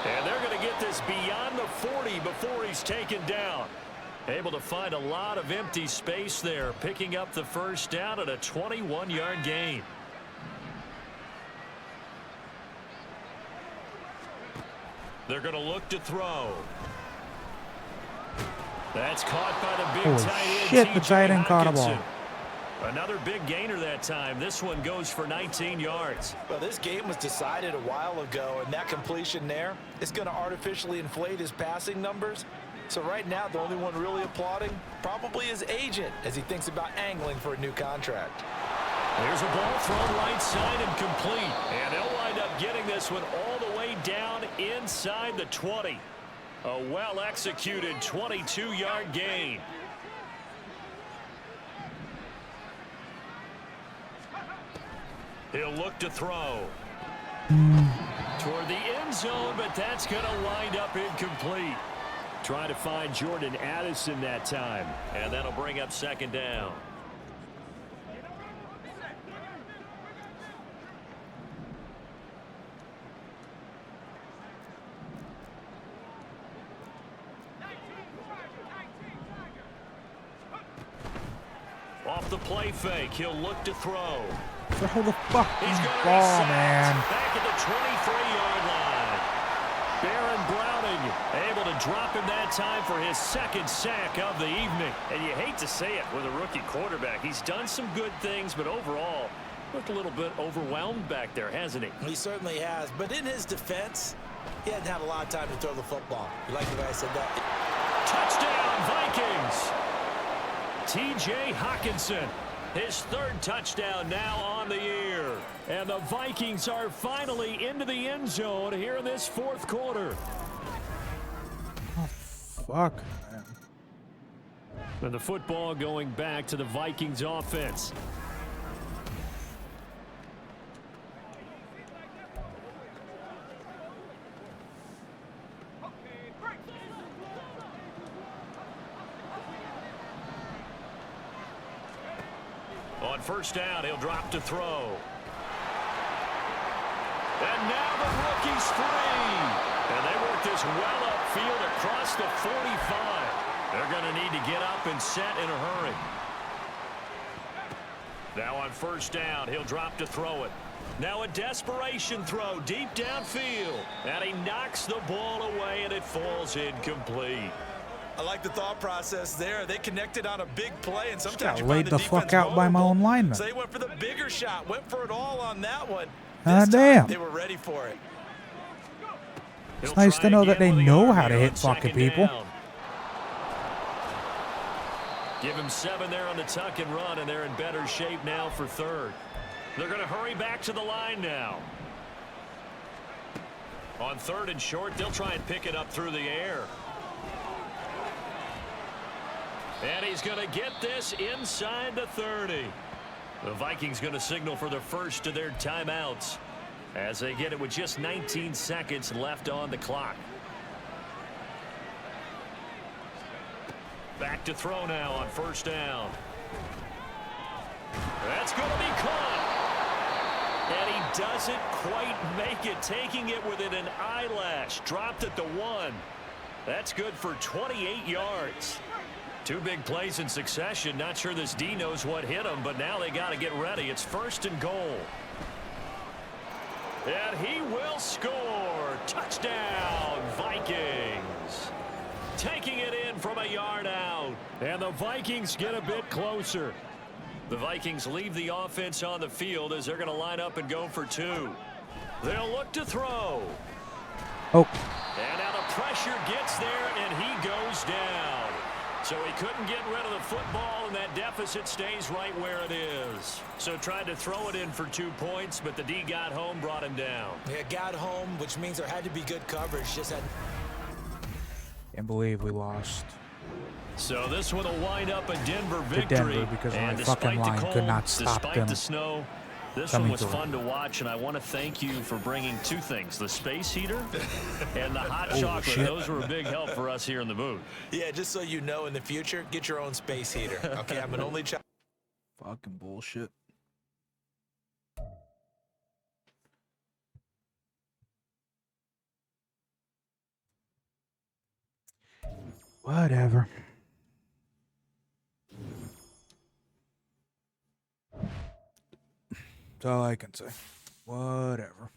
And they're going to get this beyond the 40 before he's taken down. Able to find a lot of empty space there, picking up the 1st down at a 21-yard gain. They're going to look to throw. That's caught by the big tight end. Shit, the tight end caught a ball. Another big gainer that time. This one goes for 19 yards. Well, this game was decided a while ago, and that completion there is going to artificially inflate his passing numbers. So right now, the only one really applauding probably his agent as he thinks about angling for a new contract. There's a ball thrown right side and complete. And they'll wind up getting this one all the way down inside the 20. A well-executed 22-yard gain. He'll look to throw. Toward the end zone, but that's going to wind up incomplete. Trying to find Jordan Addison that time. And that'll bring up 2nd down. Off the play fake, he'll look to throw. Throw the fucking ball, man. Back at the 23-yard line. Baron Browning able to drop him that time for his 2nd sack of the evening. And you hate to say it with a rookie quarterback. He's done some good things, but overall, looked a little bit overwhelmed back there, hasn't he? He certainly has. But in his defense, he hadn't had a lot of time to throw the football. You like the way I said that? Touchdown, Vikings. T.J. Hawkinson. His 3rd touchdown now on the year. And the Vikings are finally into the end zone here in this 4th quarter. Oh, fuck, man. And the football going back to the Vikings offense. On 1st down, he'll drop to throw. And now the rookie's free. And they work this well upfield across the 45. They're going to need to get up and set in a hurry. Now on 1st down, he'll drop to throw it. Now a desperation throw deep downfield. And he knocks the ball away, and it falls incomplete. I like the thought process there. They connected on a big play, and sometimes got you laid find the fuck out by my own lineman. So they went for the bigger shot, went for it all on that one. Damn. They were ready for it. It's nice to know that they know how to hit fucking people. Give him 7 there on the tuck and run, and they're in better shape now for 3rd. They're going to hurry back to the line now. On 3rd and short, they'll try and pick it up through the air. And he's going to get this inside the 30. The Vikings going to signal for the first of their timeouts as they get it with just 19 seconds left on the clock. Back to throw now on 1st down. That's going to be caught. And he doesn't quite make it, taking it within an eyelash. Dropped at the 1. That's good for 28 yards. 2 big plays in succession. Not sure this D knows what hit him, but now they got to get ready. It's 1st and goal. And he will score. Touchdown, Vikings. Taking it in from a yard out. And the Vikings get a bit closer. The Vikings leave the offense on the field as they're going to line up and go for 2. They'll look to throw. Oh. And now the pressure gets there, and he goes down. So he couldn't get rid of the football, and that deficit stays right where it is. So tried to throw it in for 2 points, but the D got home, brought him down. Yeah, got home, which means there had to be good coverage. Just had. Can't believe we lost. So this one will wind up a Denver victory. Denver, because my and fucking line cold, could not stop despite them. the snow, this one was fun to watch, and I want to thank you for bringing 2 things, the space heater and the hot chocolate. Shit. Those were a big help for us here in the booth. Yeah, just so you know, in the future, get your own space heater. Okay, I'm an only child. Fucking bullshit. Whatever. That's all I can say. Whatever.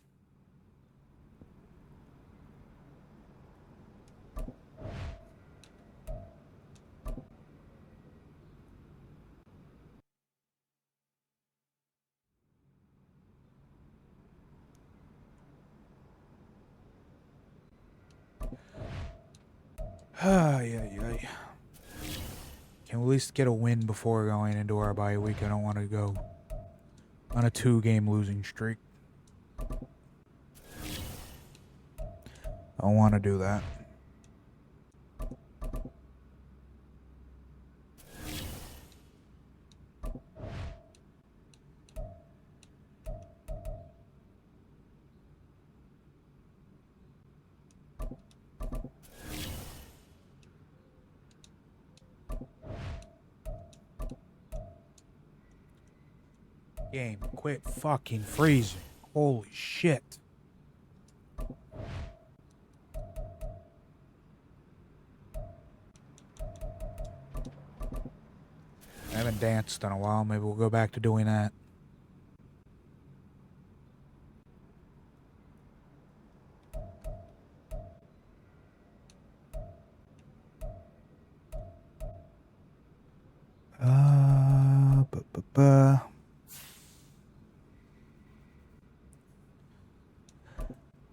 Yeah. Can we at least get a win before going into our bye week? I don't want to go on a 2-game losing streak. I don't want to do that. Game, quit fucking freezing. Holy shit. I haven't danced in a while. Maybe we'll go back to doing that.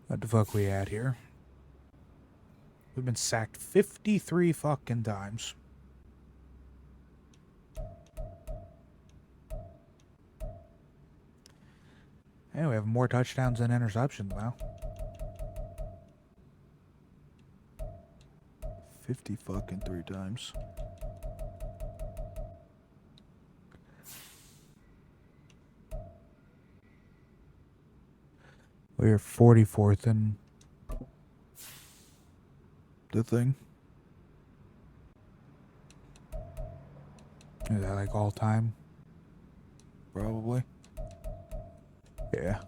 What the fuck we at here? We've been sacked 53 fucking times. Hey, we have more touchdowns than interceptions now. 50 fucking 3 times. We're 44th in the thing. Is that like all time? Probably. Yeah.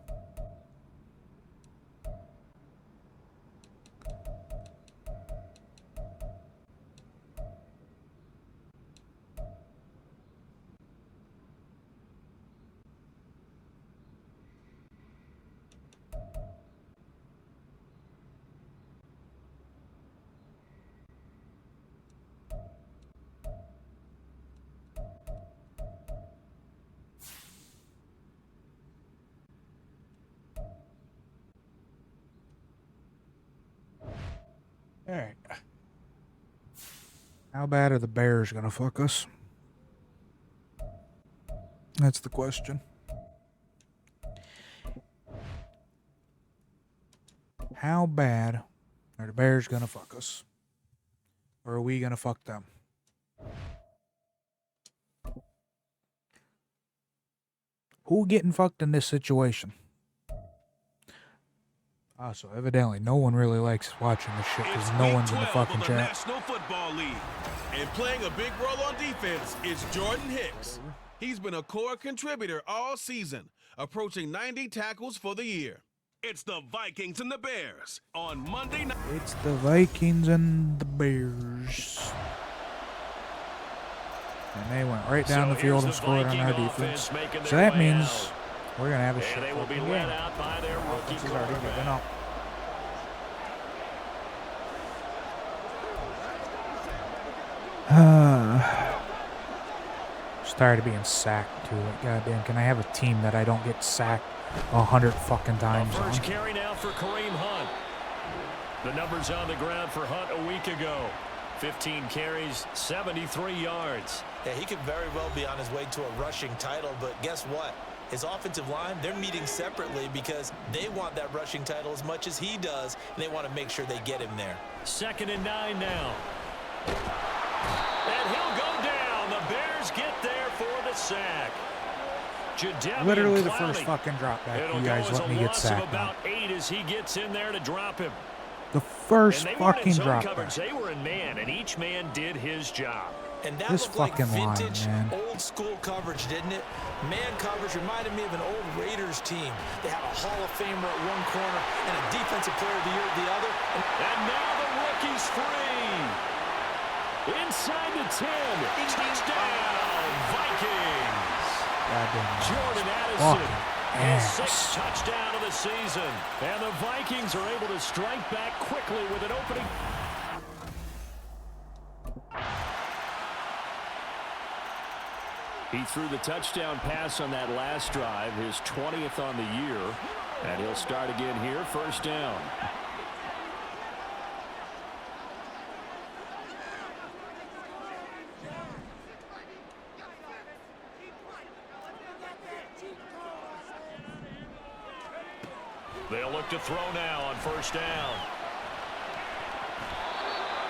All right. How bad are the Bears gonna fuck us? That's the question. How bad are the Bears gonna fuck us? Or are we gonna fuck them? Who getting fucked in this situation? Ah, so evidently no one really likes watching this shit because no one's in the fucking chat. National Football League. And playing a big role on defense is Jordan Hicks. He's been a core contributor all season, approaching 90 tackles for the year. It's the Vikings and the Bears on Monday night. It's the Vikings and the Bears. And they went right down the field and scored on our defense. So that means we're going to have a shit they will be game. led out by their rookie Offense is already giving up. Just tired of being sacked too. Like, goddamn, can I have a team that I don't get sacked 100 fucking times on? First carry now for Kareem Hunt. The numbers on the ground for Hunt a week ago. 15 carries, 73 yards. Yeah, he could very well be on his way to a rushing title, but guess what? His offensive line, they're meeting separately because they want that rushing title as much as he does, and they want to make sure they get him there. 2nd and 9 now. And he'll go down. The Bears get there for the sack. Literally the first fucking drop back. You guys let me get sacked. About 8 as he gets in there to drop him. The first fucking drop back. They were in man, and each man did his job. And that this looked like vintage, line, old school coverage, didn't it? Man coverage reminded me of an old Raiders team. They had a Hall of Famer at one corner and a Defensive Player of the Year at the other. And now the rookie's free. Inside the 10. Touchdown, Vikings. Jordan Addison. His 6th touchdown of the season. And the Vikings are able to strike back quickly with an opening. He threw the touchdown pass on that last drive, his 20th on the year. And he'll start again here, first down. They'll look to throw now on first down.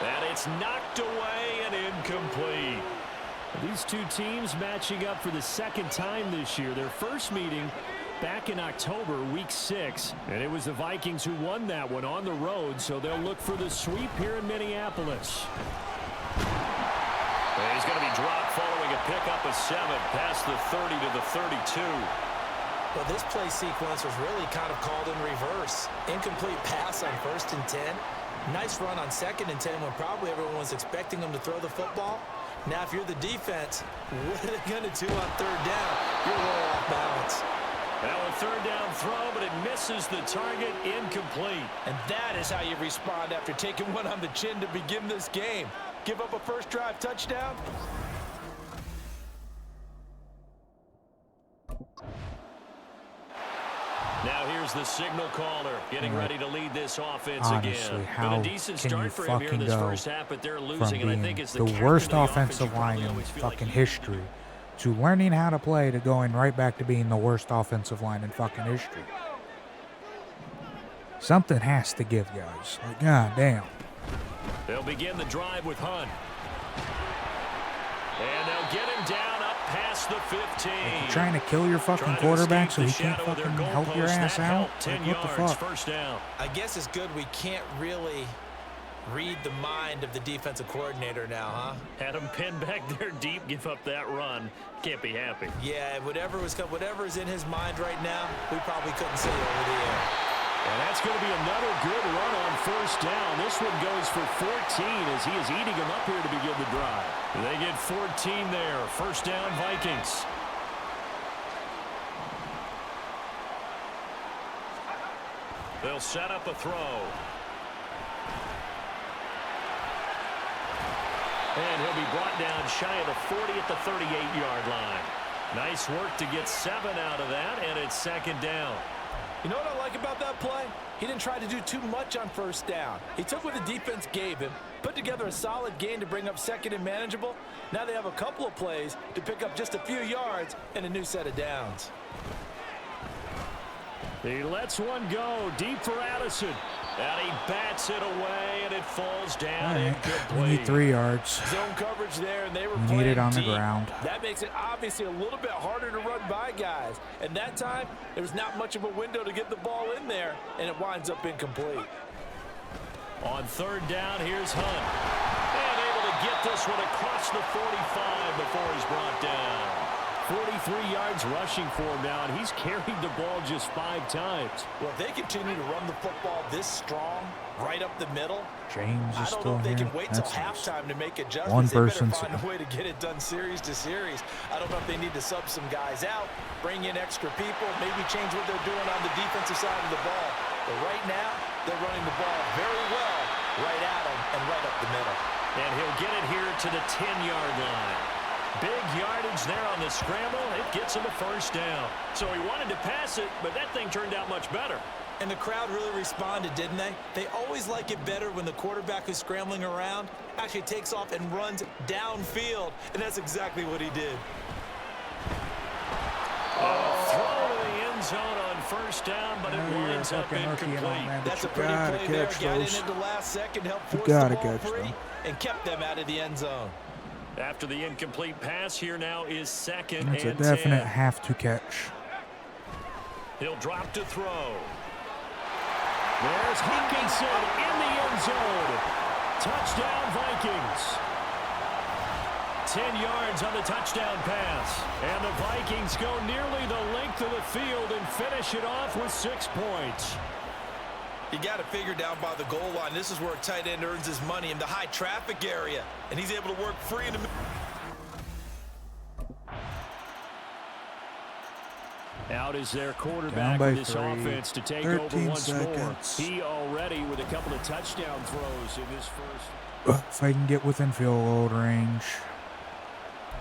And it's knocked away and incomplete. These two teams matching up for the 2nd time this year. Their first meeting back in October, week 6. And it was the Vikings who won that one on the road, so they'll look for the sweep here in Minneapolis. And he's going to be dropped following a pickup of 7 past the 30 to the 32. Well, this play sequence was really kind of called in reverse. Incomplete pass on 1st and 10. Nice run on 2nd and 10 when probably everyone was expecting him to throw the football. Now, if you're the defense, what are they going to do on 3rd down? You're a little off balance. Now a 3rd down throw, but it misses the target, incomplete. And that is how you respond after taking one on the chin to begin this game. Give up a first drive touchdown. Now here's the signal caller getting ready to lead this offense honestly, again. how Been a decent can start you for him here in fucking this go first half, but they're losing, from and I being think it's the captain worst of the offensive line in fucking fucking history to learning how to play to going right back to being the worst offensive line in fucking history? Something has to give, guys. Like, god damn. They'll begin the drive with Hunt. And they'll get him down up past the 15. Like, you're trying to kill your fucking quarterback so he can't fucking help your ass out? 10 like, what the yards, fuck? first down. I guess it's good we can't really read the mind of the defensive coordinator now, huh? Had him pinned back there deep, give up that run. Can't be happy. Yeah, whatever is in his mind right now, we probably couldn't say over the air. And that's going to be another good run on first down. This one goes for 14 as he is eating them up here to begin the drive. They get 14 there. First down, Vikings. They'll set up a throw. And he'll be brought down shy of the 40 at the 38-yard line. Nice work to get 7 out of that, and it's second down. You know what I like about that play? He didn't try to do too much on first down. He took what the defense gave him, put together a solid gain to bring up second and manageable. Now they have a couple of plays to pick up just a few yards and a new set of downs. He lets one go deep for Addison. And he bats it away, and it falls down incomplete. We need 3 yards. Zone coverage there, and they were We need it on deep. the ground. That makes it obviously a little bit harder to run by guys. And that time, there was not much of a window to get the ball in there, and it winds up incomplete. On third down, here's Hunt. And able to get this one across the 45 before he's brought down. 43 yards rushing for him now, and he's carried the ball just 5 times. Well, if they continue to run the football this strong, right up the middle, James is I don't still know if they here. can wait till That's nice. halftime to make adjustments. One They better person's find a way to get it done series to series. I don't know if they need to sub some guys out, bring in extra people, maybe change what they're doing on the defensive side of the ball. But right now, they're running the ball very well right at them and right up the middle. And he'll get it here to the 10-yard line. Big yardage there on the scramble. It gets him a first down. So he wanted to pass it, but that thing turned out much better. And the crowd really responded, didn't they? They always like it better when the quarterback who's scrambling around actually takes off and runs downfield. And that's exactly what he did. Throw to the end zone on first down, but it winds up incomplete. That's a pretty play there. Got in at the last second, helped force the ball free, and kept them out of the end zone. After the incomplete pass, here now is second That's and a definite 10. have to catch. He'll drop to throw. There's Hawkinson in the end zone. Touchdown, Vikings. 10 yards on the touchdown pass. And the Vikings go nearly the length of the field and finish it off with 6 points. You got to figure down by the goal line. This is where a tight end earns his money, in the high traffic area. And he's able to work free in the middle. Out is their quarterback with this offense to take over once more. He already with a couple of touchdown throws in his first. If I can get within field goal range,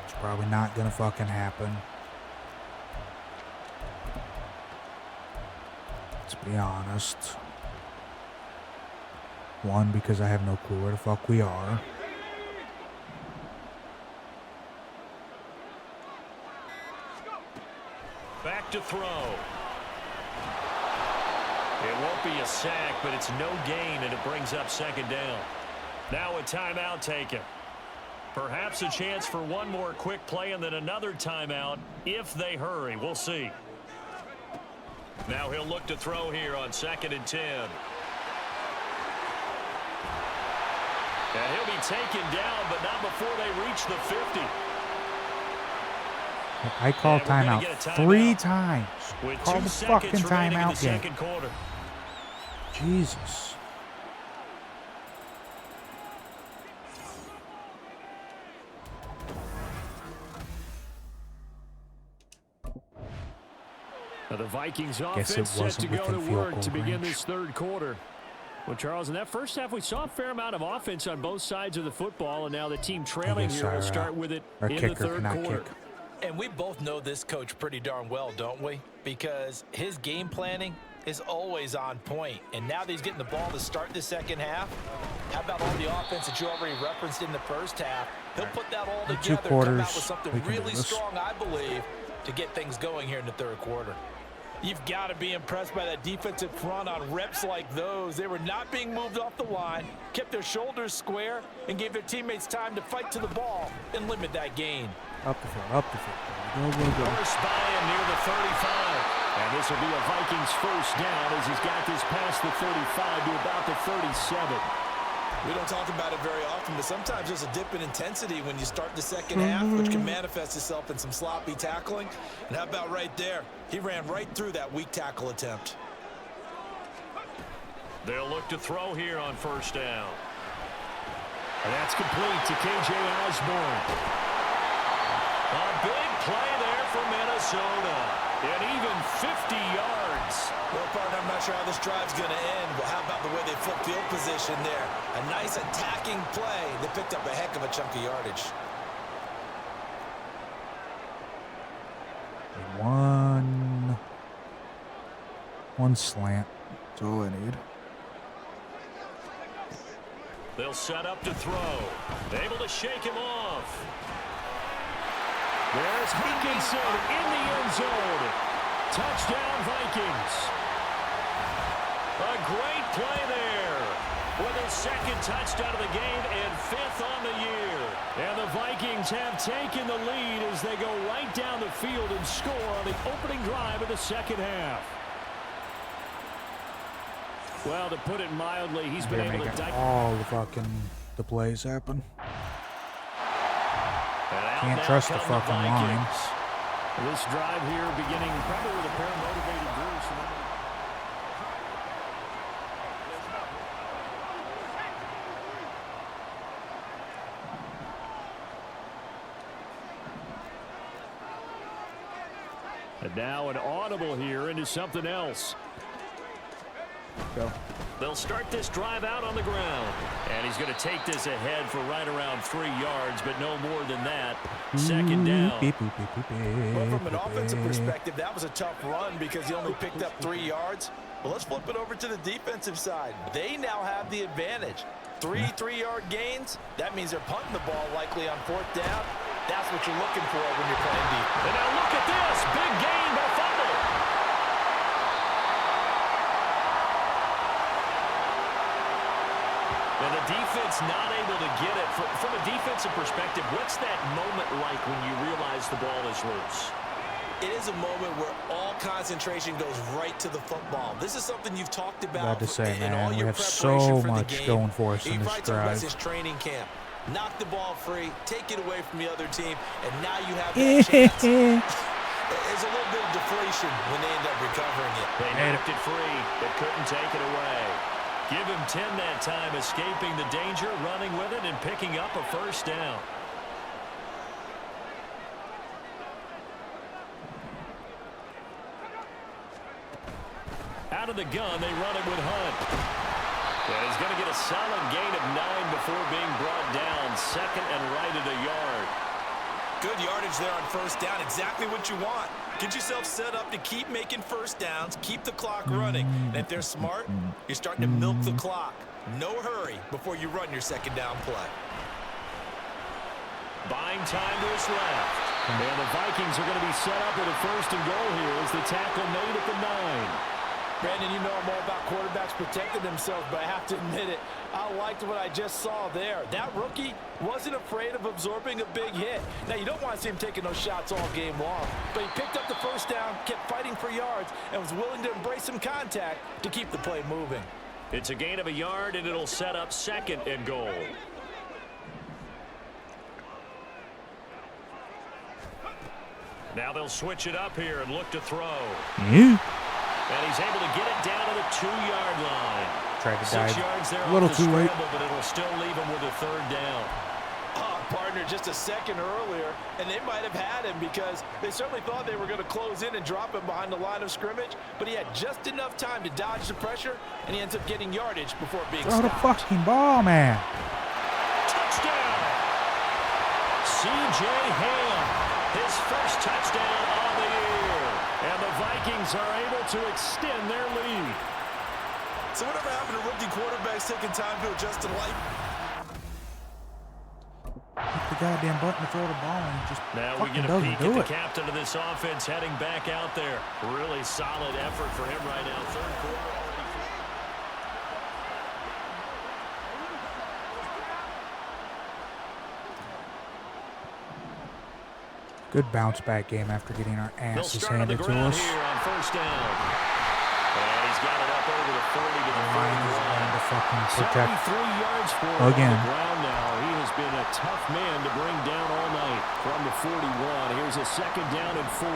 it's probably not going to fucking happen. Let's be honest. One, because I have no clue where the fuck we are. Back to throw. It won't be a sack, but it's no gain, and it brings up second down. Now a timeout taken. Perhaps a chance for one more quick play and then another timeout if they hurry. We'll see. Now he'll look to throw here on 2nd and 10. And he'll be taken down, but not before they reach the 50. I call timeout 3 times. With Call 2 the seconds fucking remaining in timeout the game. second quarter. Jesus. Now the Vikings Guess it offense set wasn't to go to within field work goal to begin range. this third quarter. Well, Charles, in that first half, we saw a fair amount of offense on both sides of the football, and now the team trailing here will start with it our in the kicker third cannot quarter. kick. And we both know this coach pretty darn well, don't we? Because his game planning is always on point. And now that he's getting the ball to start the second half, how about all the offense that you already referenced in the first half? He'll put that all together and come out with something really strong, I believe, to get things going here in the third quarter. You've got to be impressed by that defensive front on reps like those. They were not being moved off the line, kept their shoulders square, and gave their teammates time to fight to the ball and limit that gain. Up the field, up the field. Go, go, go. First by him near the 35. And this will be a Vikings first down as he's got this past the 35 to about the 37. We don't talk about it very often, but sometimes there's a dip in intensity when you start the second half, which can manifest itself in some sloppy tackling. And how about right there? He ran right through that weak tackle attempt. They'll look to throw here on first down. And that's complete to K.J. Osborne. A big play there for Minnesota. And even 50 yards. Well, partner, I'm not sure how this drive's going to end, but how about the way they flip field position there? A nice attacking play that picked up a heck of a chunk of yardage. One slant. That's all I need. They'll set up to throw. Able to shake him off. There's Hawkinson in the end zone. Touchdown, Vikings. A great play there. With his second touchdown of the game and 5th on the year. And the Vikings have taken the lead as they go right down the field and score on the opening drive of the second half. Well, to put it mildly, he's been able to all the plays happen. Can't trust the fucking line. This drive here beginning probably with a pair of motivated Bruce. And now an audible here into something else. Go. They'll start this drive out on the ground. And he's going to take this ahead for right around 3 yards, but no more than that. Second down. Well, from an offensive perspective, that was a tough run because he only picked up 3 yards. But let's flip it over to the defensive side. They now have the advantage. 3 3-yard gains. That means they're punting the ball likely on 4th down. That's what you're looking for when you're playing deep. And now look at this. Big gain by fumble. And the defense not able to get it. From a defensive perspective, what's that moment like when you realize the ball is loose? It is a moment where all concentration goes right to the football. This is something you've talked about Glad to say, in all man, we your have preparation so for much the game. going for us in this drive. His training camp. Knock the ball free, take it away from the other team, and now you have that chance. There's a little bit of deflation when they end up recovering it. They knocked it free, but couldn't take it away. Give him 10 that time, escaping the danger, running with it, and picking up a first down. Out of the gun, they run it with Hunt. And he's going to get a solid gain of 9 before being brought down. Second and right at a yard. Good yardage there on 1st down. Exactly what you want. Get yourself set up to keep making 1st downs, keep the clock running. And if they're smart, you're starting to milk the clock. No hurry before you run your 2nd down play. Buying time to his left. And the Vikings are going to be set up with a 1st and goal here as the tackle made at the 9. Brandon, you know I'm all about quarterbacks protecting themselves, but I have to admit it, I liked what I just saw there. That rookie wasn't afraid of absorbing a big hit. Now, you don't want to see him taking those shots all game long, but he picked up the 1st down, kept fighting for yards, and was willing to embrace some contact to keep the play moving. It's a gain of a yard, and it'll set up 2nd and goal. Now they'll switch it up here and look to throw. And he's able to get it down to the 2-yard line. Tried to 6 dive yards there a little off the too late. scramble, but it'll still leave him with a 3rd down. Partner, just a second earlier, and they might have had him because they certainly thought they were going to close in and drop him behind the line of scrimmage, but he had just enough time to dodge the pressure, and he ends up getting yardage before being Throw the stopped. fucking ball, man. Touchdown! C.J. Ham, his first touchdown of the year. And the Vikings are able to extend their lead. So whatever happened to rookie quarterbacks taking time to adjust to life? Hit the goddamn button to throw the ball and just now we fucking get a doesn't peek do at it. the captain of this offense heading back out there. Really solid effort for him right now. 3rd quarter. Good bounce back game after getting our asses handed to us. Here on 1st down. And he's got it up over the 40 to the 41. To fucking protect 73 yards for him again. on the ground now. He has been a tough man to bring down all night. From the 41, here's a 2nd down and 4.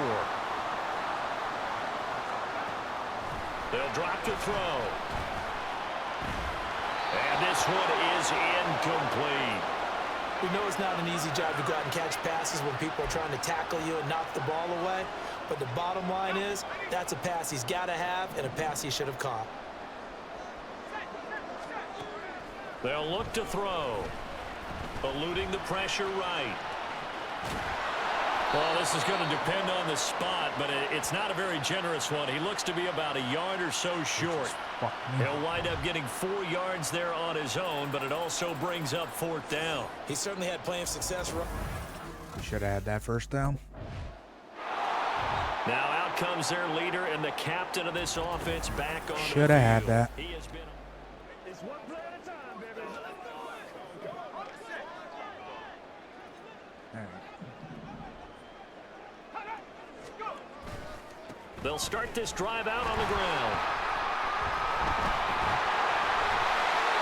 They'll drop to throw. And this one is incomplete. We know it's not an easy job to go out and catch passes when people are trying to tackle you and knock the ball away. But the bottom line is, that's a pass he's got to have and a pass he should have caught. They'll look to throw. Eluding the pressure right. Well, this is going to depend on the spot, but it's not a very generous one. He looks to be about a yard or so short. He'll wind up getting 4 yards there on his own, but it also brings up 4th down. He certainly had plenty of success. We should have had that 1st down. Now out comes their leader and the captain of this offense back on. Should have had that. He has been. It's one play at a time, baby. All right. They'll start this drive out on the ground.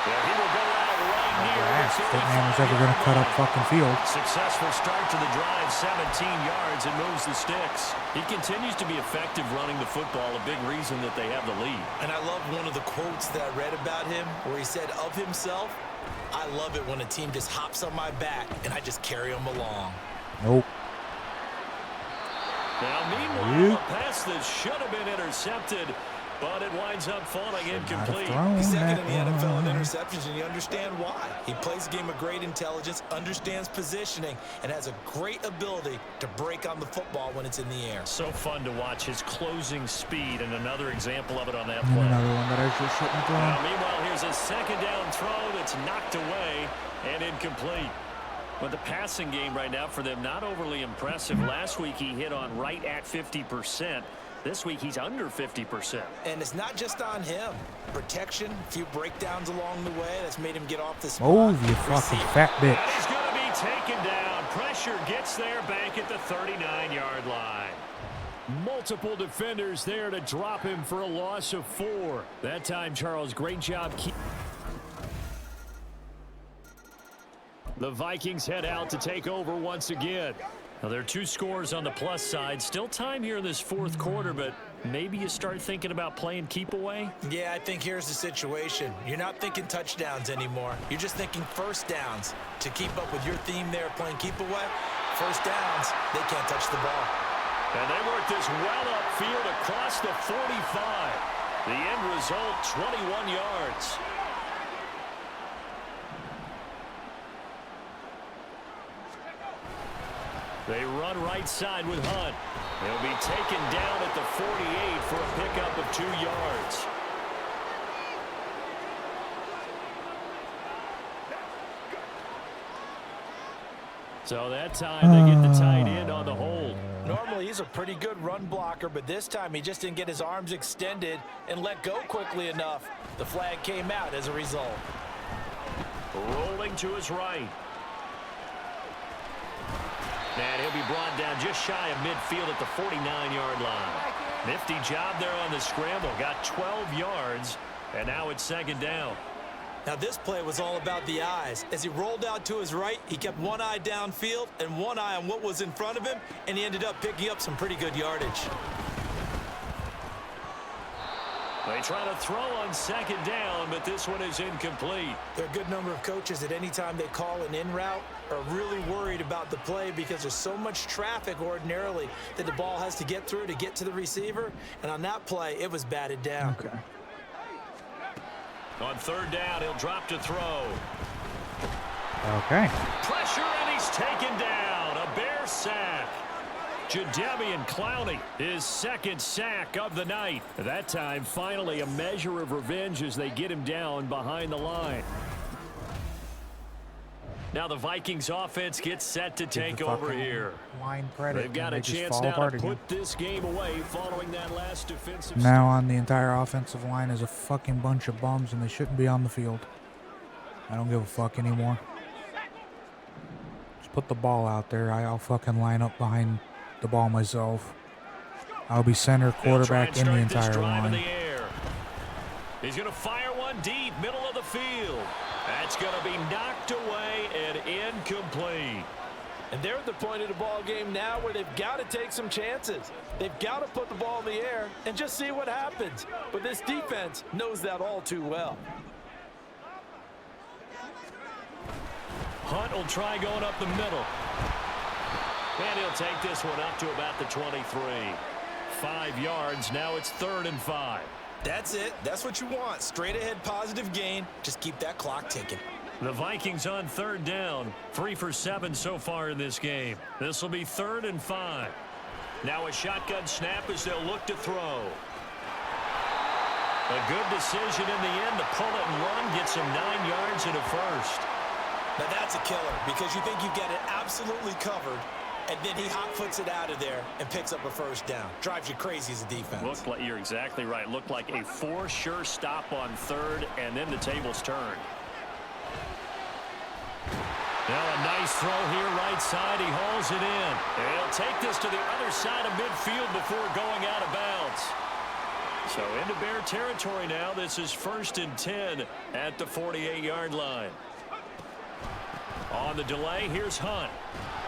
Yeah, he will go out right near the that man was ever going to cut up fucking field. Successful start to the drive, 17 yards, and moves the sticks. He continues to be effective running the football, a big reason that they have the lead. And I love one of the quotes that I read about him where he said of himself, I love it when a team just hops on my back and I just carry them along. Nope. Now, meanwhile, a pass that should have been intercepted, but it winds up falling incomplete. He's second in the NFL in interceptions, and you understand why. He plays a game of great intelligence, understands positioning, and has a great ability to break on the football when it's in the air. So fun to watch his closing speed, and another example of it on that play. Another one that I just shouldn't have thrown. Now, meanwhile, here's a second down throw that's knocked away and incomplete. But the passing game right now for them, not overly impressive. Last week he hit on right at 50%. This week he's under 50%. And it's not just on him. Protection, a few breakdowns along the way that's made him get off the spot. Oh, you fucking fat bitch. And he's going to be taken down. Pressure gets there back at the 39-yard line. Multiple defenders there to drop him for a loss of 4. That time, Charles, great job. The Vikings head out to take over once again. Now, there are 2 scores on the plus side. Still time here in this fourth quarter, but maybe you start thinking about playing keep away? Yeah, I think here's the situation. You're not thinking touchdowns anymore. You're just thinking first downs. To keep up with your theme there, playing keep away, first downs, they can't touch the ball. And they work this well upfield across the 45. The end result, 21 yards. They run right side with Hunt. He'll be taken down at the 48 for a pickup of 2 yards. So that time they get the tight end on the hold. Normally he's a pretty good run blocker, but this time he just didn't get his arms extended and let go quickly enough. The flag came out as a result. Rolling to his right. And he'll be brought down just shy of midfield at the 49-yard line. Nifty job there on the scramble. Got 12 yards, and now it's second down. Now this play was all about the eyes. As he rolled out to his right, he kept one eye downfield and one eye on what was in front of him, and he ended up picking up some pretty good yardage. They try to throw on second down, but this one is incomplete. There are a good number of coaches that any time they call an in route are really worried about the play because there's so much traffic ordinarily that the ball has to get through to get to the receiver. And on that play, it was batted down. Okay. On third down, he'll drop to throw. Okay. Pressure, and he's taken down. A Bear sack. Jadeveon Clowney, his second sack of the night. That time, finally, a measure of revenge as they get him down behind the line. Now the Vikings offense gets set to take over here. Line credit. They've got a chance now to put this game away following that last defensive. Now on the entire offensive line is a fucking bunch of bums, and they shouldn't be on the field. I don't give a fuck anymore. Just put the ball out there. I'll fucking line up behind the ball myself. I'll be center quarterback in the entire line. He's going to fire one deep, middle of the field. That's going to be knocked away and incomplete. And they're at the point of the ball game now where they've got to take some chances. They've got to put the ball in the air and just see what happens. But this defense knows that all too well. Hunt will try going up the middle. And he'll take this one up to about the 23. 5 yards. Now it's 3rd and 5. That's it. That's what you want. Straight ahead positive gain. Just keep that clock ticking. The Vikings on third down. 3 for 7 so far in this game. This will be 3rd and 5. Now a shotgun snap as they'll look to throw. A good decision in the end to pull it and run. Gets him 9 yards and a first. Now that's a killer because you think you've got it absolutely covered, and then he hot-foots it out of there and picks up a first down. Drives you crazy as a defense. Looked like, you're exactly right. Looked like a for sure stop on third, and then the tables turned. Now a nice throw here right side. He hauls it in. And he'll take this to the other side of midfield before going out of bounds. So into Bear territory now. This is 1st and 10 at the 48-yard line. On the delay, here's Hunt.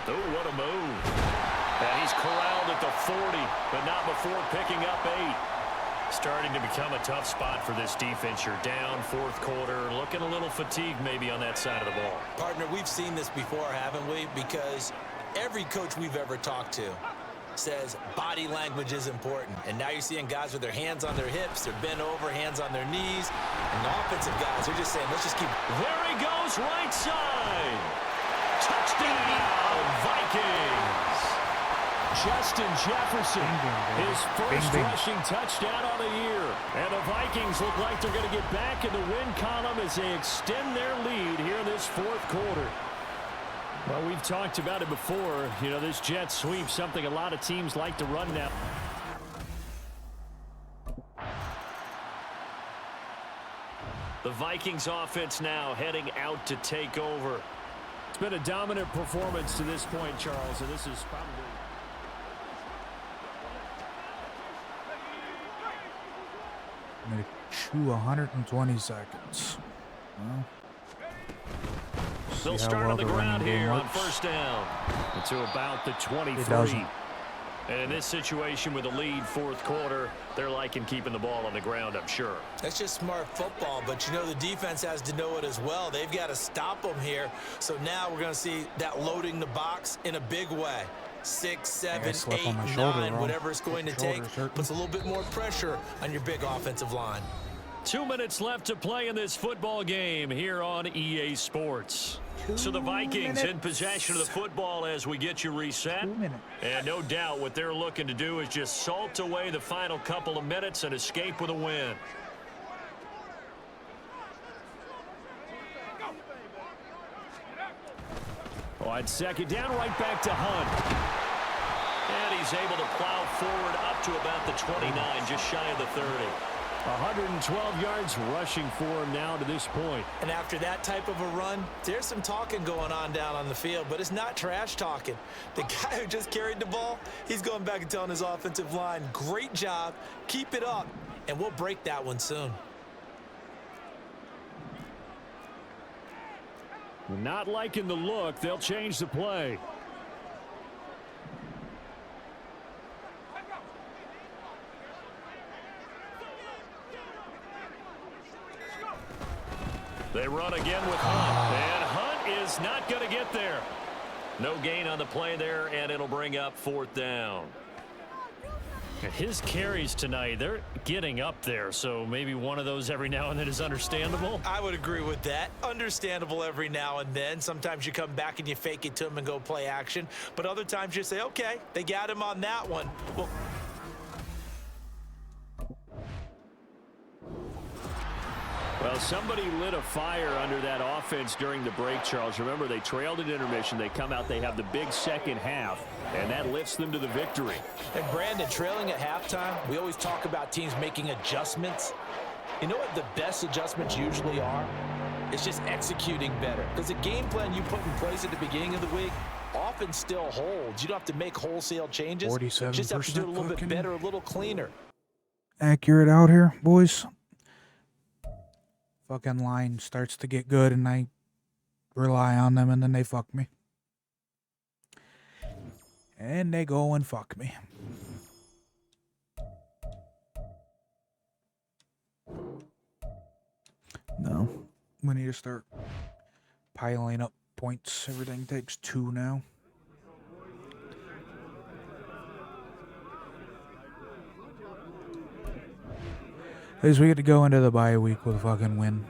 Oh, what a move. And he's corralled at the 40, but not before picking up 8. Starting to become a tough spot for this defense. You're down fourth quarter, looking a little fatigued maybe on that side of the ball. Partner, we've seen this before, haven't we? Because every coach we've ever talked to says body language is important. And now you're seeing guys with their hands on their hips, they're bent over, hands on their knees. And the offensive guys are just saying, let's just keep. There he goes, right side. Touchdown, Vikings. Justin Jefferson, his first rushing touchdown on the year. And the Vikings look like they're going to get back in the win column as they extend their lead here in this fourth quarter. Well, we've talked about it before. You know, this jet sweep, something a lot of teams like to run now. The Vikings offense now heading out to take over. It's been a dominant performance to this point, Charles, and this is probably... I'm going to chew 120 seconds. Well, they'll start on the ground here on first down. To about the 23. And in this situation with a lead fourth quarter, they're liking keeping the ball on the ground, I'm sure. That's just smart football, but you know the defense has to know it as well. They've got to stop them here. So now we're going to see that loading the box in a big way. 6, 7, 8, 9, whatever it's going to take, puts a little bit more pressure on your big offensive line. 2 minutes left to play in this football game here on EA Sports. So the Vikings in possession of the football as we get you reset. And no doubt what they're looking to do is just salt away the final couple of minutes and escape with a win. On second down, right back to Hunt. And he's able to plow forward up to about the 29, just shy of the 30. 112 yards rushing for him now to this point. And after that type of a run, there's some talking going on down on the field, but it's not trash talking. The guy who just carried the ball, he's going back and telling his offensive line, great job, keep it up, and we'll break that one soon. Not liking the look, they'll change the play. They run again with Hunt, and Hunt is not going to get there. No gain on the play there, and it'll bring up fourth down. His carries tonight, they're getting up there, so maybe one of those every now and then is understandable. I would agree with that. Understandable every now and then. Sometimes you come back and you fake it to him and go play action, but other times you say, okay, they got him on that one. Well, somebody lit a fire under that offense during the break, Charles. Remember, they trailed at intermission. They come out, they have the big second half, and that lifts them to the victory. And Brandon, trailing at halftime, we always talk about teams making adjustments. You know what the best adjustments usually are? It's just executing better. Because the game plan you put in place at the beginning of the week often still holds. You don't have to make wholesale changes. 47% just have to do it a little bit better, a little cleaner. Accurate out here, boys. Fucking line starts to get good and I rely on them and then they fuck me. And they go and fuck me. No. We need to start piling up points. Everything takes 2 now. At least we get to go into the bye week with a fucking win.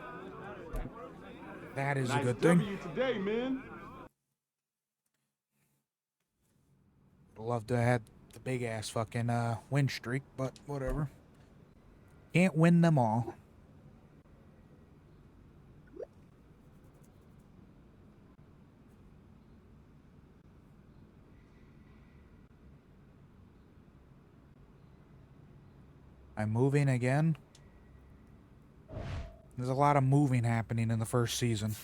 That is a good thing. Today, man. Love to have the big ass fucking win streak, but whatever. Can't win them all. I'm moving again. There's a lot of moving happening in the first season.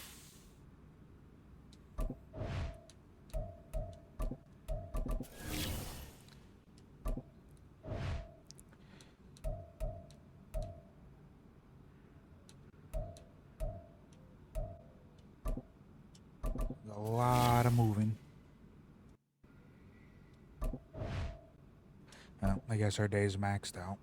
A A lot of moving. I guess our day's maxed out.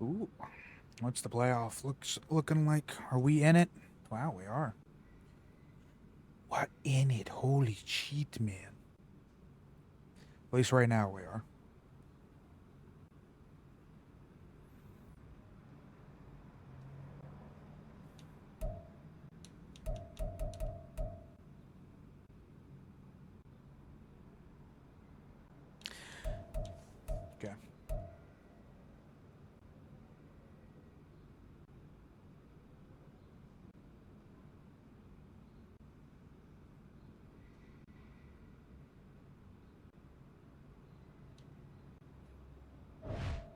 Ooh, what's the playoff looking like? Are we in it? Wow, we are. What in it? Holy shit, man. At least right now we are. Okay.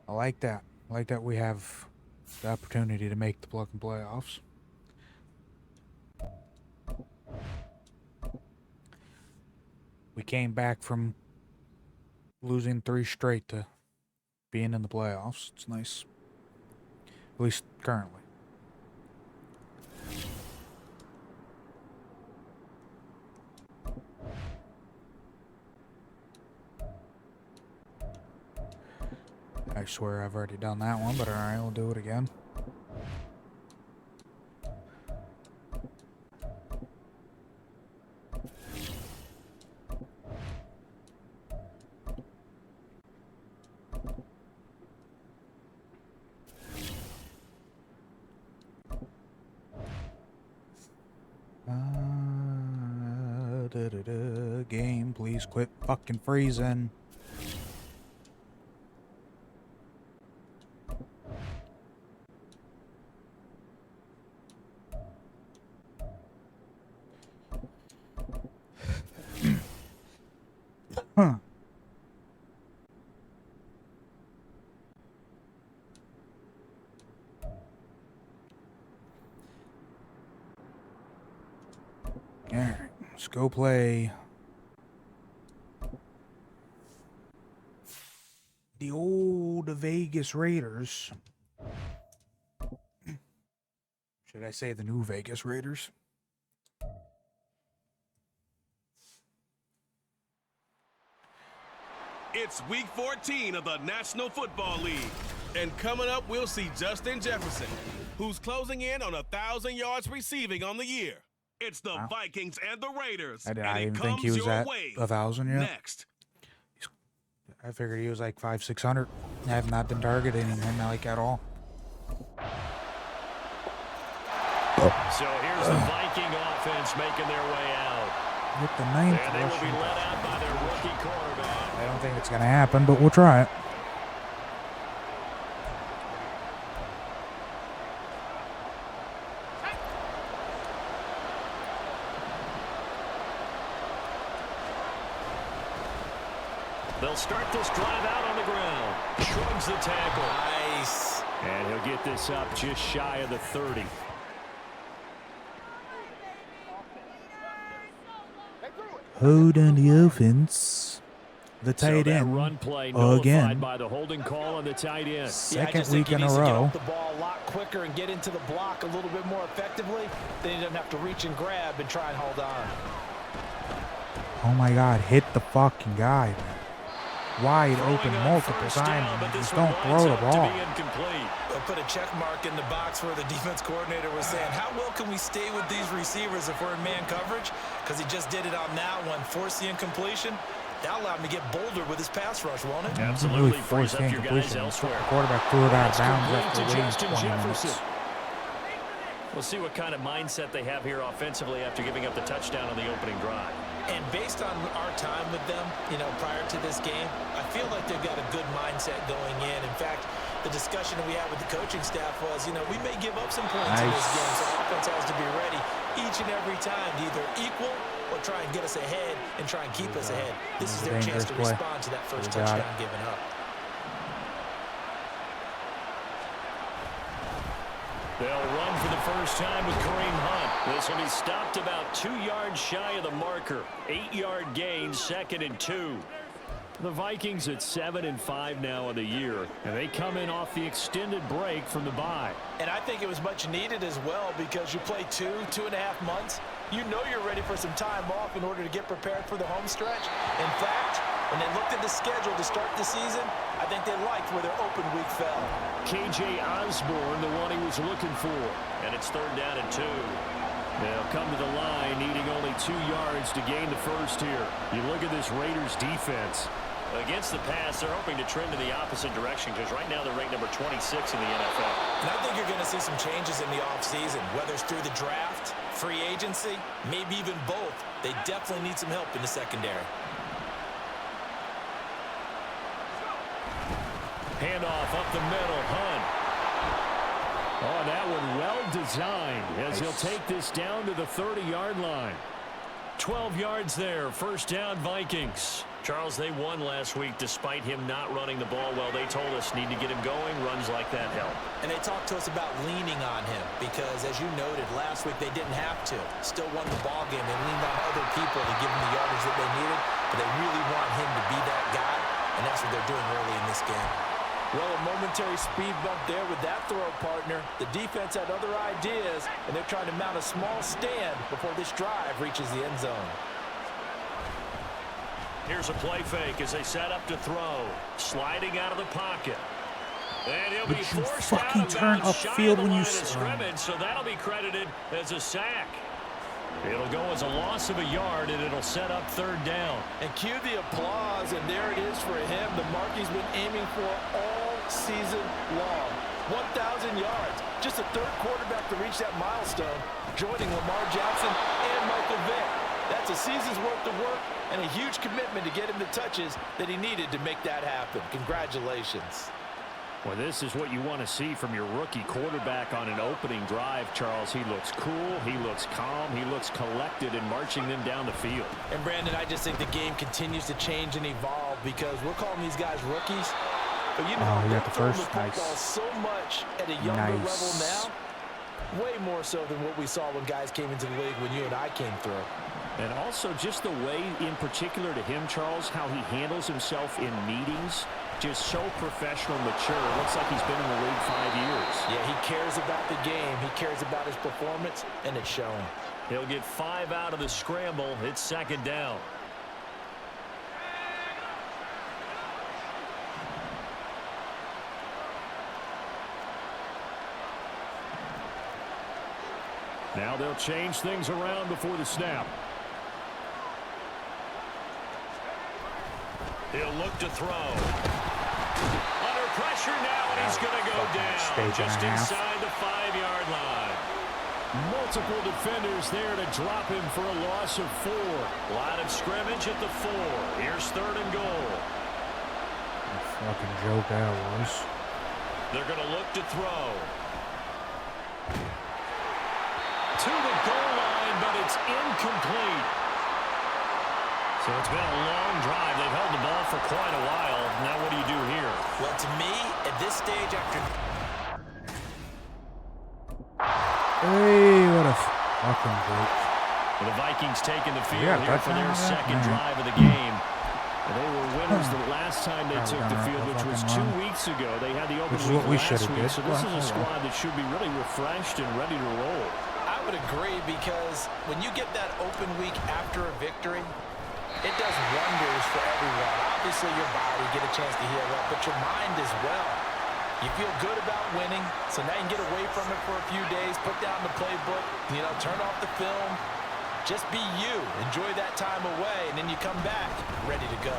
I like that. I like that we have the opportunity to make the fucking playoffs. We came back from losing 3 straight to being in the playoffs. It's nice. At least currently. I swear I've already done that one, but alright, we'll do it again. Game, please quit fucking freezing. Huh. Alright, let's go play the old Vegas Raiders. Should I say the new Vegas Raiders? It's week 14 of the National Football League. And coming up, we'll see Justin Jefferson, who's closing in on 1,000 yards receiving on the year. It's the Vikings and the Raiders. I didn't even think he was at 1,000 yet. Next. I figured he was like 500-600. I have not been targeting him like at all. So here's the Viking offense making their way out. Hit the 9th. And they will be let out by their rookie quarterback. I don't think it's going to happen, but we'll try it. They'll start this drive out on the ground. Shrugs the tackle. Nice. And he'll get this up just shy of the 30. Hold on the offense. The tight end run play again. By the holding call on the tight end. Second week in a row. Get the ball a lot quicker and get into the block a little bit more effectively. Then he doesn't have to reach and grab and try and hold on. Oh my God! Hit the fucking guy. Wide open multiple times. Just don't throw the ball. I'll put a check mark in the box where the defense coordinator was saying, how well can we stay with these receivers if we're in man coverage? Because he just did it on that one, forced the incompletion. That allowed him to get bolder with his pass rush, won't it? Absolutely. Really forced the incompletion. The quarterback threw it out of bounds after waiting 20 minutes. We'll see what kind of mindset they have here offensively after giving up the touchdown on the opening drive. And based on our time with them, prior to this game, I feel like they've got a good mindset going in. In fact, the discussion that we had with the coaching staff was, we may give up some points in this game, so offense has to be ready each and every time to either equal or try and get us ahead and try and keep us ahead. This is their chance to respond to that first touchdown given up. They'll run for the first time with Kareem Hunt. This will be stopped about 2 yards shy of the marker. 8-yard gain, 2nd and 2. The Vikings at 7-5 now in the year, and they come in off the extended break from the bye. And I think it was much needed as well because you play 2.5 months. You know you're ready for some time off in order to get prepared for the home stretch. In fact, when they looked at the schedule to start the season, I think they liked where their open week fell. K.J. Osborne, the one he was looking for. And it's 3rd down and 2. They'll come to the line, needing only 2 yards to gain the first here. You look at this Raiders defense. Against the pass, they're hoping to trend in the opposite direction because right now they're ranked number 26 in the NFL. And I think you're going to see some changes in the offseason, whether it's through the draft, free agency, maybe even both. They definitely need some help in the secondary. Handoff up the middle, Hunt. Oh, that one well designed as he'll take this down to the 30-yard line. 12 yards there, 1st down Vikings. Charles, they won last week despite him not running the ball well. They told us need to get him going. Runs like that help. And they talked to us about leaning on him because, as you noted, last week they didn't have to. Still won the ball game. They leaned on other people to give them the yardage that they needed, but they really want him to be that guy, and that's what they're doing early in this game. Well, a momentary speed bump there with that throw partner. The defense had other ideas, and they're trying to mount a small stand before this drive reaches the end zone. Here's a play fake as they set up to throw. Sliding out of the pocket. And he'll be forced out of bounds shy of the line of scrimmage, so that'll be credited as a sack. It'll go as a loss of a yard, and it'll set up 3rd down. And cue the applause, and there it is for him. The mark he's been aiming for all season long. 1,000 yards. Just the 3rd quarterback to reach that milestone, joining Lamar Jackson and Michael Vick. That's a season's worth of work and a huge commitment to get him the touches that he needed to make that happen. Congratulations. Well, this is what you want to see from your rookie quarterback on an opening drive, Charles. He looks cool, he looks calm, he looks collected in marching them down the field. And, Brandon, I just think the game continues to change and evolve because we're calling these guys rookies. But they're throwing the football so much at a younger level now, way more so than what we saw when guys came into the league when you and I came through. And also just the way, in particular to him, Charles, how he handles himself in meetings. Just so professional, mature. It looks like he's been in the league 5 years. Yeah, he cares about the game. He cares about his performance, and it's showing. He'll get 5 out of the scramble. It's 2nd down. Now they'll change things around before the snap. He'll look to throw. Under pressure now, and he's going to go down just inside the 5-yard line. Multiple defenders there to drop him for a loss of 4. Line of scrimmage at the 4. Here's 3rd and goal. What a fucking joke that was. They're going to look to throw. To the goal line, but it's incomplete. So it's been a long drive. They've held the ball for quite a while. Now what do you do here? Well, to me, at this stage after... Hey, what a fucking joke. Well, the Vikings taking the field here for their 2nd drive of the game. And they were winners the last time they took the field, which was 2 weeks ago. They had the open week last week, so this is a squad that should be really refreshed and ready to roll. I would agree because when you get that open week after a victory, it does wonders for everyone. Obviously, your body get a chance to heal up, but your mind as well. You feel good about winning, so now you can get away from it for a few days, put down the playbook, turn off the film. Just be you. Enjoy that time away, and then you come back ready to go.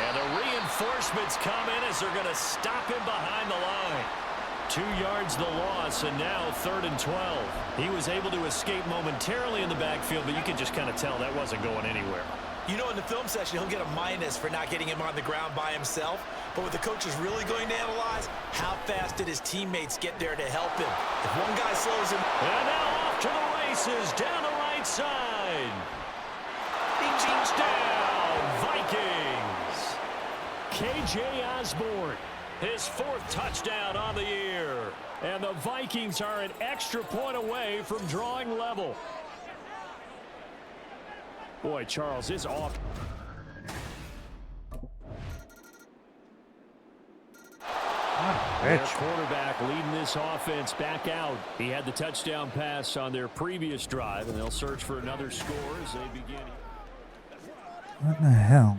And the reinforcements come in as they're going to stop him behind the line. 2 yards the loss, and now 3rd and 12. He was able to escape momentarily in the backfield, but you could just kind of tell that wasn't going anywhere. You know, in the film session, he'll get a minus for not getting him on the ground by himself. But what the coach is really going to analyze, how fast did his teammates get there to help him? If one guy slows him. And now off to the races, down the right side. Touchdown, Vikings. KJ Osborne, his 4th touchdown on the year. And the Vikings are an extra point away from drawing level. Boy, Charles is off. Their quarterback leading this offense back out. He had the touchdown pass on their previous drive, and they'll search for another score as they begin. What the hell?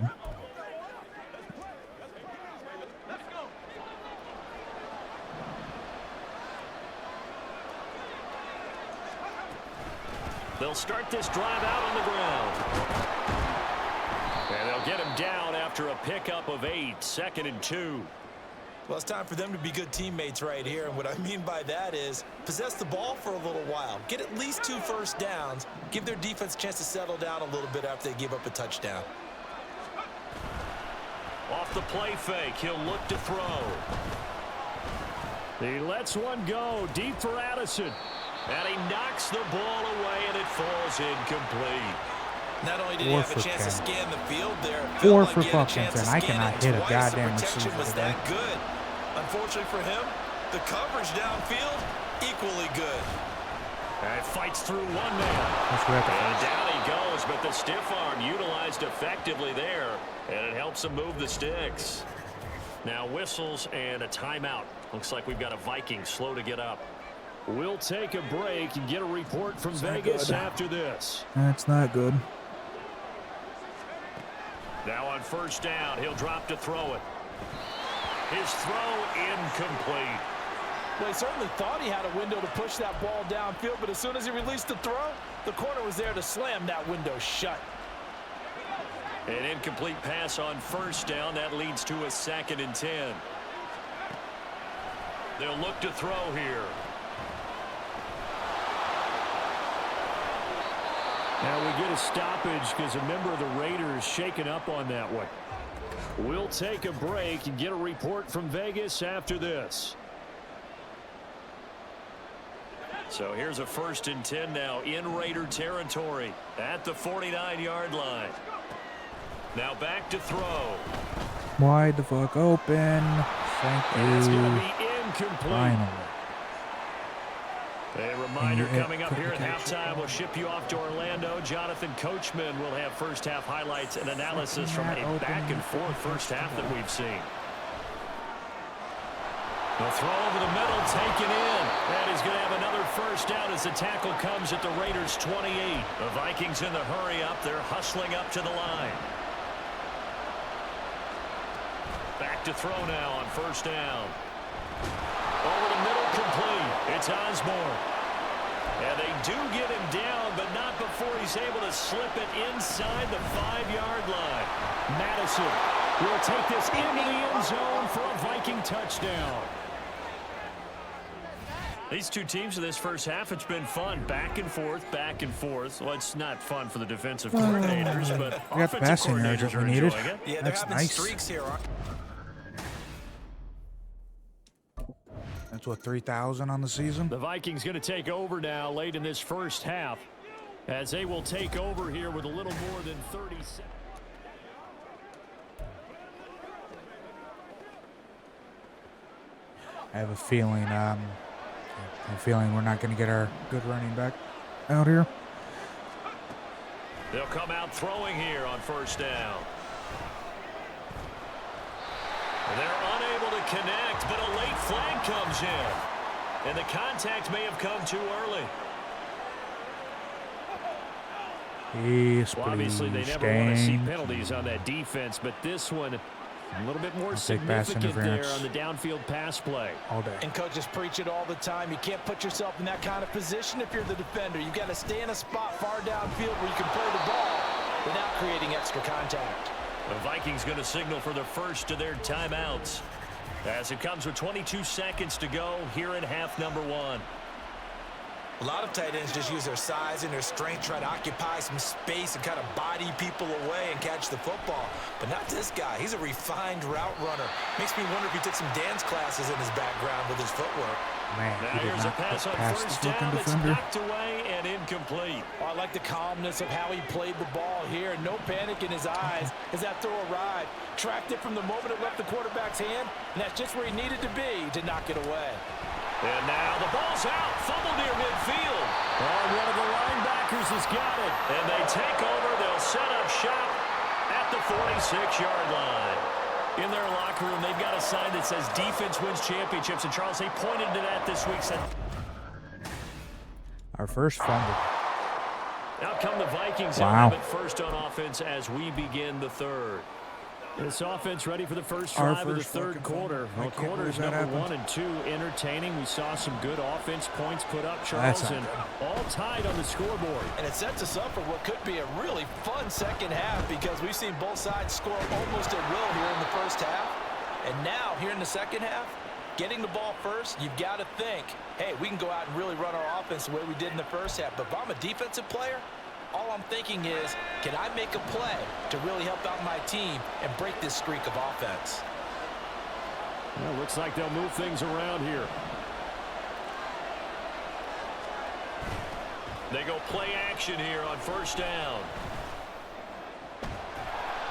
They'll start this drive out on the ground. And they'll get him down after a pickup of 8, 2nd and 2. Well, it's time for them to be good teammates right here. And what I mean by that is possess the ball for a little while. Get at least 2 first downs. Give their defense a chance to settle down a little bit after they give up a touchdown. Off the play fake, he'll look to throw. He lets one go deep for Addison. And he knocks the ball away, and it falls incomplete. Not only did he have a chance to scan the field there, 4 for fucking 10. I cannot hit a goddamn receiver was today. that good. Unfortunately for him, the coverage downfield, equally good. And fights through one man. And down he goes, but the stiff arm utilized effectively there, and it helps him move the sticks. Now whistles and a timeout. Looks like we've got a Viking slow to get up. We'll take a break and get a report from Vegas after this. That's not good. Now on 1st down, he'll drop to throw it. His throw incomplete. Well, he certainly thought he had a window to push that ball downfield, but as soon as he released the throw, the corner was there to slam that window shut. An incomplete pass on 1st down. That leads to a 2nd and 10. They'll look to throw here. Now we get a stoppage because a member of the Raiders shaken up on that one. We'll take a break and get a report from Vegas after this. So here's a 1st and 10 now in Raider territory at the 49-yard line. Now back to throw. Wide the fuck open. Thank you. And it's going to be incomplete. Finally. A reminder coming up here at halftime. We'll ship you off to Orlando. Jonathan Coachman will have first-half highlights and analysis from a back-and-forth first half that we've seen. The throw over the middle, taken in. And he's going to have another 1st down as the tackle comes at the Raiders' 28. The Vikings in the hurry up. They're hustling up to the line. Back to throw now on 1st down. Over the middle, complete. It's Osborne. And they do get him down, but not before he's able to slip it inside the 5-yard line. Madison will take this into the end zone for a Viking touchdown. These two teams in this first half, it's been fun. Back and forth, back and forth. Well, it's not fun for the defensive coordinators, but offensive coordinators are enjoying it. Yeah, they're having streaks here. That's what, 3,000 on the season? The Vikings going to take over now late in this first half as they will take over here with a little more than 30 seconds. I have a feeling we're not going to get our good running back out here. They'll come out throwing here on 1st down. They're unable to connect, but a late flag comes in. And the contact may have come too early. Well, obviously, they never want to see penalties on that defense, but this one a little bit more significant there on the downfield pass play. All day. And coaches preach it all the time. You can't put yourself in that kind of position if you're the defender. You've got to stay in a spot far downfield where you can play the ball without creating extra contact. The Vikings going to signal for the first of their timeouts. As it comes with 22 seconds to go here in half number 1. A lot of tight ends just use their size and their strength, try to occupy some space and kind of body people away and catch the football. But not this guy. He's a refined route runner. Makes me wonder if he took some dance classes in his background with his footwork. Man, now he did here's not a pass on pass first the fucking down. It's defender. knocked away and incomplete. Oh, I like the calmness of how he played the ball here. No panic in his eyes as that throw arrived. Tracked it from the moment it left the quarterback's hand, and that's just where he needed to be to knock it away. And now the ball's out. Fumble near midfield. Oh, one of the linebackers has got it. And they take over. They'll set up shop at the 46-yard line. In their locker room, they've got a sign that says defense wins championships. And Charles, they pointed to that this week. Said, Our first fumble. out come the Vikings. Wow. Have it first on offense as we begin the third. this offense ready for the first Our drive of the first third fucking quarter. fumble. I Well, can't quarters believe that number 1 happened. and 2 entertaining. We saw some good offense points put up, Charles, That's not and good. all tied on the scoreboard. And it sets us up for what could be a really fun second half because we've seen both sides score almost at will here in the first half. And now, here in the second half, getting the ball first, you've got to think, hey, we can go out and really run our offense the way we did in the first half. But if I'm a defensive player, all I'm thinking is, can I make a play to really help out my team and break this streak of offense? Well, looks like they'll move things around here. They go play action here on first down.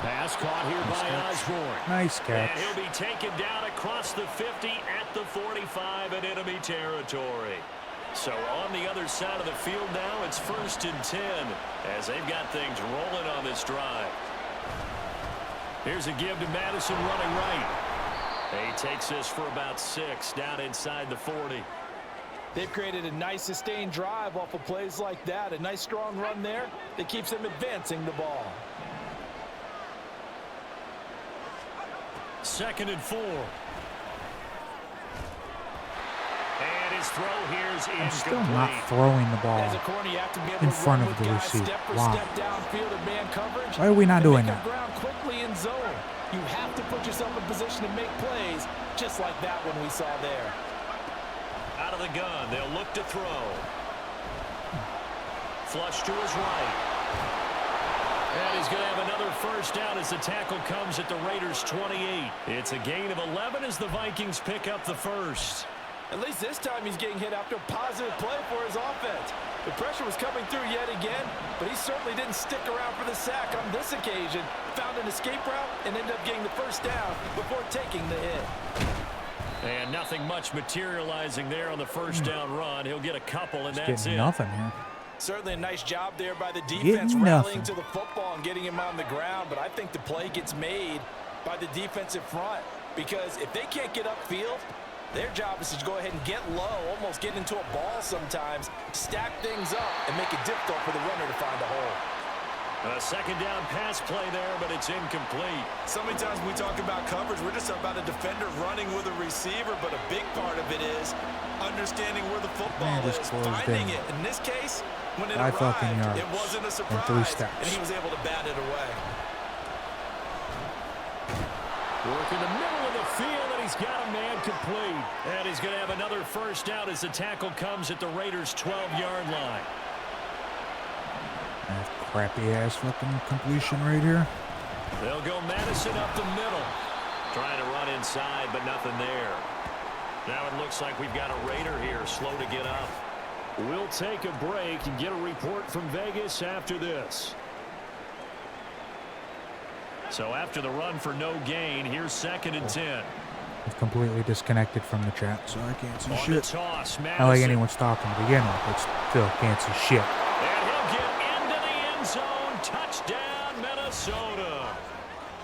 Pass caught here by Osborne. Nice catch. And he'll be taken down across the 50 at the 45 in enemy territory. So on the other side of the field now, it's 1st and 10 as they've got things rolling on this drive. Here's a give to Madison running right. He takes this for about 6 down inside the 40. They've created a nice sustained drive off of plays like that. A nice strong run there that keeps them advancing the ball. 2nd and 4. And his throw here's incomplete. I'm still not throwing the ball As a corner, you have to be able in to front run of with the guys receiver. step for Wow. step downfield in man coverage. Why are we not and doing make that? up ground quickly in zone. You have to put yourself in position to make plays, just like that one we saw there. Out of the gun, they'll look to throw. Flush to his right. And he's going to have another first down as the tackle comes at the Raiders' 28. It's a gain of 11 as the Vikings pick up the first. At least this time he's getting hit after a positive play for his offense. The pressure was coming through yet again, but he certainly didn't stick around for the sack on this occasion. Found an escape route and ended up getting the first down before taking the hit. And nothing much materializing there on the first down run. He'll get a couple, and that's Getting it. nothing here. Certainly a nice job there by the defense Getting rallying nothing. to the football and getting him on the ground, but I think the play gets made by the defensive front because if they can't get upfield, their job is to go ahead and get low, almost get into a ball sometimes, stack things up, and make it difficult for the runner to find a hole. A second down pass play there, but it's incomplete. So many times when we talk about coverage, we're just about a defender running with a receiver, but a big part of it is understanding where the football Man, is, just closed finding in. it. In this case, when it 5 fucking arrived, yards it wasn't a and 3 surprise, steps. and he was able to bat it away. Work in the middle of the field, and he's got a man complete. And he's going to have another first down as the tackle comes at the Raiders' 12-yard line. That crappy ass fucking completion right here. They'll go Madison up the middle. Trying to run inside, but nothing there. Now it looks like we've got a Raider here, slow to get up. We'll take a break and get a report from Vegas after this. So after the run for no gain, here's 2nd and 10. I've completely disconnected from the chat, so I can't see On shit. the toss, Not like Madison. anyone's talking to begin with, but still can't see shit. And he'll get into the end zone. Touchdown, Minnesota.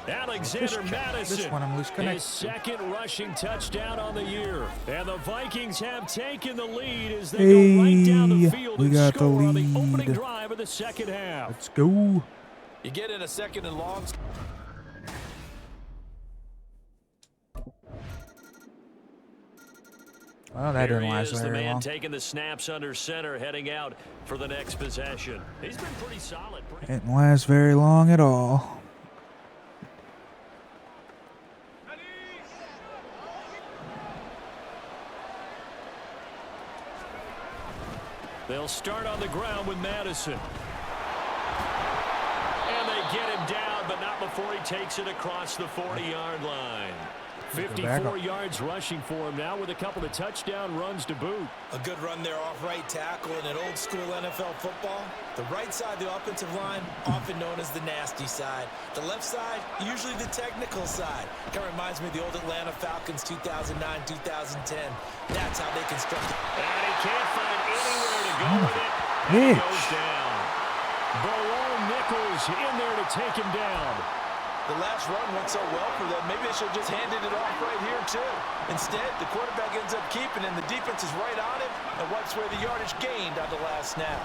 Alexander Madison. This one I'm loose connected. His second rushing touchdown on the year. And the Vikings have taken the lead as they go right down the field we and got the score on the opening lead. drive of the second half. Let's go. You get in a 2nd and long. Well, that Here didn't he last is, the very man long. taking the snaps under center, heading out for the next possession. He's been pretty solid. Didn't last very long at all. They'll start on the ground with Madison. And they get him down, but not before he takes it across the 40-yard line. 54 yards rushing for him now with a couple of touchdown runs to boot. A good run there off right tackle in an old school NFL football. The right side of the offensive line, often known as the nasty side. The left side, usually the technical side. Kind of reminds me of the old Atlanta Falcons 2009-2010. That's how they constructed. And he can't find anywhere to go with it. And he goes down. Barone Nichols in there to take him down. The last run went so well for them, maybe they should have just handed it off right here, too. Instead, the quarterback ends up keeping it, and the defense is right on him and wipes away the yardage gained on the last snap.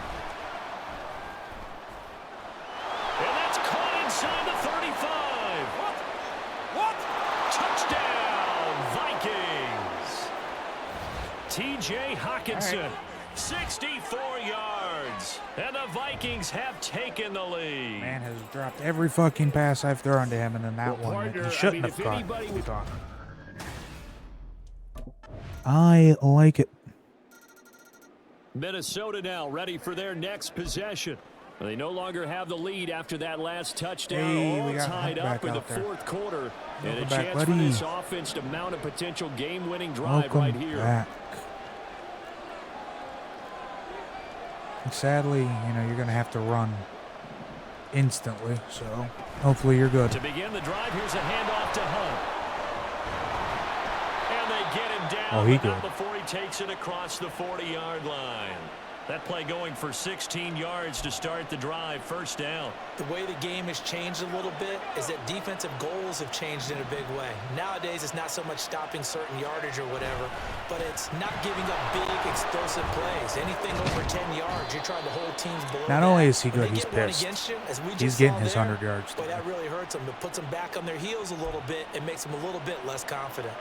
And that's caught inside the 35. What? Touchdown, Vikings. T.J. Hawkinson, 64 yards. And the Vikings have taken the lead. Man has dropped every fucking pass I've thrown to him, and then that one he shouldn't have caught. I like it. Minnesota now ready for their next possession. They no longer have the lead after that last touchdown. All tied up in the fourth quarter. And a chance for this offense to mount a potential game-winning drive right here. Back. Sadly, you're going to have to run instantly, so hopefully you're good. To begin the drive, here's a handoff to Hunt. And they get him down, but not before he takes it across the 40-yard line. That play going for 16 yards to start the drive, first down. The way the game has changed a little bit is that defensive goals have changed in a big way. Nowadays, it's not so much stopping certain yardage or whatever, but it's not giving up big, explosive plays. Anything over 10 yards, you're trying to hold teams below. Not only is he good, he's pissed. He's getting his 100 yards. Boy, that really hurts them. It puts them back on their heels a little bit and makes them a little bit less confident.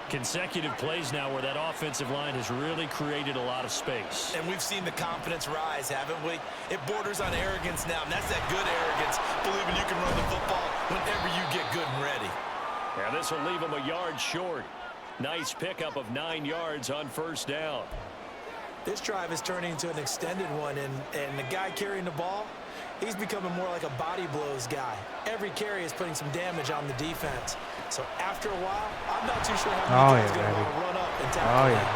Consecutive plays now where that offensive line has really created a lot of space. And we've seen the confidence rise, haven't we? It borders on arrogance now, and that's that good arrogance, believing you can run the football whenever you get good and ready. Yeah, this will leave him a yard short. Nice pickup of 9 yards on first down. This drive is turning into an extended one, and the guy carrying the ball, he's becoming more like a body blows guy. Every carry is putting some damage on the defense. So after a while, I'm not too sure how many times he's going to run up and tackle him.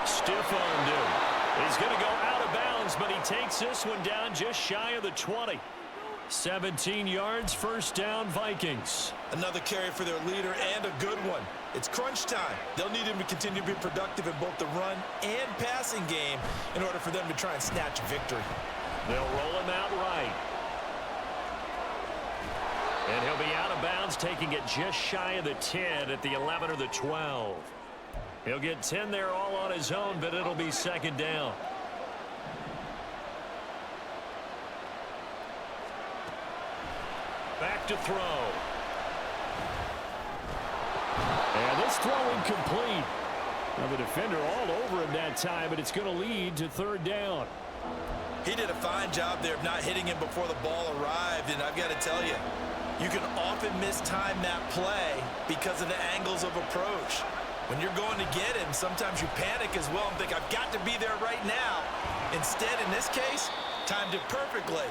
Stiff undo. He's going to go out of bounds, but he takes this one down just shy of the 20. 17 yards, first down, Vikings. Another carry for their leader and a good one. It's crunch time. They'll need him to continue to be productive in both the run and passing game in order for them to try and snatch a victory. They'll roll him out right. And he'll be out of bounds, taking it just shy of the 10 at the 11 or the 12. He'll get 10 there all on his own, but it'll be second down. Back to throw. And this throw incomplete. Now the defender all over him that time, but it's going to lead to third down. He did a fine job there of not hitting him before the ball arrived, and I've got to tell you, you can often mistime that play because of the angles of approach. When you're going to get him, sometimes you panic as well and think, I've got to be there right now. Instead, in this case, timed it perfectly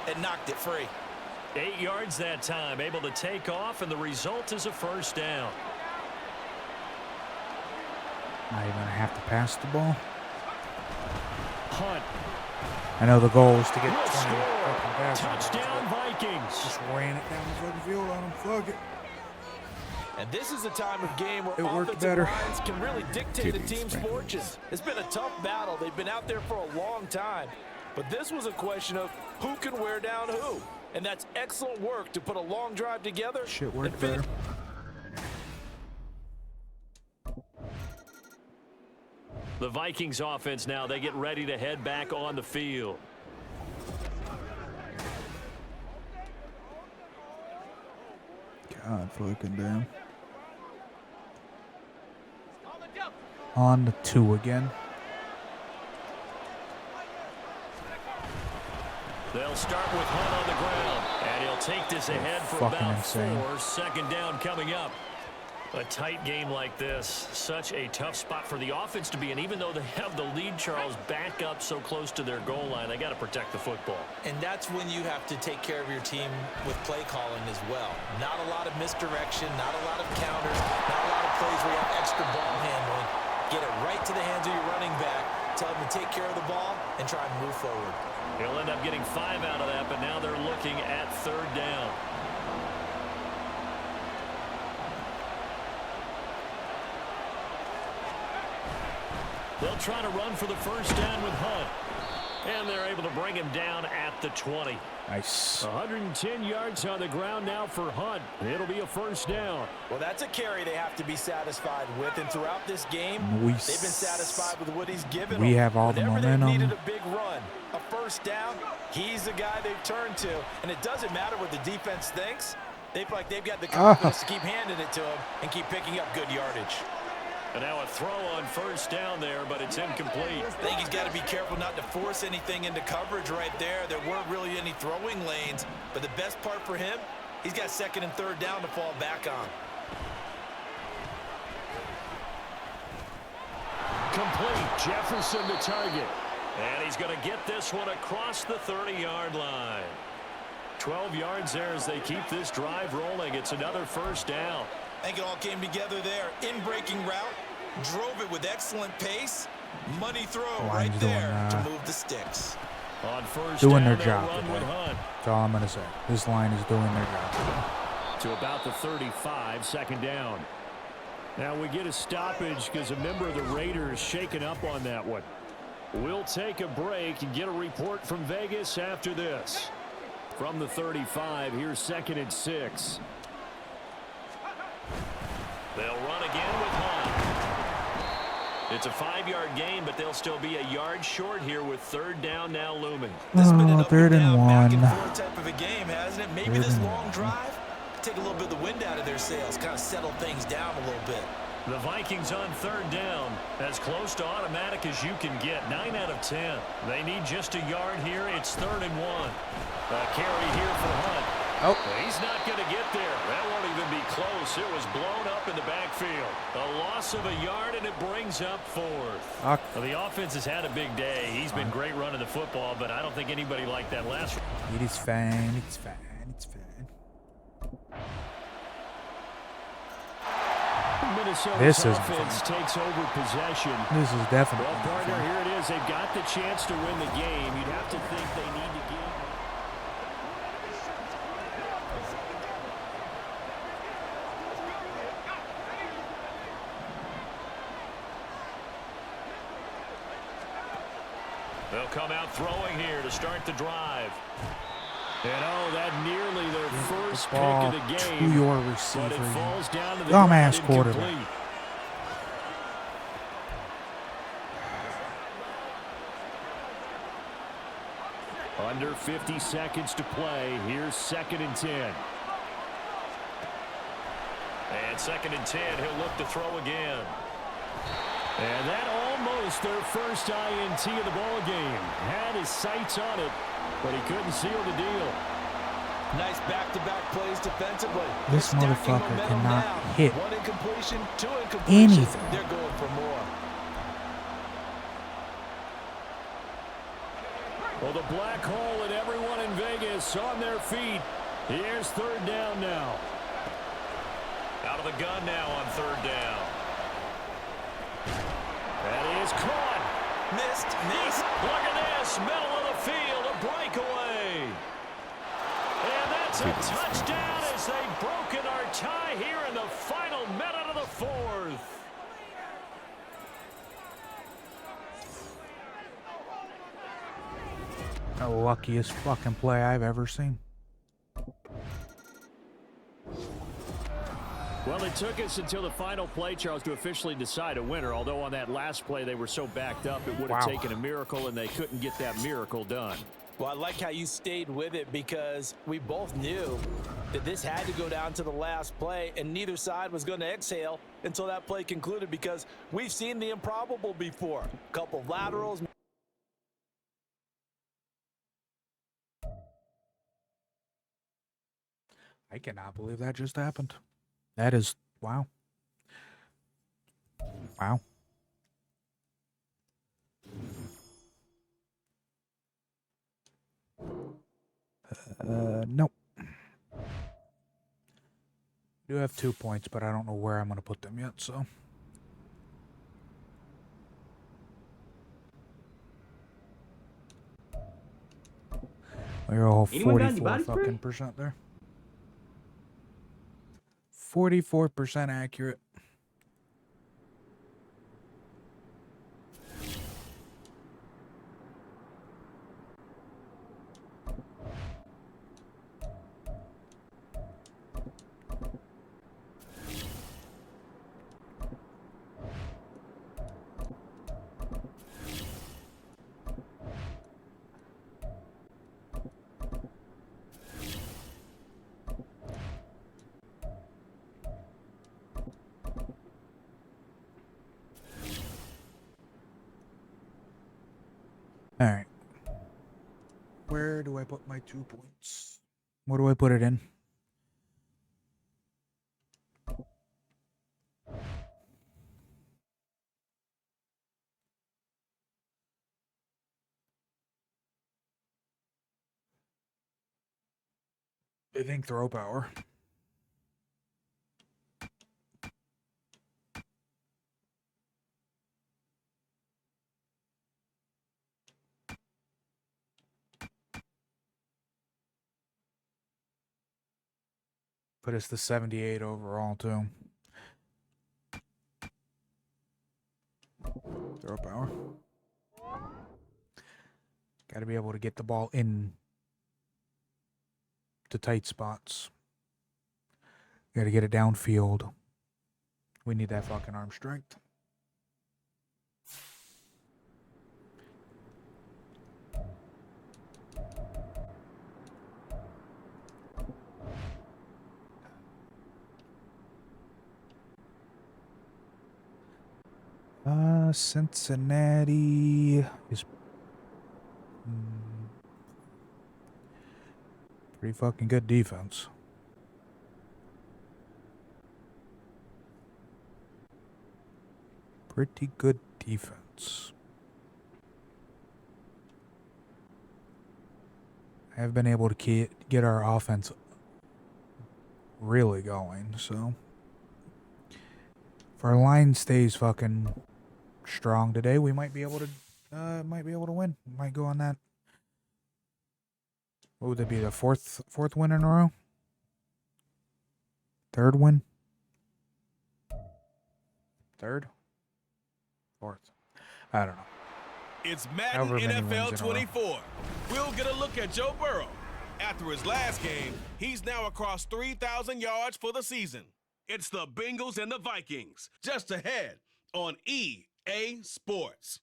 and knocked it free. 8 yards that time, able to take off, and the result is a first down. Now you're going to have to pass the ball. Hunt. I know the goal is to get 20 fucking passes. Touchdown, Vikings. Just ran it down the fucking field on him. Fuck it. And this is a time of game where offensive lines can really dictate a team's fortunes. It's been a tough battle. They've been out there for a long time. But this was a question of who can wear down who. And that's excellent work to put a long drive together. Shit worked better. The Vikings offense now, they get ready to head back on the field. God fucking damn. On the 2 again. They'll start with Hunt on the ground, and he'll take this ahead for about 4. Second down coming up. A tight game like this, such a tough spot for the offense to be in. Even though they have the lead, Charles, back up so close to their goal line, they got to protect the football. And that's when you have to take care of your team with play calling as well. Not a lot of misdirection, not a lot of counters, not a lot of plays where you have extra ball handling. Get it right to the hands of your running back, tell him to take care of the ball, and try and move forward. He'll end up getting 5 out of that, but now they're looking at 3rd down. They'll try to run for the first down with Hunt. And they're able to bring him down at the 20. Nice. 110 yards on the ground now for Hunt. It'll be a first down. Well, that's a carry they have to be satisfied with. And throughout this game, Nice. they've been satisfied with what he's given We them. have all the Whenever momentum. they needed a big run, a first down, he's the guy they've turned to. And it doesn't matter what the defense thinks. They feel like they've got the confidence to keep handing it to him and keep picking up good yardage. And now a throw on first down there, but it's incomplete. I think he's got to be careful not to force anything into coverage right there. There weren't really any throwing lanes, but the best part for him, he's got 2nd and 3rd down to fall back on. Complete. Jefferson the target. And he's going to get this one across the 30-yard line. 12 yards there as they keep this drive rolling. It's another first down. I think it all came together there. In-breaking route, drove it with excellent pace. Money throw right there to move the sticks. On first doing down, their job run today. with Hunt. That's all I'm going to say. This line is doing their job today. To about the 35, 2nd down. Now we get a stoppage because a member of the Raiders shaken up on that one. We'll take a break and get a report from Vegas after this. From the 35, here's 2nd and 6. They'll run again with Hunt. It's a 5-yard gain, but they'll still be a yard short here with 3rd down now looming. This has been an up 3rd and down, back and 1. forth type of a game, hasn't it? Maybe this long drive take a little bit of the wind out of their sails, kind of settle things down a little bit. The Vikings on 3rd down, as close to automatic as you can get. 9 out of 10. They need just a yard here. It's 3rd and 1. A carry here for Hunt. Oh. He's not going to get there. That won't even be close. It was blown up in the backfield. A loss of a yard, and it brings up 4th. Well, the offense has had a big day. He's been great running the football, but I don't think anybody liked that last one. it is fine. It's fine. It's fine. Minnesota's offense takes over possession. This is definitely. Well, partner, here it is. They've got the chance to win the game. You'd have to think they need to give. They'll come out throwing here to start the drive. And that nearly their first pick Ball of the game. to your receiver. But it falls down to the Dumbass ground quarterback. incomplete. Under 50 seconds to play. Here's 2nd and 10. And 2nd and 10. He'll look to throw again. And that almost their first INT of the ball game. Had his sights on it, but he couldn't seal the deal. Nice back-to-back plays defensively. This Stacking motherfucker momentum cannot now. hit 1 incompletion, 2 incompletions. anything. They're going for more. Well, the black hole and everyone in Vegas on their feet. Here's 3rd down now. Out of the gun now on 3rd down. That is caught. Missed. Look at this. Middle of the field. A breakaway. And that's a touchdown as they've broken our tie here in the final minute of the 4th. The luckiest fucking play I've ever seen. Well, it took us until the final play, Charles, to officially decide a winner. Although on that last play they were so backed up, it would have taken a miracle, and they couldn't get that miracle done. Well, I like how you stayed with it because we both knew that this had to go down to the last play, and neither side was going to exhale until that play concluded because we've seen the improbable before. A couple of laterals. I cannot believe that just happened. That is, wow. Wow. Nope. Do have 2 points, but I don't know where I'm going to put them yet, so. We're all 44 fucking percent there. 44% accurate. All right. Where do I put my 2 points? Where do I put it in? I think throw power. Put us to 78 overall, too. Throw power. Got to be able to get the ball in to tight spots. Got to get it downfield. We need that fucking arm strength. Cincinnati is pretty fucking good defense. Pretty good defense. I have been able to get our offense really going, so if our line stays fucking strong today, we might be able to win. Might go on that. What would that be? The fourth win in a row? Third win? Third? Fourth? I don't know. It's Madden NFL 24. We'll get a look at Joe Burrow. After his last game, he's now across 3,000 yards for the season. It's the Bengals and the Vikings, just ahead on EA Sports.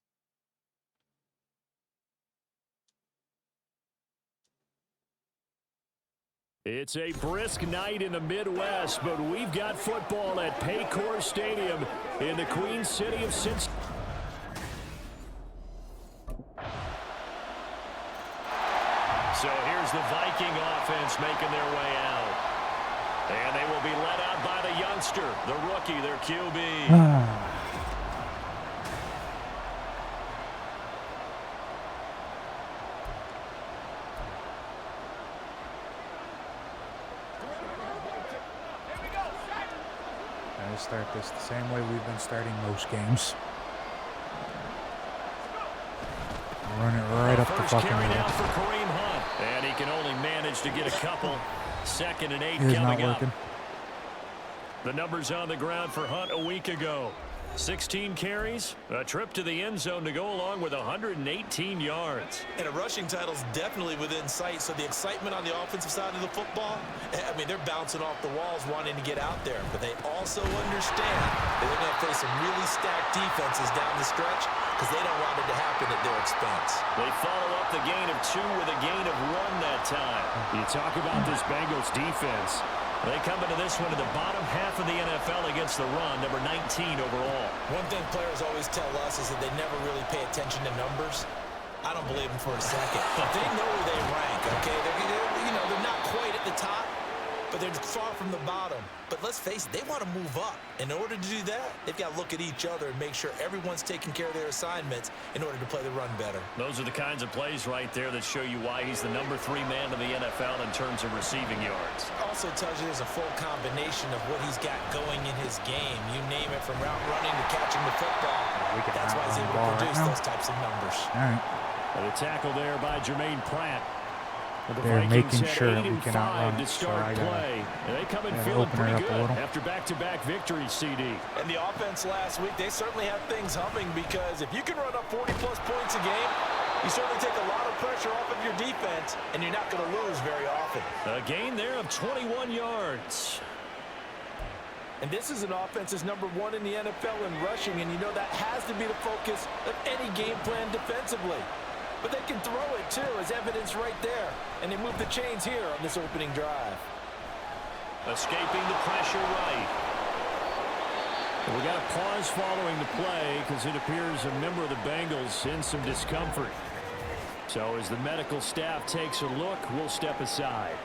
It's a brisk night in the Midwest, but we've got football at Paycor Stadium in the Queen City of Cincinnati. So here's the Viking offense making their way out. And they will be led out by the youngster, the rookie, their QB. Start this the same way we've been starting most games. Run it right up the fucking carry middle. now for Kareem Hunt, and he can only manage to get a couple. 2nd and 8 coming up. The numbers on the ground for Hunt a week ago. 16 carries, a trip to the end zone to go along with 118 yards. And a rushing title's definitely within sight, so the excitement on the offensive side of the football, I mean, they're bouncing off the walls wanting to get out there, but they also understand that they're going to face some really stacked defenses down the stretch because they don't want it to happen at their expense. They follow up the gain of 2 with a gain of 1 that time. You talk about this Bengals defense. They come into this one in the bottom half of the NFL against the run, number 19 overall. One thing players always tell us is that they never really pay attention to numbers. I don't believe them for a second. They know where they rank, okay? They're not quite at the top, but they're far from the bottom. But let's face it, they want to move up. In order to do that, they've got to look at each other and make sure everyone's taking care of their assignments in order to play the run better. Those are the kinds of plays right there that show you why he's the number 3 man in the NFL in terms of receiving yards. Also tells you there's a full combination of what he's got going in his game. You name it, from route running to catching the football. That's why he's able to produce those types of numbers. All right. And a tackle there by Jermaine Pratt. They're making sure that we can outrun it, so I play. And they come in gotta feeling open it pretty up a good little. after back-to-back victories, CD. And the offense last week, they certainly have things humming, because if you can run up 40-plus points a game, you certainly take a lot of pressure off of your defense, and you're not going to lose very often. A gain there of 21 yards. And this is an offense that's number 1 in the NFL in rushing, and you know that has to be the focus of any game plan defensively. But they can throw it, too, as evidence right there. And they move the chains here on this opening drive. Escaping the pressure right. We got a pause following the play because it appears a member of the Bengals in some discomfort. So as the medical staff takes a look, we'll step aside.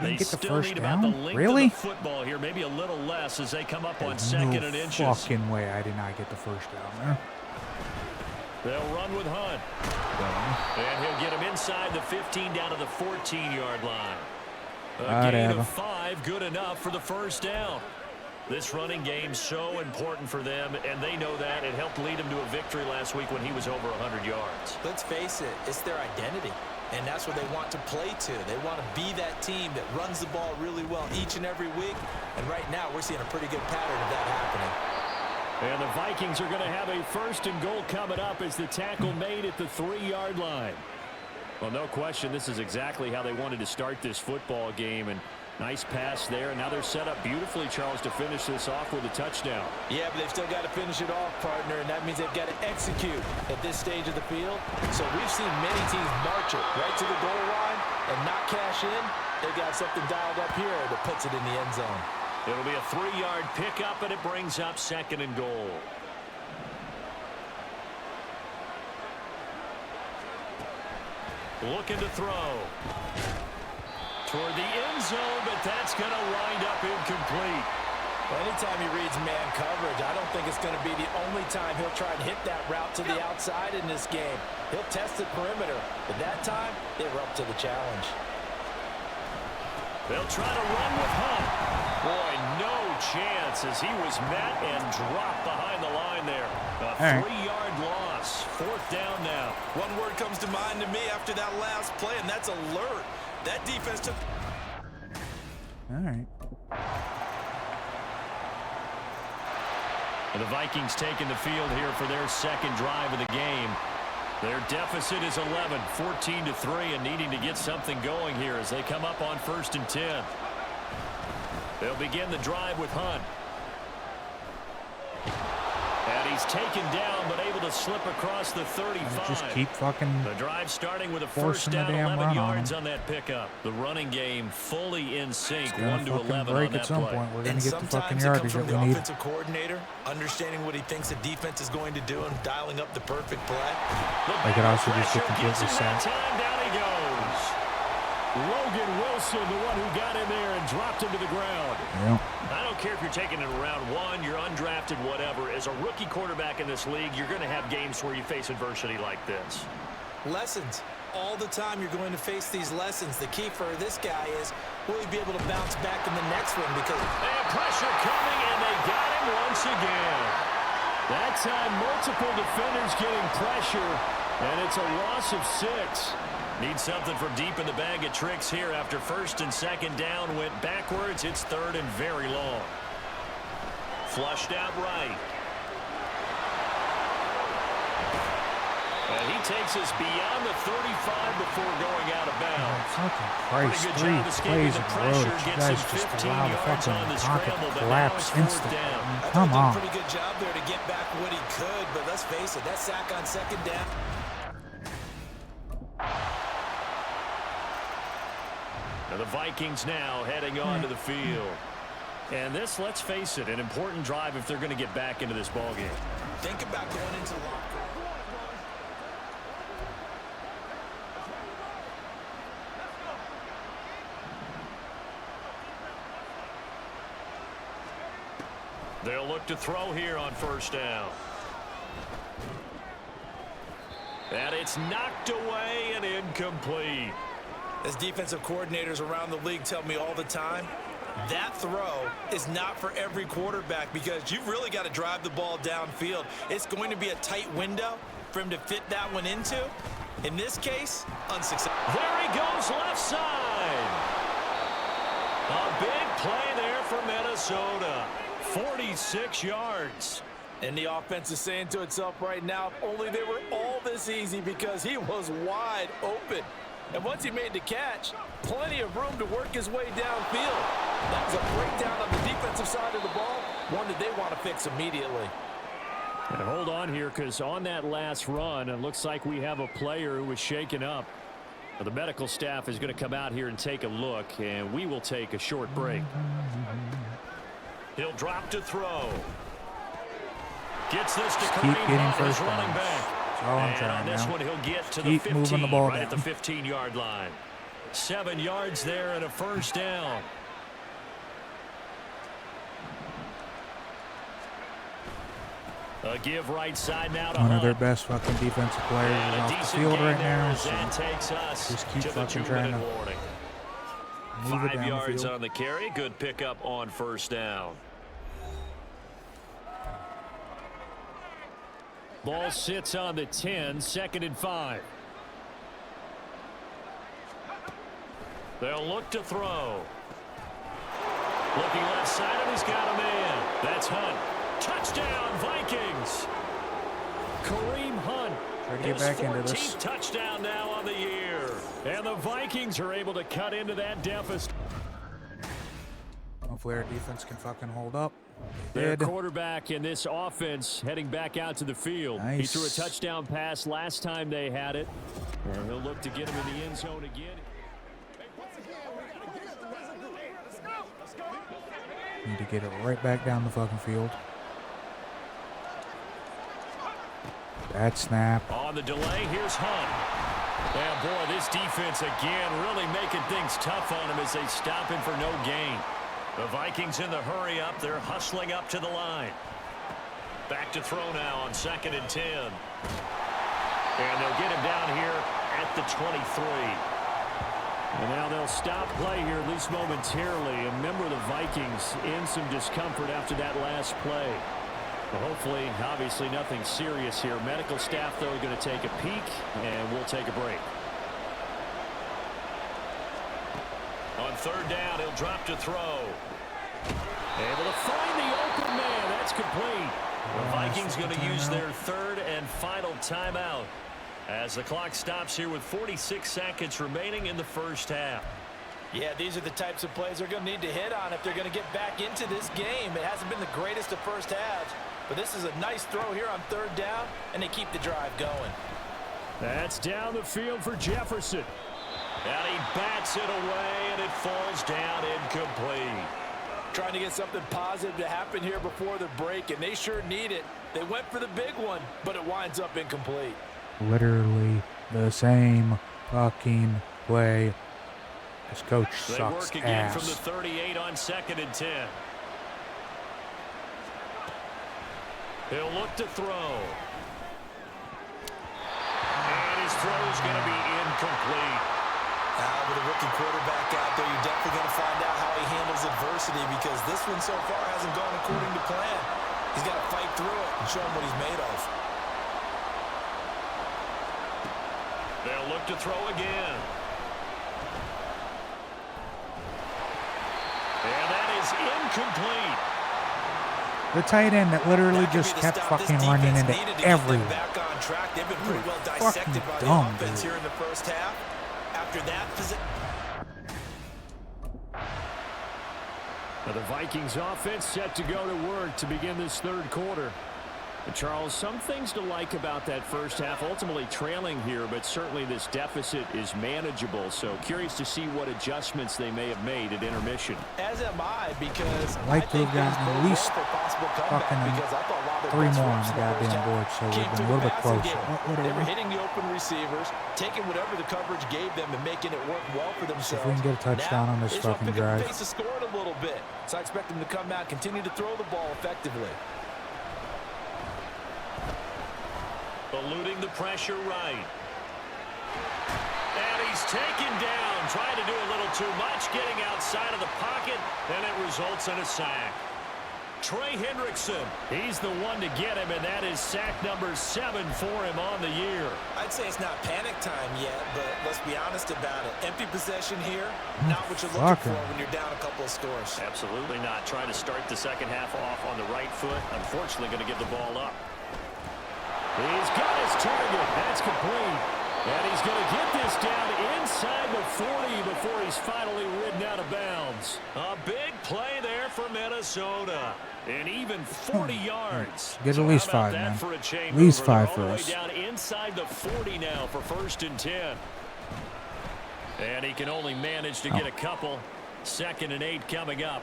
They get the still first need down? about the length Really? of the football here, maybe a little less as they come up on second and inches. No fucking way I did not get the first down there. They'll run with Hunt. And he'll get him inside the 15 down to the 14-yard line. A gain of 5, good enough for the first down. This running game so important for them, and they know that. It helped lead them to a victory last week when he was over 100 yards. Let's face it, it's their identity. And that's what they want to play to. They want to be that team that runs the ball really well each and every week. And right now, we're seeing a pretty good pattern of that happening. And the Vikings are going to have a 1st and goal coming up as the tackle made at the 3-yard line. Well, no question, this is exactly how they wanted to start this football game. And nice pass there, and now they're set up beautifully, Charles, to finish this off with a touchdown. Yeah, but they've still got to finish it off, partner, and that means they've got to execute at this stage of the field. So we've seen many teams march it right to the goal line and not cash in. They got something dialed up here that puts it in the end zone. It'll be a 3-yard pickup, and it brings up 2nd and goal. Looking to throw. Toward the end zone, but that's going to wind up incomplete. Well, anytime he reads man coverage, I don't think it's going to be the only time he'll try and hit that route to the outside in this game. He'll test the perimeter, but that time, they were up to the challenge. They'll try to run with Hunt. Boy, no chance as he was met and dropped behind the line there. A 3-yard loss. 4th down now. One word comes to mind to me after that last play, and that's alert. That defense took... All right. And the Vikings taking the field here for their 2nd drive of the game. Their deficit is 11, 14-3, and needing to get something going here as they come up on 1st and 10. They'll begin the drive with Hunt. And he's taken down, but able to slip across the 35. Just keep fucking the drive starting with a 1st down, 11 yards on that pickup. The running game fully in sync, 1-11 on that play. We're going to get the fucking yardage that we need. Offensive coordinator, understanding what he thinks the defense is going to do and dialing up the perfect play. They could also just get completely sacked. Down he goes. Logan Wilson, the one who got in there and dropped him to the ground. Yeah. I don't care if you're taking it in round 1, you're undrafted, whatever. As a rookie quarterback in this league, you're going to have games where you face adversity like this. Lessons. All the time you're going to face these lessons. The key for this guy is, will he be able to bounce back in the next one? Because they have pressure coming, and they got him once again. That time, multiple defenders getting pressure, and it's a loss of 6. Need something from deep in the bag of tricks here after 1st and 2nd down went backwards. It's 3rd and very long. Flushed out right. And he takes us beyond the 35 before going out of bounds. Fucking Christ, 3 plays in a row. You guys just allow the fucking pocket to collapse instantly. Come on. Pretty good job there to get back what he could, but let's face it, that sack on 2nd down. And the Vikings now heading on to the field. And this, let's face it, an important drive if they're going to get back into this ballgame. Think about going into the locker room. They'll look to throw here on first down. And it's knocked away and incomplete. As defensive coordinators around the league tell me all the time, that throw is not for every quarterback because you've really got to drive the ball downfield. It's going to be a tight window for him to fit that one into. In this case, unsuccessful. There he goes left side. A big play there for Minnesota. 46 yards. And the offense is saying to itself right now, if only they were all this easy because he was wide open. And once he made the catch, plenty of room to work his way downfield. That was a breakdown on the defensive side of the ball, one that they want to fix immediately. And hold on here, because on that last run, it looks like we have a player who was shaken up. The medical staff is going to come out here and take a look, and we will take a short break. He'll drop to throw. Gets this to Kareem Hunt, his running back. And on this one, he'll get to the 15, right at the 15-yard line. 7 yards there and a first down. A give right side now to One Hunt. of their best fucking defensive players is off the field right now. So takes us just keep to the fucking trying to warning. move it 5 yards downfield. on the carry. Good pickup on first down. Ball sits on the 10, 2nd and 5. They'll look to throw. Looking left side, and he's got a man. That's Hunt. Touchdown, Vikings. Kareem Hunt. Try to get back into this. 14th touchdown now on the year. And the Vikings are able to cut into that deficit. Hopefully our defense can fucking hold up. Their quarterback in this offense heading back out to the field. Nice. He threw a touchdown pass last time they had it. And he'll look to get him in the end zone again. Need to get it right back down the fucking field. That snap. On the delay, here's Hunt. And boy, this defense again really making things tough on him as they stop him for no gain. The Vikings in the hurry up. They're hustling up to the line. Back to throw now on 2nd and 10. And they'll get him down here at the 23. And now they'll stop play here, at least momentarily. A member of the Vikings in some discomfort after that last play. Well, hopefully, obviously, nothing serious here. Medical staff, though, are going to take a peek, and we'll take a break. On 3rd down, he'll drop to throw. Able to find the open man. That's complete. The Vikings going to use their 3rd and final timeout as the clock stops here with 46 seconds remaining in the first half. Yeah, these are the types of plays they're going to need to hit on if they're going to get back into this game. It hasn't been the greatest of first halves, but this is a nice throw here on 3rd down, and they keep the drive going. That's down the field for Jefferson. And he bats it away, and it falls down incomplete. Trying to get something positive to happen here before the break, and they sure need it. They went for the big one, but it winds up incomplete. Literally the same fucking play. This coach sucks They work again ass. from the 38 on 2nd and 10. He'll look to throw. And his throw is going to be incomplete. With a rookie quarterback out there, you're definitely going to find out how he handles adversity because this one so far hasn't gone according to plan. He's got to fight through it and show him what he's made of. They'll look to throw again. And that is incomplete. The tight end that literally just kept fucking running into everyone. Back on track. They've been pretty well dissected by the offense here in the first half. After that, Now the Vikings offense set to go to work to begin this 3rd quarter. Charles, some things to like about that first half. Ultimately trailing here, but certainly this deficit is manageable. So curious to see what adjustments they may have made at intermission. As am I, because I like to have gotten at least fucking 3 more on the goddamn board, so we've been a little bit closer. They were hitting the open receivers, taking whatever the coverage gave them and making it work well for themselves. If we can get a touchdown on this fucking drive. Pace of scoring a little bit. So I expect them to come out, continue to throw the ball effectively. Eluding the pressure right. And he's taken down, trying to do a little too much, getting outside of the pocket, and it results in a sack. Trey Hendrickson, he's the one to get him, and that is sack number 7 for him on the year. I'd say it's not panic time yet, but let's be honest about it. Empty possession here, not what you're looking for when you're down a couple of scores. Absolutely not. Trying to start the second half off on the right foot. Unfortunately, going to give the ball up. He's got his target. That's complete. And he's going to get this down inside the 40 before he's finally ridden out of bounds. A big play there for Minnesota. And even 40 yards. Get at least 5, man. At least 5 for us. Down inside the 40 now for 1st and 10. And he can only manage to get a couple. 2nd and 8 coming up.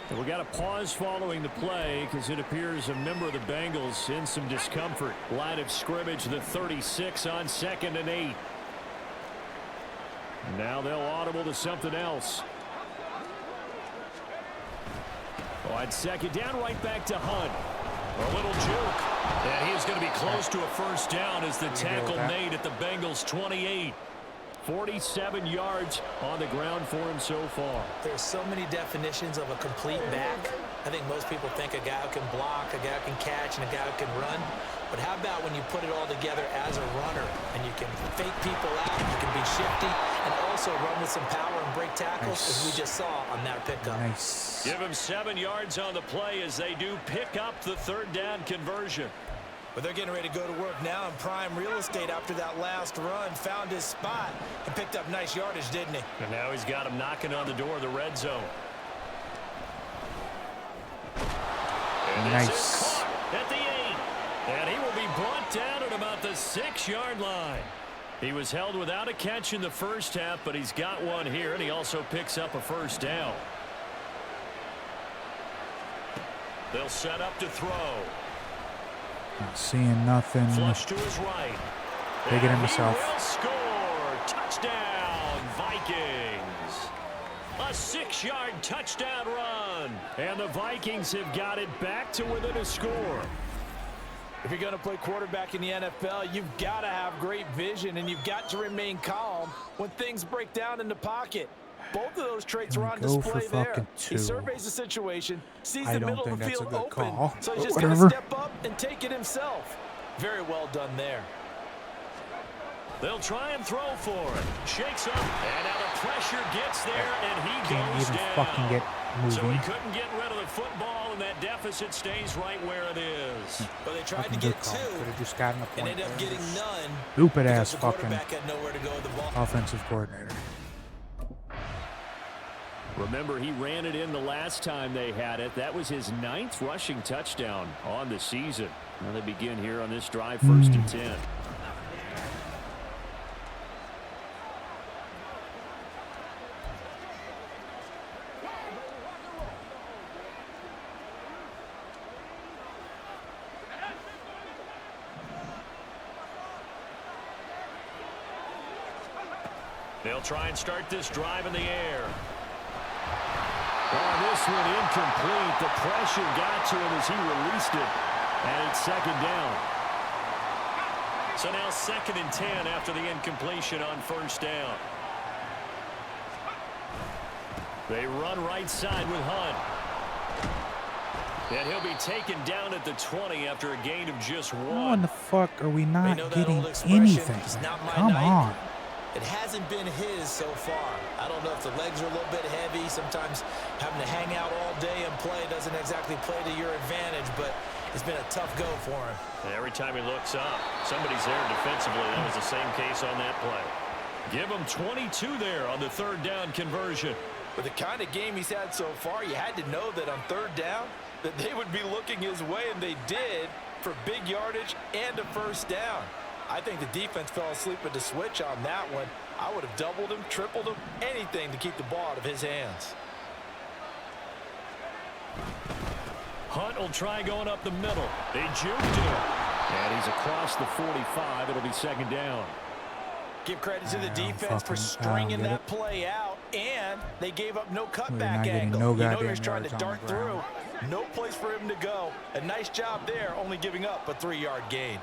And we got a pause following the play because it appears a member of the Bengals in some discomfort. Line of scrimmage, the 36 on 2nd and 8. Now they'll audible to something else. On 2nd down, right back to Hunt. A little juke. And he's going to be close to a 1st down as the tackle made at the Bengals 28. 47 yards on the ground for him so far. There's so many definitions of a complete back. I think most people think a guy who can block, a guy who can catch, and a guy who can run. But how about when you put it all together as a runner and you can fake people out, you can be shifty, and also run with some power and break tackles, as we just saw on that pickup. Nice. Give him 7 yards on the play as they do pick up the 3rd down conversion. But they're getting ready to go to work now in prime real estate after that last run. Found his spot and picked up nice yardage, didn't he? And now he's got him knocking on the door of the red zone. And nice. At the 8. And he will be brought down at about the 6-yard line. He was held without a catch in the first half, but he's got one here, and he also picks up a 1st down. They'll set up to throw. Not seeing nothing. Flush to his right. Take it in himself. He will score. Touchdown, Vikings. A 6-yard touchdown run. And the Vikings have got it back to within a score. If you're going to play quarterback in the NFL, you've got to have great vision, and you've got to remain calm when things break down in the pocket. Both of those traits are on display there. He surveys the situation, sees the middle of the field open, so he's just going to step up and take it himself. Very well done there. They'll try and throw for it. Shakes up, and now the pressure gets there, and he Can't goes even down. fucking get moving. So he couldn't get rid of the football, and that deficit stays right where it is. Well, they tried to get 2, could have just gotten a point, and ended up getting none. Stupid ass fucking had nowhere to go with the ball. offensive coordinator. Remember, he ran it in the last time they had it. That was his 9th rushing touchdown on the season. Now they begin here on this drive, 1st and 10. They'll try and start this drive in the air. Oh, this one incomplete. The pressure got to him as he released it. And it's 2nd down. So now 2nd and 10 after the incompletion on 1st down. They run right side with Hunt. And he'll be taken down at the 20 after a gain of just 1. How in the fuck are we not getting anything? Come on. It hasn't been his so far. I don't know if the legs are a little bit heavy. Sometimes having to hang out all day and play doesn't exactly play to your advantage, but it's been a tough go for him. And every time he looks up, somebody's there defensively. That was the same case on that play. Give him 22 there on the 3rd down conversion. With the kind of game he's had so far, you had to know that on 3rd down that they would be looking his way, and they did. for big yardage and a first down. I think the defense fell asleep at the switch on that one. I would have doubled him, tripled him, anything to keep the ball out of his hands. Hunt will try going up the middle. They juked him. And he's across the 45. It'll be second down. Give credit to the defense for stringing that play out, and they gave up no cutback angle. No, you know he was trying to dart through. No place for him to go. A nice job there, only giving up a 3-yard gain.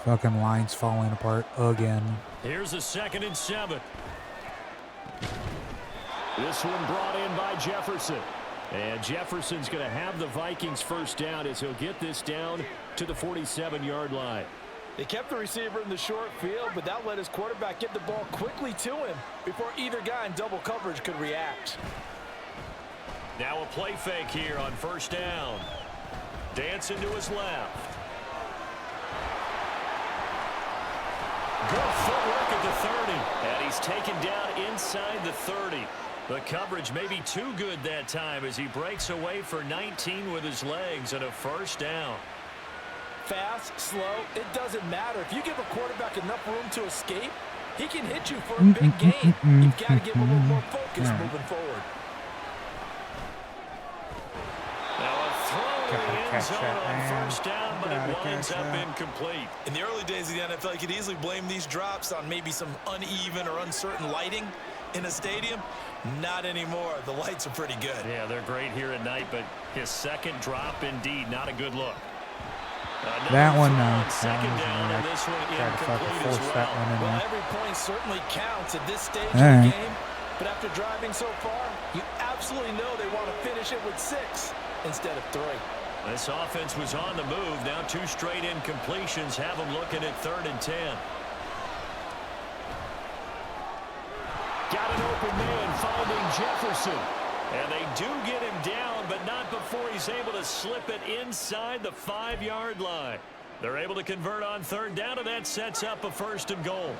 Fucking line's falling apart again. Here's a 2nd and 7. This one brought in by Jefferson. And Jefferson's going to have the Vikings first down as he'll get this down to the 47-yard line. They kept the receiver in the short field, but that let his quarterback get the ball quickly to him before either guy in double coverage could react. Now a play fake here on first down. Dancing to his left. Good footwork at the 30. And he's taken down inside the 30. The coverage may be too good that time as he breaks away for 19 with his legs and a first down. Fast, slow, it doesn't matter. If you give a quarterback enough room to escape, he can hit you for a big gain. You've got to give him a little more focus moving forward. Now a throw in the end zone on first down, but it winds up incomplete. In the early days of the NFL, you could easily blame these drops on maybe some uneven or uncertain lighting in a stadium. Not anymore. The lights are pretty good. Yeah, they're great here at night, but his second drop, indeed, not a good look. That one, second down, and this one incomplete as well. Well, every point certainly counts at this stage of the game, but after driving so far, you absolutely know they want to finish it with 6 instead of 3. This offense was on the move. Now 2 straight incompletions have them looking at 3rd and 10. Got an open man finding Jefferson. And they do get him down, but not before he's able to slip it inside the 5-yard line. They're able to convert on 3rd down, and that sets up a 1st and goal.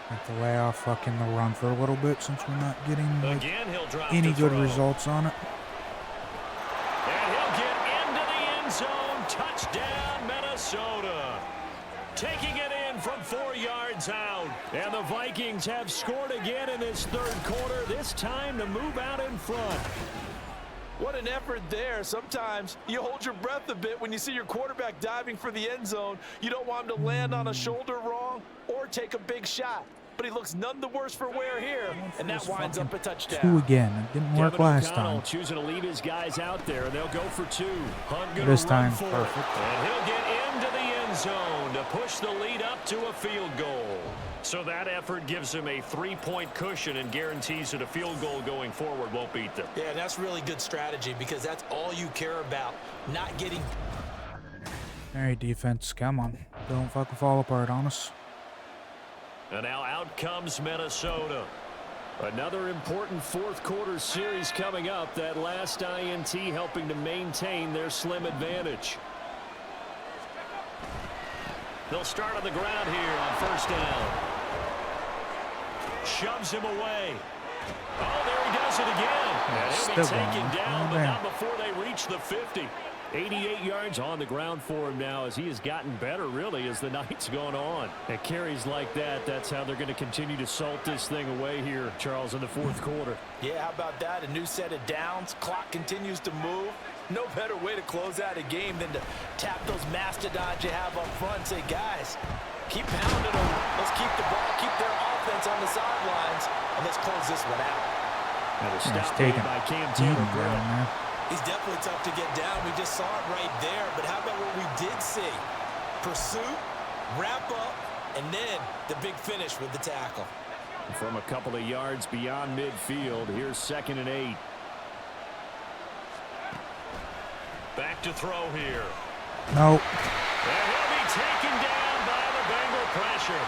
Have to lay off fucking the run for a little bit since we're not getting any good results on it. And he'll get into the end zone. Touchdown, Minnesota. Taking it in from 4 yards out. And the Vikings have scored again in this 3rd quarter, this time to move out in front. What an effort there. Sometimes you hold your breath a bit when you see your quarterback diving for the end zone. You don't want him to land on a shoulder wrong or take a big shot. But he looks none the worse for wear here, and that winds up a touchdown. 2 again. It didn't work last time. Choosing to leave his guys out there, and they'll go for 2. Hunt gonna this run time, for perfect. It. And he'll get into the end zone to push the lead up to a field goal. So that effort gives him a 3-point cushion and guarantees that a field goal going forward won't beat them. Yeah, that's really good strategy because that's all you care about, not getting... All right, defense, come on. Don't fucking fall apart on us. And now out comes Minnesota. Another important 4th quarter series coming up. That last INT helping to maintain their slim advantage. They'll start on the ground here on first down. Shoves him away. Oh, there he does it again. And he'll be taken down, but not before they reach the 50. 88 yards on the ground for him now as he has gotten better, really, as the night's gone on. At carries like that, that's how they're going to continue to salt this thing away here, Charles, in the 4th quarter. Yeah, how about that? A new set of downs. Clock continues to move. No better way to close out a game than to tap those mastodons you have up front and say, guys, keep pounding them. Let's keep the ball, keep their offense on the sidelines, and let's close this one out. Now the stop taken by Cam Taylor. He's definitely tough to get down. We just saw it right there. But how about what we did see? Pursuit, wrap up, and then the big finish with the tackle. From a couple of yards beyond midfield, here's 2nd and 8. Back to throw here. No. And he'll be taken down by the Bengal pressure.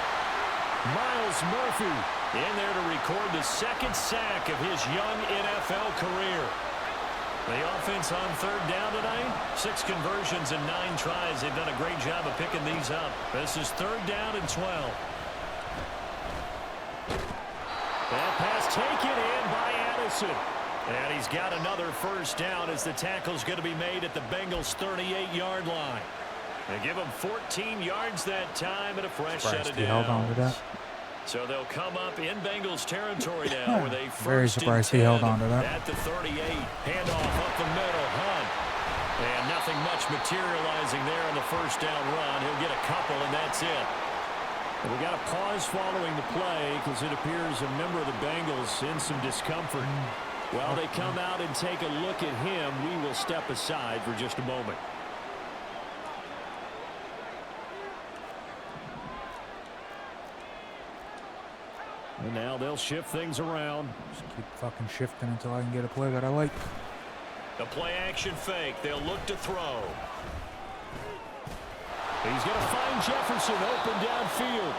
Miles Murphy in there to record the 2nd sack of his young NFL career. The offense on 3rd down tonight, 6 conversions and 9 tries. They've done a great job of picking these up. This is 3rd down and 12. That pass taken in by Addison. And he's got another first down as the tackle's going to be made at the Bengals' 38-yard line. They give him 14 yards that time and a fresh set of he held on to that. downs. So they'll come up in Bengals territory now with a Very first surprised and he held 10 on to that. at the 38. Handoff up the middle. Hunt. And nothing much materializing there on the first down run. He'll get a couple, and that's it. We got a pause following the play because it appears a member of the Bengals in some discomfort. While they come out and take a look at him, we will step aside for just a moment. And now they'll shift things around. Just keep fucking shifting until I can get a play that I like. The play action fake. They'll look to throw. He's going to find Jefferson open downfield.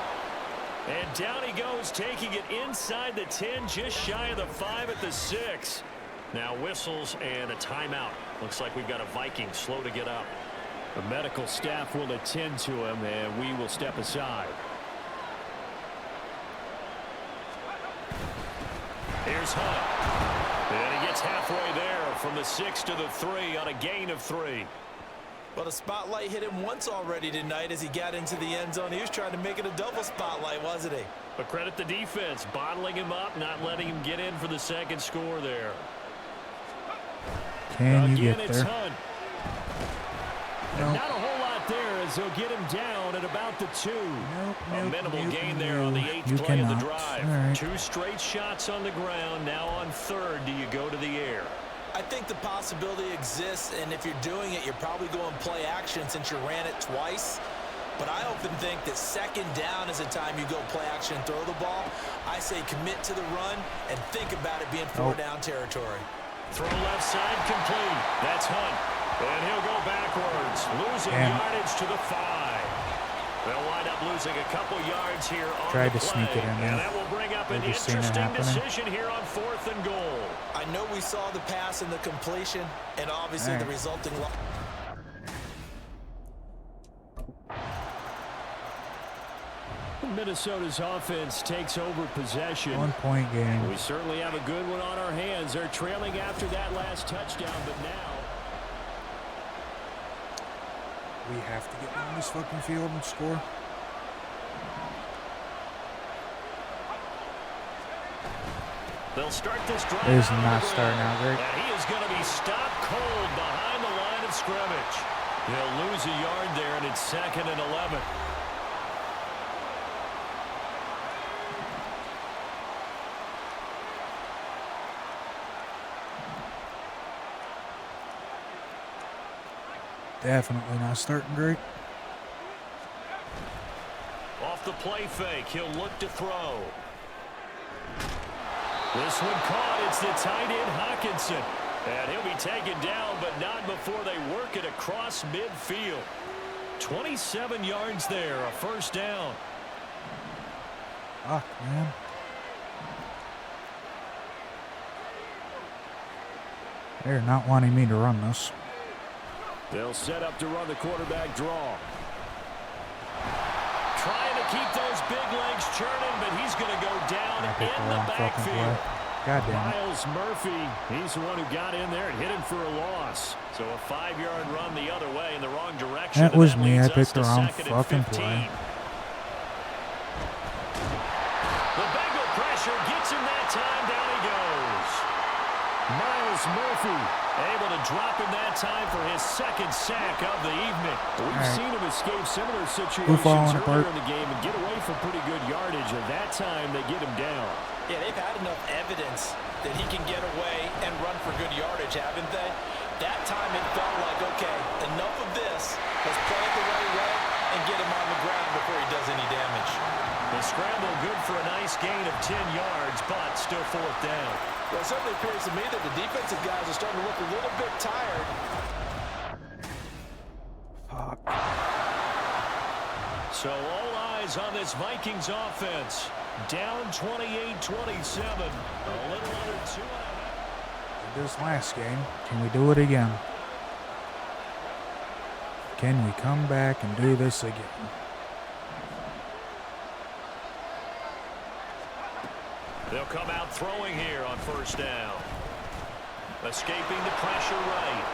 And down he goes, taking it inside the 10, just shy of the 5 at the 6. Now whistles and a timeout. Looks like we've got a Viking slow to get up. The medical staff will attend to him, and we will step aside. Here's Hunt. And he gets halfway there from the 6 to the 3 on a gain of 3. Well, the spotlight hit him once already tonight as he got into the end zone. He was trying to make it a double spotlight, wasn't he? But credit the defense, bottling him up, not letting him get in for the second score there. Can you Again, get it's there? Hunt. Nope. Not a whole lot there as they'll get him down at about the 2. A minimal gain there on the 8th You play of the cannot. drive. All right. 2 straight shots on the ground. Now on 3rd, do you go to the air? I think the possibility exists, and if you're doing it, you're probably going play action since you ran it twice. But I often think that 2nd down is the time you go play action and throw the ball. I say commit to the run and think about it being 4-down territory. Throw left side complete. That's Hunt. And he'll go backwards, losing yardage to the 5. They'll wind up losing a couple yards here on Tried the to play. sneak it in there. And that will bring up an Maybe seen it interesting happening. decision here on 4th and goal. I know we saw the pass and the completion, and obviously the resulting loss. Minnesota's offense takes over possession. 1-point game. We certainly have a good one on our hands. They're trailing after that last touchdown, but now We have to get on this fucking field and score. They'll start this drive. It is not starting out great. And he is going to be stopped cold behind the line of scrimmage. He'll lose a yard there, and it's 2nd and 11. Definitely not starting great. Off the play fake, he'll look to throw. This one caught. It's the tight end Hawkinson. And he'll be taken down, but not before they work it across midfield. 27 yards there, a 1st down. Fuck, man. They're not wanting me to run this. they'll set up to run the quarterback draw. Trying to keep those big legs churning, but he's going to go down in the backfield. God damn it. Miles Murphy, he's the one who got in there and hit him for a loss. So a 5-yard run the other way in the wrong direction. That was me. I leads us picked to the wrong 2nd and fucking 15. play. The Bengal pressure gets him that time. Down he goes. Miles Murphy able to drop him that time for his 2nd sack of the evening. We've seen him escape similar situations falling earlier apart. in the game and get away from pretty good yardage, and that time they get him down. Yeah, they've had enough evidence that he can get away and run for good yardage, haven't they? That time it felt like, okay, enough of this. Let's play it the right way and get him on the ground before he does any damage. The scramble good for a nice gain of 10 yards, but still 4th down. Well, it certainly appears to me that the defensive guys are starting to look a little bit tired. Fuck. So all eyes on this Vikings offense. Down 28-27. A little under 2.5. This last game, can we do it again? Can we come back and do this again? They'll come out throwing here on 1st down. Escaping the pressure right.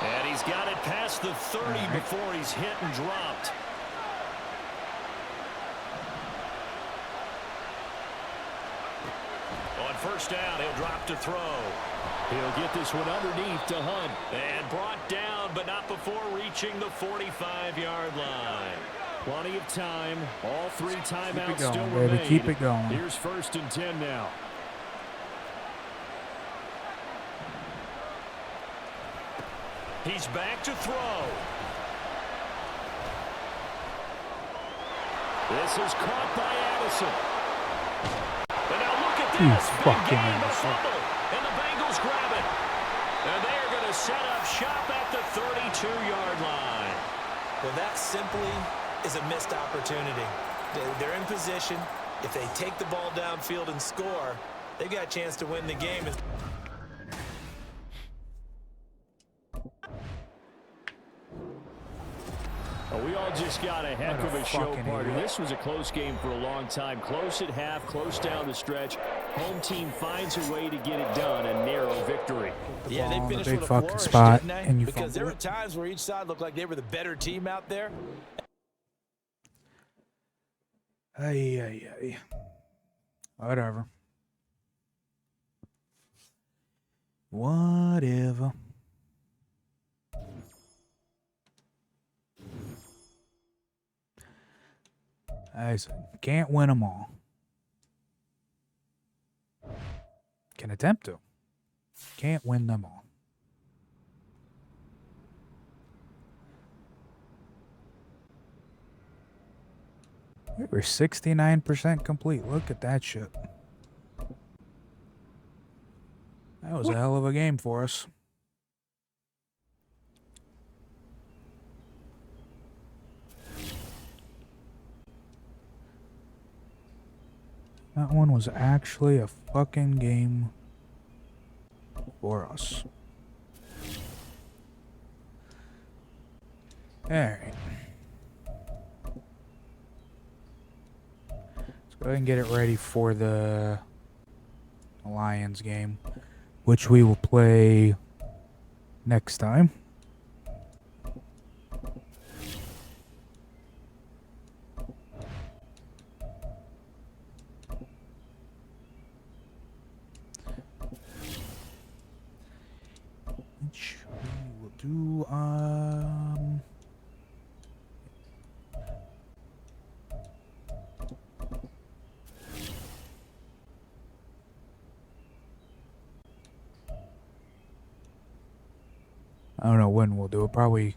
And he's got it past the 30 before he's hit and dropped. On first down, he'll drop to throw. He'll get this one underneath to Hunt. And brought down, but not before reaching the 45-yard line. Plenty of time. All 3 timeouts still remain. Keep it going. Here's 1st and 10 now. He's back to throw. This is caught by Addison. And now look at this. Big game, a fumble. And the Bengals grab it. And they are going to set up shop at the 32-yard line. Well, that simply is a missed opportunity. They're in position. If they take the ball downfield and score, they've got a chance to win the game. We all just got a heck of a show, partner. This was a close game for a long time. Close at half, close down the stretch. Home team finds a way to get it done. A narrow victory. Yeah, they finished big with a fucking flourish, spot, didn't they? and you because there were fumble it. times where each side looked like they were the better team out there. Ay. Whatever. I said, can't win them all. Can attempt to. Can't win them all. We were 69% complete. Look at that shit. That was a hell of a game for us. That one was actually a fucking game for us. Alright. Let's go ahead and get it ready for the Lions game, which we will play next time. Which we will do I don't know when we'll do it. Probably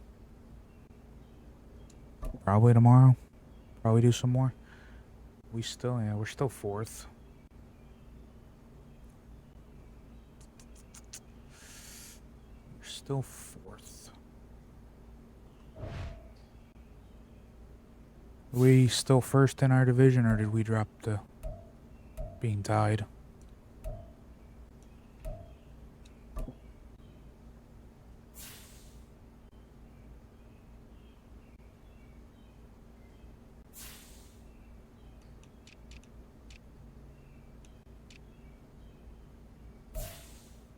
tomorrow. Probably do some more. We're still 4th. We're still 4th. Are we still 1st in our division, or did we drop to being tied?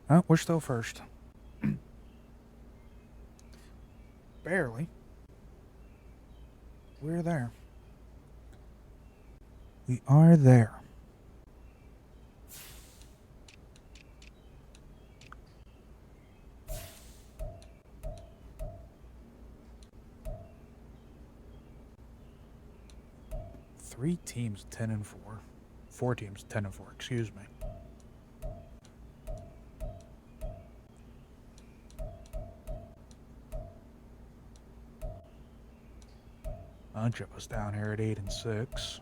Oh, we're still 1st. Barely. We're there. We are there. Three teams 10-4. 4 teams 10-4, excuse me. Bunch of us down here at 8-6.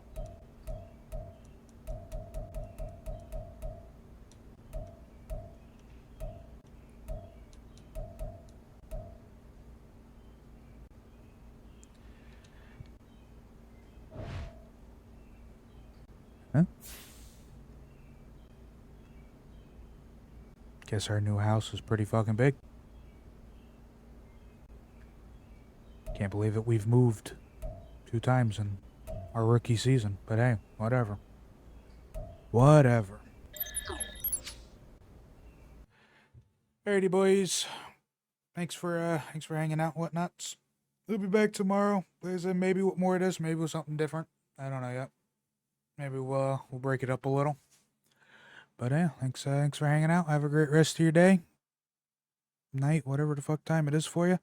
Huh? Guess our new house is pretty fucking big. Can't believe it. We've moved 2 times in our rookie season, but hey, whatever. Alrighty, boys. thanks for hanging out, whatnots. We'll be back tomorrow. Like I said, maybe with more of this, maybe with something different. I don't know yet. Maybe we'll break it up a little. But yeah, thanks for hanging out. Have a great rest of your day, night, whatever the fuck time it is for you.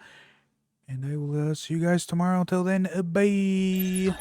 And I will see you guys tomorrow. Until then, bye.